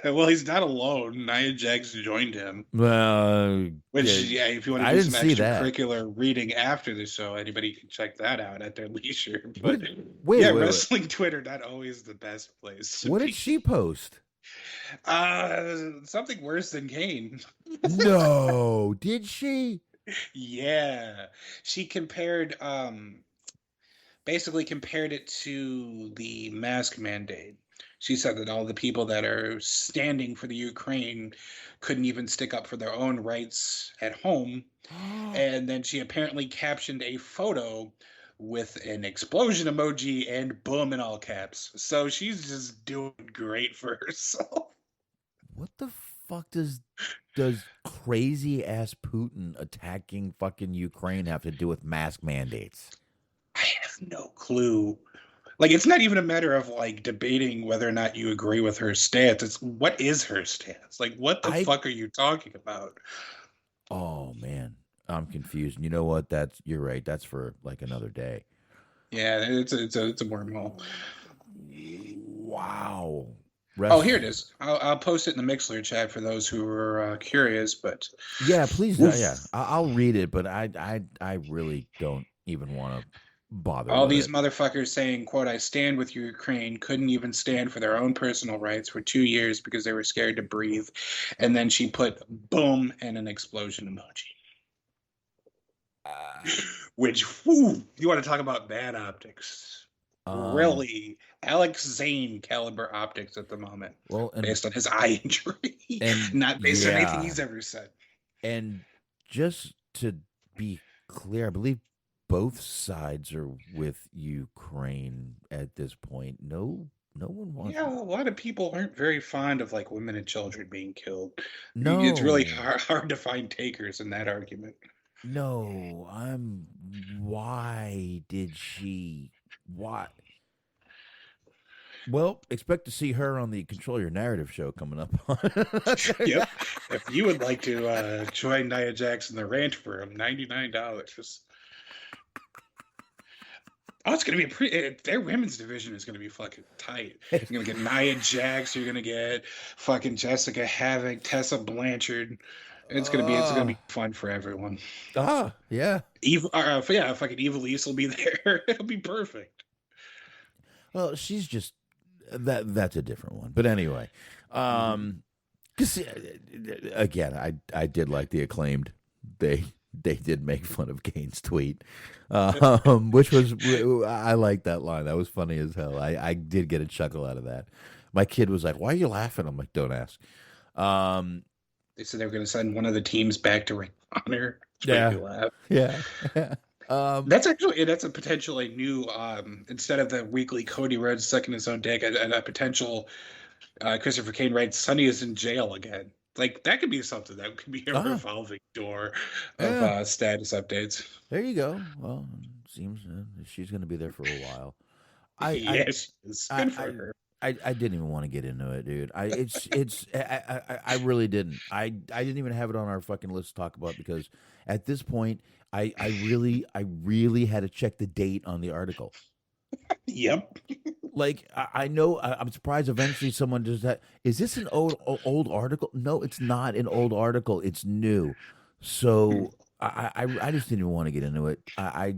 Well, he's not alone. Nia Jax joined him. Which, yeah, if you want to I do didn't some see that. extracurricular reading after the show, anybody can check that out at their leisure. But Wait, wrestling Twitter, not always the best place. What did she post? Something worse than Cain. No, did she? Yeah, she basically compared it to the mask mandate. She said that all the people that are standing for the Ukraine couldn't even stick up for their own rights at home. And then she apparently captioned a photo with an explosion emoji and boom in all caps. So she's just doing great for herself. What the fuck does crazy ass Putin attacking fucking Ukraine have to do with mask mandates? I have no clue. Like, it's not even a matter of like debating whether or not you agree with her stance. It's what is her stance? Like, what the fuck are you talking about? Oh man, I'm confused. You know what? You're right. That's for like another day. Yeah, it's a wormhole. Wow. Oh, here it is. I'll post it in the Mixler chat for those who are curious. But yeah, please. Yeah, I'll read it. But I really don't even want to bother. All these motherfuckers saying, quote, "I stand with Ukraine," couldn't even stand for their own personal rights for 2 years because they were scared to breathe. And then she put boom and an explosion emoji. Which, whew, you want to talk about bad optics? Really, Alex Zayne caliber optics at the moment. Well, based on his eye injury, and not based on anything he's ever said. And just to be clear, I believe both sides are with Ukraine at this point. No one wants. Yeah, a lot of people aren't very fond of like women and children being killed. No, it's really hard to find takers in that argument. No, why did she? Why? Well, expect to see her on the Control Your Narrative show coming up. Yep. If you would like to join Nia Jax in the rant room, $99. Oh, it's going to be their women's division is going to be fucking tight. You're going to get Nia Jax. You're going to get fucking Jessica Havoc, Tessa Blanchard. It's going to be fun for everyone. Yeah. Fucking Evil East will be there. It'll be perfect. Well, she's just that's a different one. But anyway, because again, I did like the Acclaimed. They did make fun of Cain's tweet, which was I liked that line. That was funny as hell. I did get a chuckle out of that. My kid was like, "Why are you laughing?" I'm like, "Don't ask." They said they were going to send one of the teams back to Ring of Honor. Yeah. That's a potentially new instead of the weekly Cody Rhodes sucking his own dick, a potential Christopher Cain writes Sonny is in jail again. Like that could be something that could be a revolving door of status updates. There you go. Well, it seems she's going to be there for a while. It's good for her. I didn't even want to get into it, dude. I really didn't. I didn't even have it on our fucking list to talk about because at this point, I really had to check the date on the article. Yep. Like I know I'm surprised. Eventually, someone does that. Is this an old article? No, it's not an old article. It's new. So I just didn't even want to get into it. I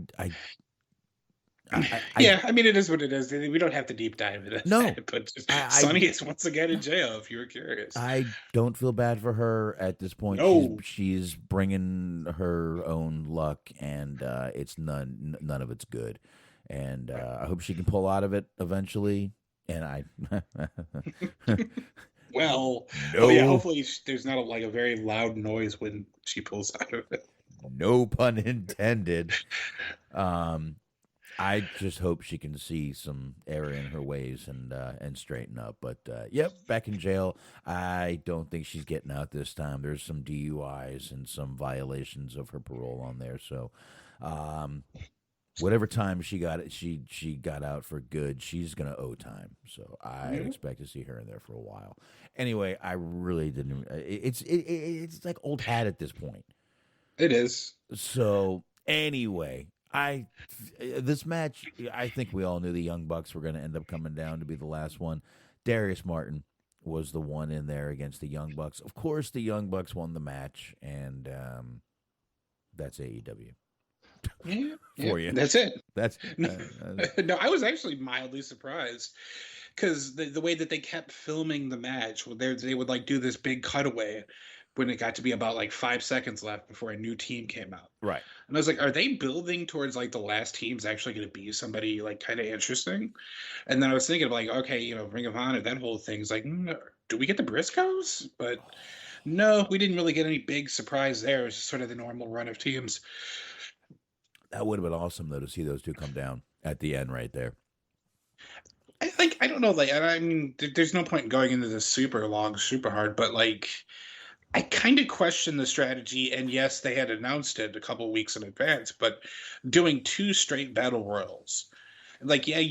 mean, it is what it is. We don't have to deep dive into that. But Sonny is once again in jail, if you were curious. I don't feel bad for her at this point. No. She's bringing her own luck, and it's none of it's good. And I hope she can pull out of it eventually. And well, no. Hopefully there's not a very loud noise when she pulls out of it. No pun intended. I just hope she can see some error in her ways and straighten up. But yep, back in jail. I don't think she's getting out this time. There's some DUIs and some violations of her parole on there. So, whatever time she got it, she got out for good. She's gonna owe time. So I expect to see her in there for a while. Anyway, I really didn't. It's like old hat at this point. It is. So anyway. This match, I think we all knew the Young Bucks were going to end up coming down to be the last one. Darius Martin was the one in there against the Young Bucks. Of course, the Young Bucks won the match, and that's AEW. Yeah, You. That's it. That's no, I was actually mildly surprised because the way that they kept filming the match, they would like do this big cutaway when it got to be about like 5 seconds left before a new team came out. right. And I was like, are they building towards like the last team's actually going to be somebody like kind of interesting? And then I was thinking of like, okay, Ring of Honor, that whole thing's like, do we get the Briscoes? But no, we didn't really get any big surprise there. It was just sort of the normal run of teams. That would have been awesome though to see those two come down at the end right there. I don't know, like, I mean, there's no point in going into this super long, super hard, but like, I kind of question the strategy, and yes, they had announced it a couple weeks in advance, but doing 2 straight battle royals, like, yeah,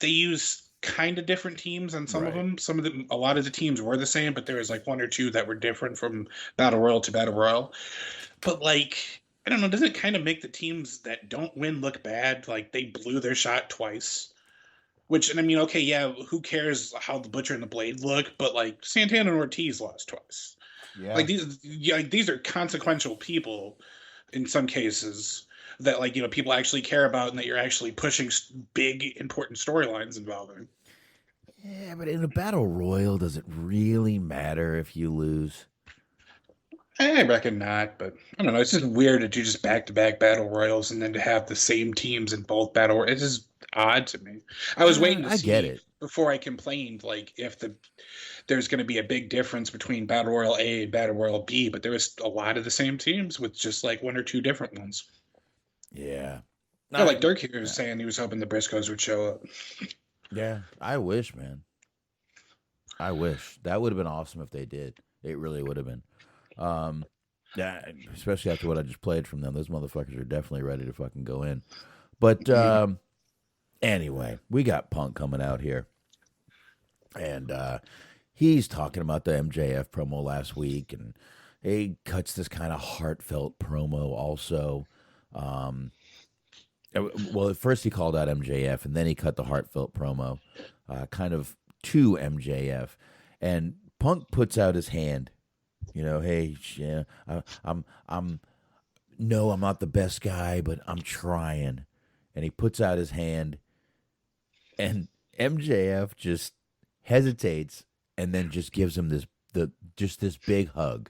they use kind of different teams on some of them. Some of them, a lot of the teams were the same, but there was like 1 or 2 that were different from battle royal to battle royal. But like, I don't know, doesn't it kind of make the teams that don't win look bad? Like they blew their shot twice. Which, and I mean, okay, yeah, who cares how the Butcher and the Blade look? But like Santana and Ortiz lost twice. Yeah. Like these are consequential people in some cases that like people actually care about and that you're actually pushing big important storylines involving. Yeah, but in a battle royal, does it really matter if you lose? I reckon not, but I don't know. It's just weird to do just back-to-back battle royals and then to have the same teams in both battle. It's just odd to me. I was waiting to see get it before I complained, like if there's going to be a big difference between battle royal A and battle royal B, but there was a lot of the same teams with just like 1 or 2 different ones. Yeah, like Dirk here was saying, he was hoping the Briscoes would show up. Yeah, I wish, man. I wish that would have been awesome if they did. It really would have been. Yeah, especially after what I just played from them. Those motherfuckers are definitely ready to fucking go in. But anyway, we got Punk coming out here. And he's talking about the MJF promo last week. And he cuts this kind of heartfelt promo also. Well, at first he called out MJF, and then he cut the heartfelt promo kind of to MJF. And Punk puts out his hand. Hey, yeah, I'm not the best guy, but I'm trying. And he puts out his hand, and MJF just hesitates, and then just gives him this big hug.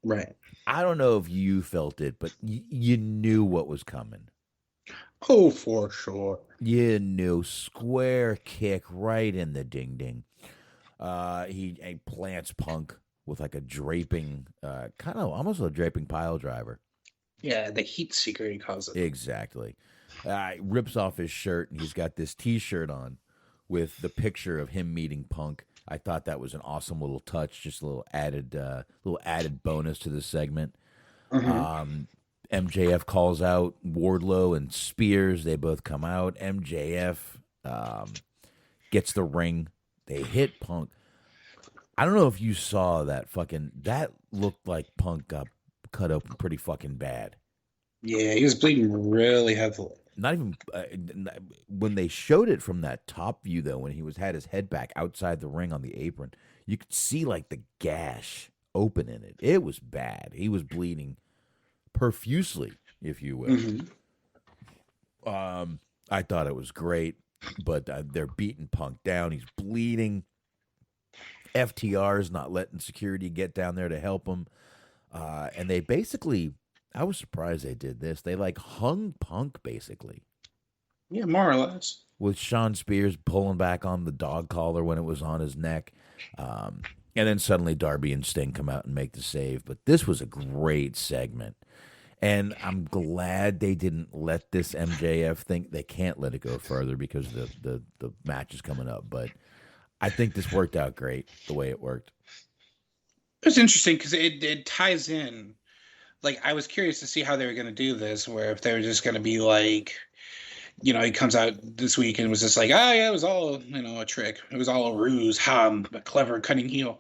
Right. I don't know if you felt it, but you knew what was coming. Oh, for sure. You knew. Square kick right in the ding-ding. He plants Punk with like a draping, kind of almost a draping pile driver. Yeah, the heat seeker, he calls it. Exactly. Rips off his shirt, and he's got this T-shirt on with the picture of him meeting Punk. I thought that was an awesome little touch, just a little added bonus to this segment. Mm-hmm. MJF calls out Wardlow and Spears. They both come out. MJF gets the ring. They hit Punk. I don't know if you saw that that looked like Punk got cut open pretty fucking bad. Yeah, he was bleeding really heavily. Not even when they showed it from that top view though, when he had his head back outside the ring on the apron, you could see like the gash open in it. It was bad. He was bleeding profusely, if you will. Mm-hmm. I thought it was great, but they're beating Punk down. He's bleeding. FTR's not letting security get down there to help him. And they basically, I was surprised they did this. They like hung Punk basically. Yeah, more or less. With Sean Spears pulling back on the dog collar when it was on his neck. And then suddenly Darby and Sting come out and make the save. But this was a great segment. And I'm glad they didn't let this MJF thing. They can't let it go further because the match is coming up. But I think this worked out great the way it worked. It's interesting because it ties in. Like, I was curious to see how they were going to do this, where if they were just going to be like, he comes out this week and was just like, yeah, it was all, a trick. It was all a ruse, a clever, cunning heel.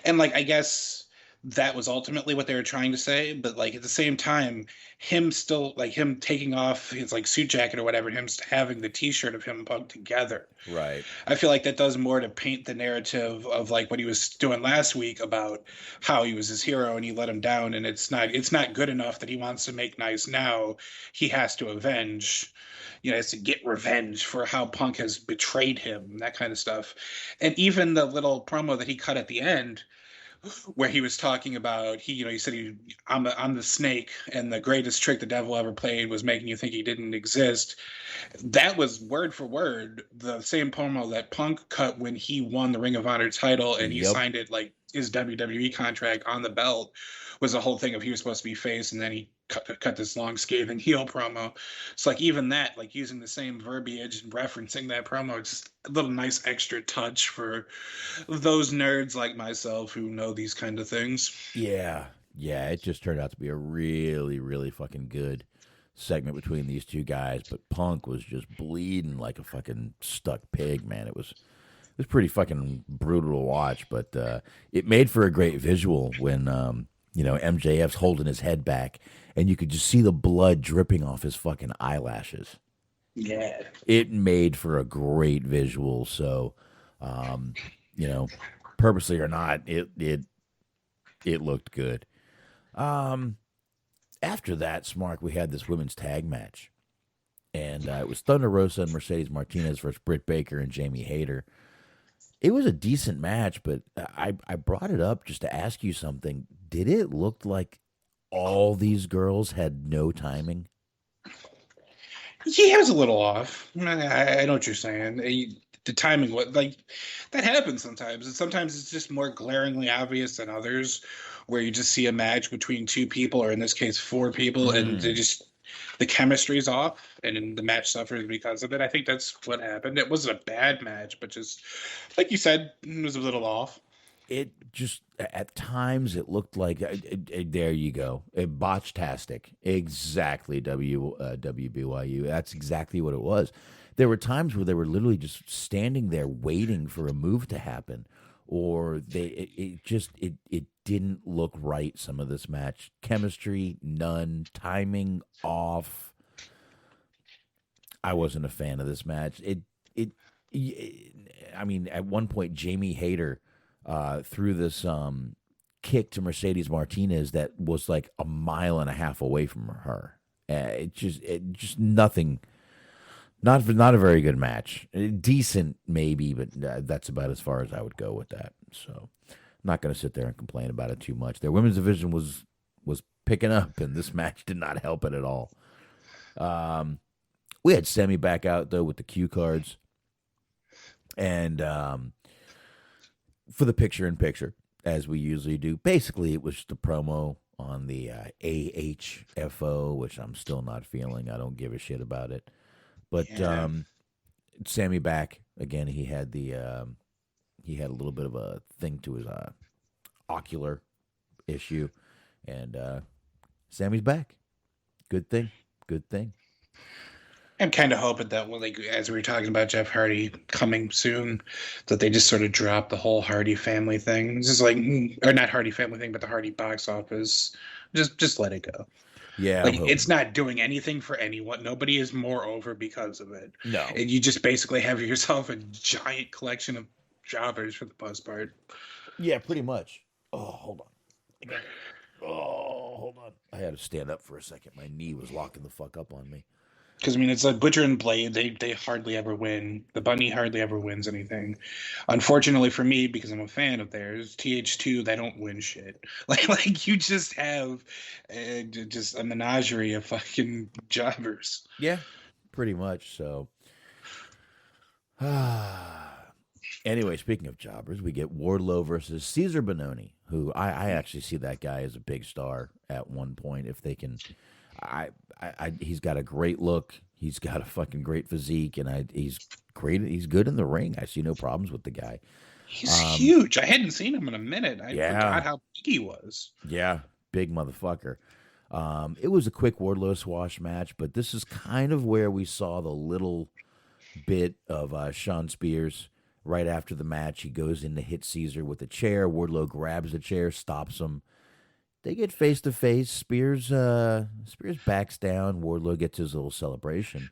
And, like, I guess that was ultimately what they were trying to say, but like at the same time, him still like him taking off his like suit jacket or whatever, him having the T-shirt of him and Punk together. Right. I feel like that does more to paint the narrative of like what he was doing last week about how he was his hero and he let him down, and it's not good enough that he wants to make nice now. He has to avenge. Has to get revenge for how Punk has betrayed him, that kind of stuff. And even the little promo that he cut at the end, where he was talking about he said I'm the snake, and the greatest trick the devil ever played was making you think he didn't exist. That was word for word the same promo that Punk cut when he won the Ring of Honor title and he signed it like his WWE contract on the belt. Was the whole thing of he was supposed to be face, and then he cut this long scathing heel promo. It's like even that, like using the same verbiage and referencing that promo, just a little nice extra touch for those nerds like myself who know these kind of things. Yeah, it just turned out to be a really, really fucking good segment between these two guys, but Punk was just bleeding like a fucking stuck pig, man. It was pretty fucking brutal to watch, but it made for a great visual when MJF's holding his head back and you could just see the blood dripping off his fucking eyelashes. Yeah. It made for a great visual, so purposely or not, it looked good. After that, Smark, we had this women's tag match. And it was Thunder Rosa and Mercedes Martinez versus Britt Baker and Jamie Hayter. It was a decent match, but I brought it up just to ask you something. Did it look like all these girls had no timing? Yeah, it was a little off. I know what you're saying. The timing, that happens sometimes. And sometimes it's just more glaringly obvious than others, where you just see a match between two people, or in this case, four people, and the chemistry's off, and the match suffers because of it. I think that's what happened. It wasn't a bad match, but just, like you said, it was a little off. It just, at times, it looked like, there you go, botch-tastic. Exactly, WBYU. That's exactly what it was. There were times where they were literally just standing there waiting for a move to happen, or it didn't look right, some of this match. Chemistry, none. Timing, off. I wasn't a fan of this match. I mean, at one point, Jamie Hayter threw this kick to Mercedes Martinez that was like a mile and a half away from her. It just nothing. Not a very good match. Decent, maybe, but that's about as far as I would go with that. So, I'm not going to sit there and complain about it too much. Their women's division was picking up, and this match did not help it at all. We had Semi back out, though, with the cue cards. And for the picture-in-picture, as we usually do. Basically, it was just a promo on the AHFO, which I'm still not feeling. I don't give a shit about it. But Sammy back again. He had a little bit of a thing to his ocular issue, and Sammy's back. Good thing. I'm kind of hoping that as we were talking about Jeff Hardy coming soon, that they just sort of drop the whole Hardy family thing. It's just or not Hardy family thing, but the Hardy box office. Just let it go. Yeah, it's not doing anything for anyone. Nobody is more over because of it. No, and you just basically have yourself a giant collection of jobbers for the most part. Yeah, pretty much. Oh, hold on. Hold on. I had to stand up for a second. My knee was locking the fuck up on me. Because, it's like Butcher and Blade, they hardly ever win. The Bunny hardly ever wins anything. Unfortunately for me, because I'm a fan of theirs, TH2, they don't win shit. Like you just have just a menagerie of fucking jobbers. Yeah, pretty much so. Anyway, speaking of jobbers, we get Wardlow versus Cesar Bononi, who I actually see that guy as a big star at one point if they can... he's got a great look. He's got a fucking great physique, and he's great. He's good in the ring. I see no problems with the guy. He's huge. I hadn't seen him in a minute. I forgot how big he was. Yeah, big motherfucker. It was a quick Wardlow squash match, but this is kind of where we saw the little bit of Sean Spears Right after the match, he goes in to hit Caesar with a chair. Wardlow grabs the chair, stops him. They get face to face. Spears backs down. Wardlow gets his little celebration.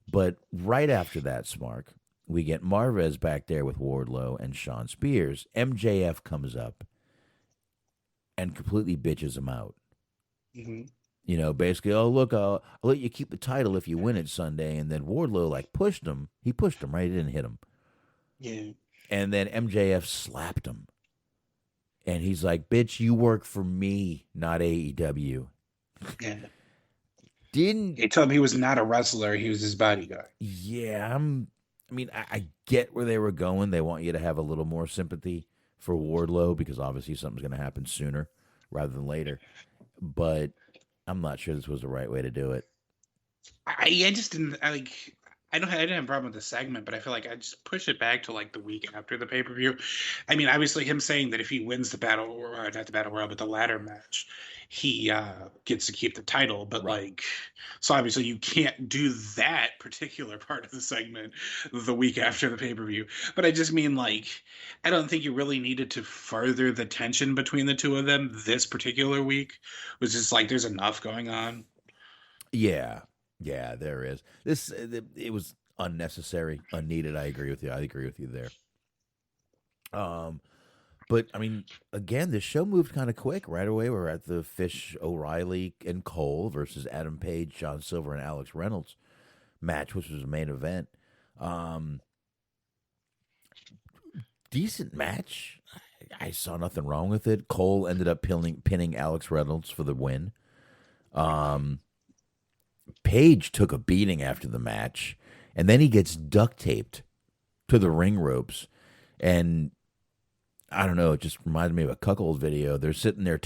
But right after that, Smark, we get Marvez back there with Wardlow and Sean Spears. MJF comes up and completely bitches him out. Mm-hmm. You know, basically, oh, look, I'll let you keep the title if you win it Sunday. And then Wardlow, like, pushed him. He pushed him, right? He didn't hit him. Yeah. And then MJF slapped him. And he's like, bitch, you work for me, not AEW. Yeah. Didn't... He told him he was not a wrestler. He was his bodyguard. Yeah, I get where they were going. They want you to have a little more sympathy for Wardlow because obviously something's going to happen sooner rather than later. But I'm not sure this was the right way to do it. I just didn't I didn't have a problem with the segment, but I feel like I just push it back to like the week after the pay-per-view. I mean, obviously him saying that if he wins the not the battle royal, but the ladder match, he gets to keep the title. But like, so obviously you can't do that particular part of the segment the week after the pay-per-view. But I just mean like, I don't think you really needed to further the tension between the two of them this particular week. It was just like, there's enough going on. Yeah. Yeah, there is. It was unnecessary, unneeded. I agree with you there. But I mean, again, the show moved kind of quick. Right away, we're at the Fish, O'Reilly, and Cole versus Adam Page, John Silver, and Alex Reynolds match, which was the main event. Decent match. I saw nothing wrong with it. Cole ended up pinning Alex Reynolds for the win. Page took a beating after the match, and then he gets duct taped to the ring ropes. And I don't know, it just reminded me of a Cuckold video. They're sitting there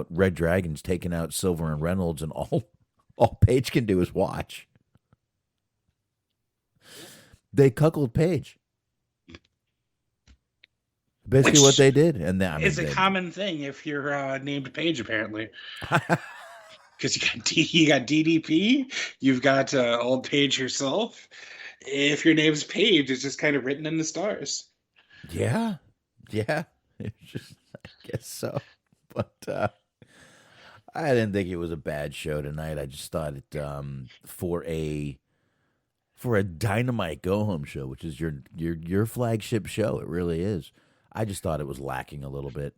Red Dragon's taking out Silver and Reynolds, and all Page can do is watch. They cuckold Page. Basically what they did. And it's a common thing if you're named Page, apparently. Because you got DDP, you've got old Paige herself. If your name's Paige, it's just kind of written in the stars. Yeah. It's just, I guess so. But I didn't think it was a bad show tonight. I just thought it for a Dynamite go home show, which is your flagship show. It really is. I just thought it was lacking a little bit.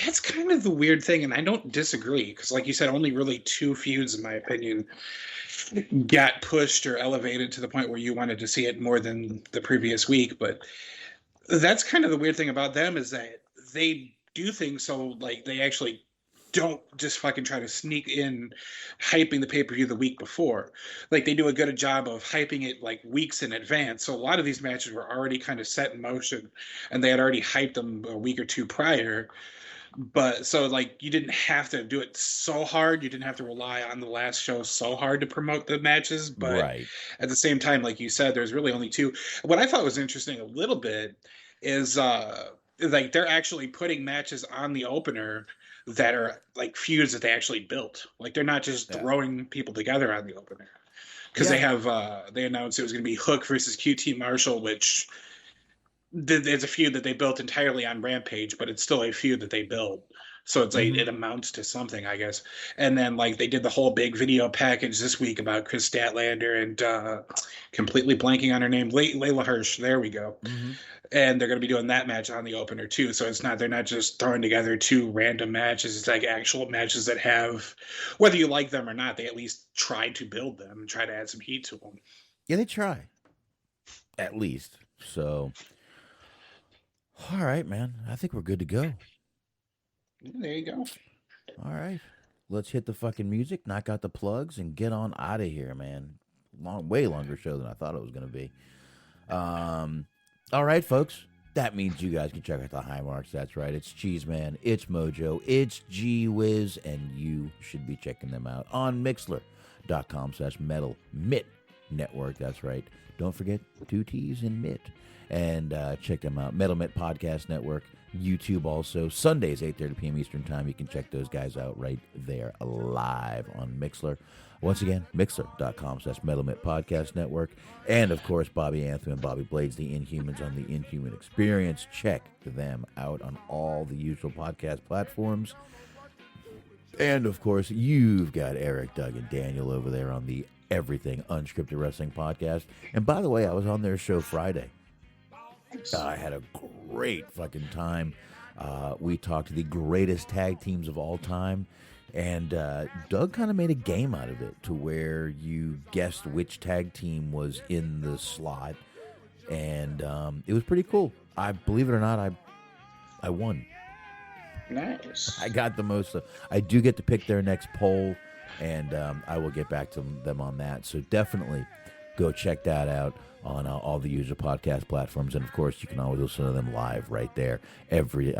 That's kind of the weird thing, and I don't disagree, because like you said, only really two feuds, in my opinion, got pushed or elevated to the point where you wanted to see it more than the previous week. But that's kind of the weird thing about them, is that they do things so like they actually don't just fucking try to sneak in hyping the pay-per-view the week before. Like, they do a good job of hyping it like weeks in advance. So a lot of these matches were already kind of set in motion, and they had already hyped them a week or two prior. But so like you didn't have to do it so hard. You didn't have to rely on the last show so hard to promote the matches. But at the same time, like you said, there's really only two. What I thought was interesting a little bit is like they're actually putting matches on the opener that are like feuds that they actually built. Like, they're not just throwing people together on the opener. Because they have they announced it was going to be Hook versus QT Marshall, which there's a feud that they built entirely on Rampage, but it's still a feud that they built. So it's like it amounts to something, I guess. And then like they did the whole big video package this week about Chris Statlander and completely blanking on her name, Layla Hirsch. There we go. Mm-hmm. And they're going to be doing that match on the opener too. So they're not just throwing together two random matches. It's like actual matches that have, whether you like them or not, they at least try to build them and try to add some heat to them. Yeah, they try. At least. So, all right, man. I think we're good to go. There you go. All right. Let's hit the fucking music, knock out the plugs, and get on out of here, man. Way longer show than I thought it was going to be. All right, folks. That means you guys can check out the high marks. That's right. It's Cheeseman. It's Mojo. It's G-Wiz. And you should be checking them out on Mixler.com/metal. Network. That's right. Don't forget 2 T's in Mitt. And check them out. Metal Mitt Podcast Network. YouTube also. Sundays, 8:30 p.m. Eastern Time. You can check those guys out right there live on Mixler. Once again, mixler.com/Metal Mitt Podcast Network. And, of course, Bobby Anthem and Bobby Blades, the Inhumans on the Inhuman Experience. Check them out on all the usual podcast platforms. And, of course, you've got Eric, Doug, and Daniel over there on the Everything Unscripted Wrestling Podcast. And, by the way, I was on their show Friday. I had a great fucking time. We talked to the greatest tag teams of all time. And Doug kind of made a game out of it to where you guessed which tag team was in the slot. And it was pretty cool. I believe it or not, I won. Nice. I got the most. I do get to pick their next poll, and I will get back to them on that. So definitely go check that out on all the usual podcast platforms. And, of course, you can always listen to them live right there. Every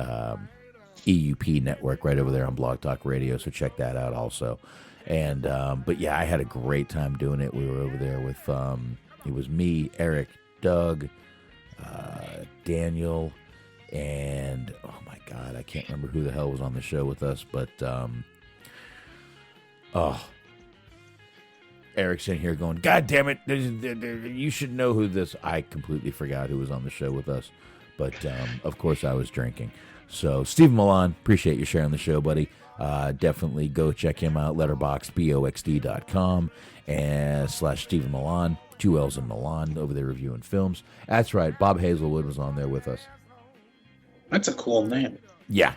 EUP network right over there on Blog Talk Radio. So check that out also. And but, yeah, I had a great time doing it. We were over there with it was me, Eric, Doug, Daniel, and, oh, my God, I can't remember who the hell was on the show with us. But, Eric's in here going, God damn it, you should know who this. I completely forgot who was on the show with us. But, of course, I was drinking. So, Stephen Milan, appreciate you sharing the show, buddy. Definitely go check him out, letterboxboxd.com and /Stephen Milan, 2 L's in Milan, over there reviewing films. That's right, Bob Hazelwood was on there with us. That's a cool name. Yeah,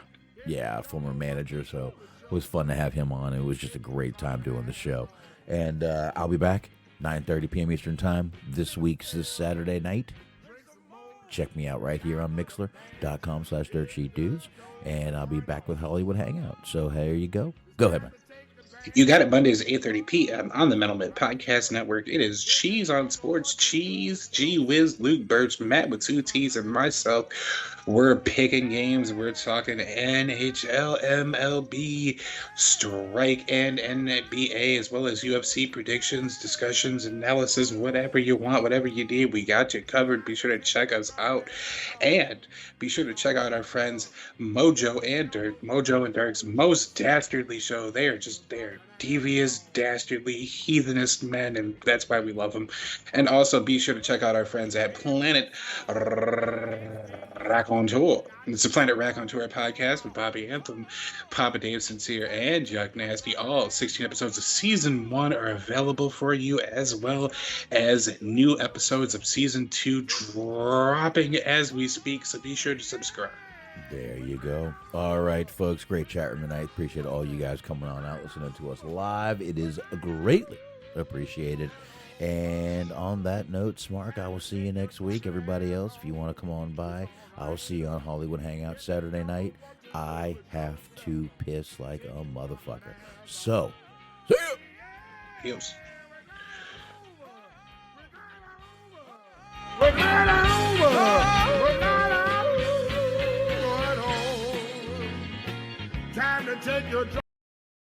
former manager, so it was fun to have him on. It was just a great time doing the show. And I'll be back 9:30 p.m. Eastern Time this Saturday night. Check me out right here on mixler.com/dirtsheetdudes. And I'll be back with Hollywood Hangout. So here you go. Go ahead, man. You got it Mondays, 8:30 p.m. on the Metal Mitt Podcast Network. It is Cheese on Sports. Cheese, G Wiz, Luke Birch, Matt with 2 T's, and myself. We're picking games. We're talking NHL, MLB, strike, and NBA, as well as UFC predictions, discussions, analysis, whatever you want, whatever you need. We got you covered. Be sure to check us out. And be sure to check out our friends Mojo and Dirk. Mojo and Dirk's most dastardly show. They are just there. Devious, dastardly, heathenist men, and that's why we love them. And also be sure to check out our friends at Planet Raconteur. It's the Planet Raconteur podcast with Bobby Anthem, Papa Dave Sincere, and Yuck Nasty. All 16 episodes of Season 1 are available for you, as well as new episodes of Season 2 dropping as we speak, so be sure to subscribe. There you go. All right, folks. Great chat room tonight. Appreciate all you guys coming on out, listening to us live. It is greatly appreciated. And on that note, Smark, I will see you next week. Everybody else, if you want to come on by, I will see you on Hollywood Hangout Saturday night. I have to piss like a motherfucker. So, see ya! Yes. We're not over. We're not over. Time to take your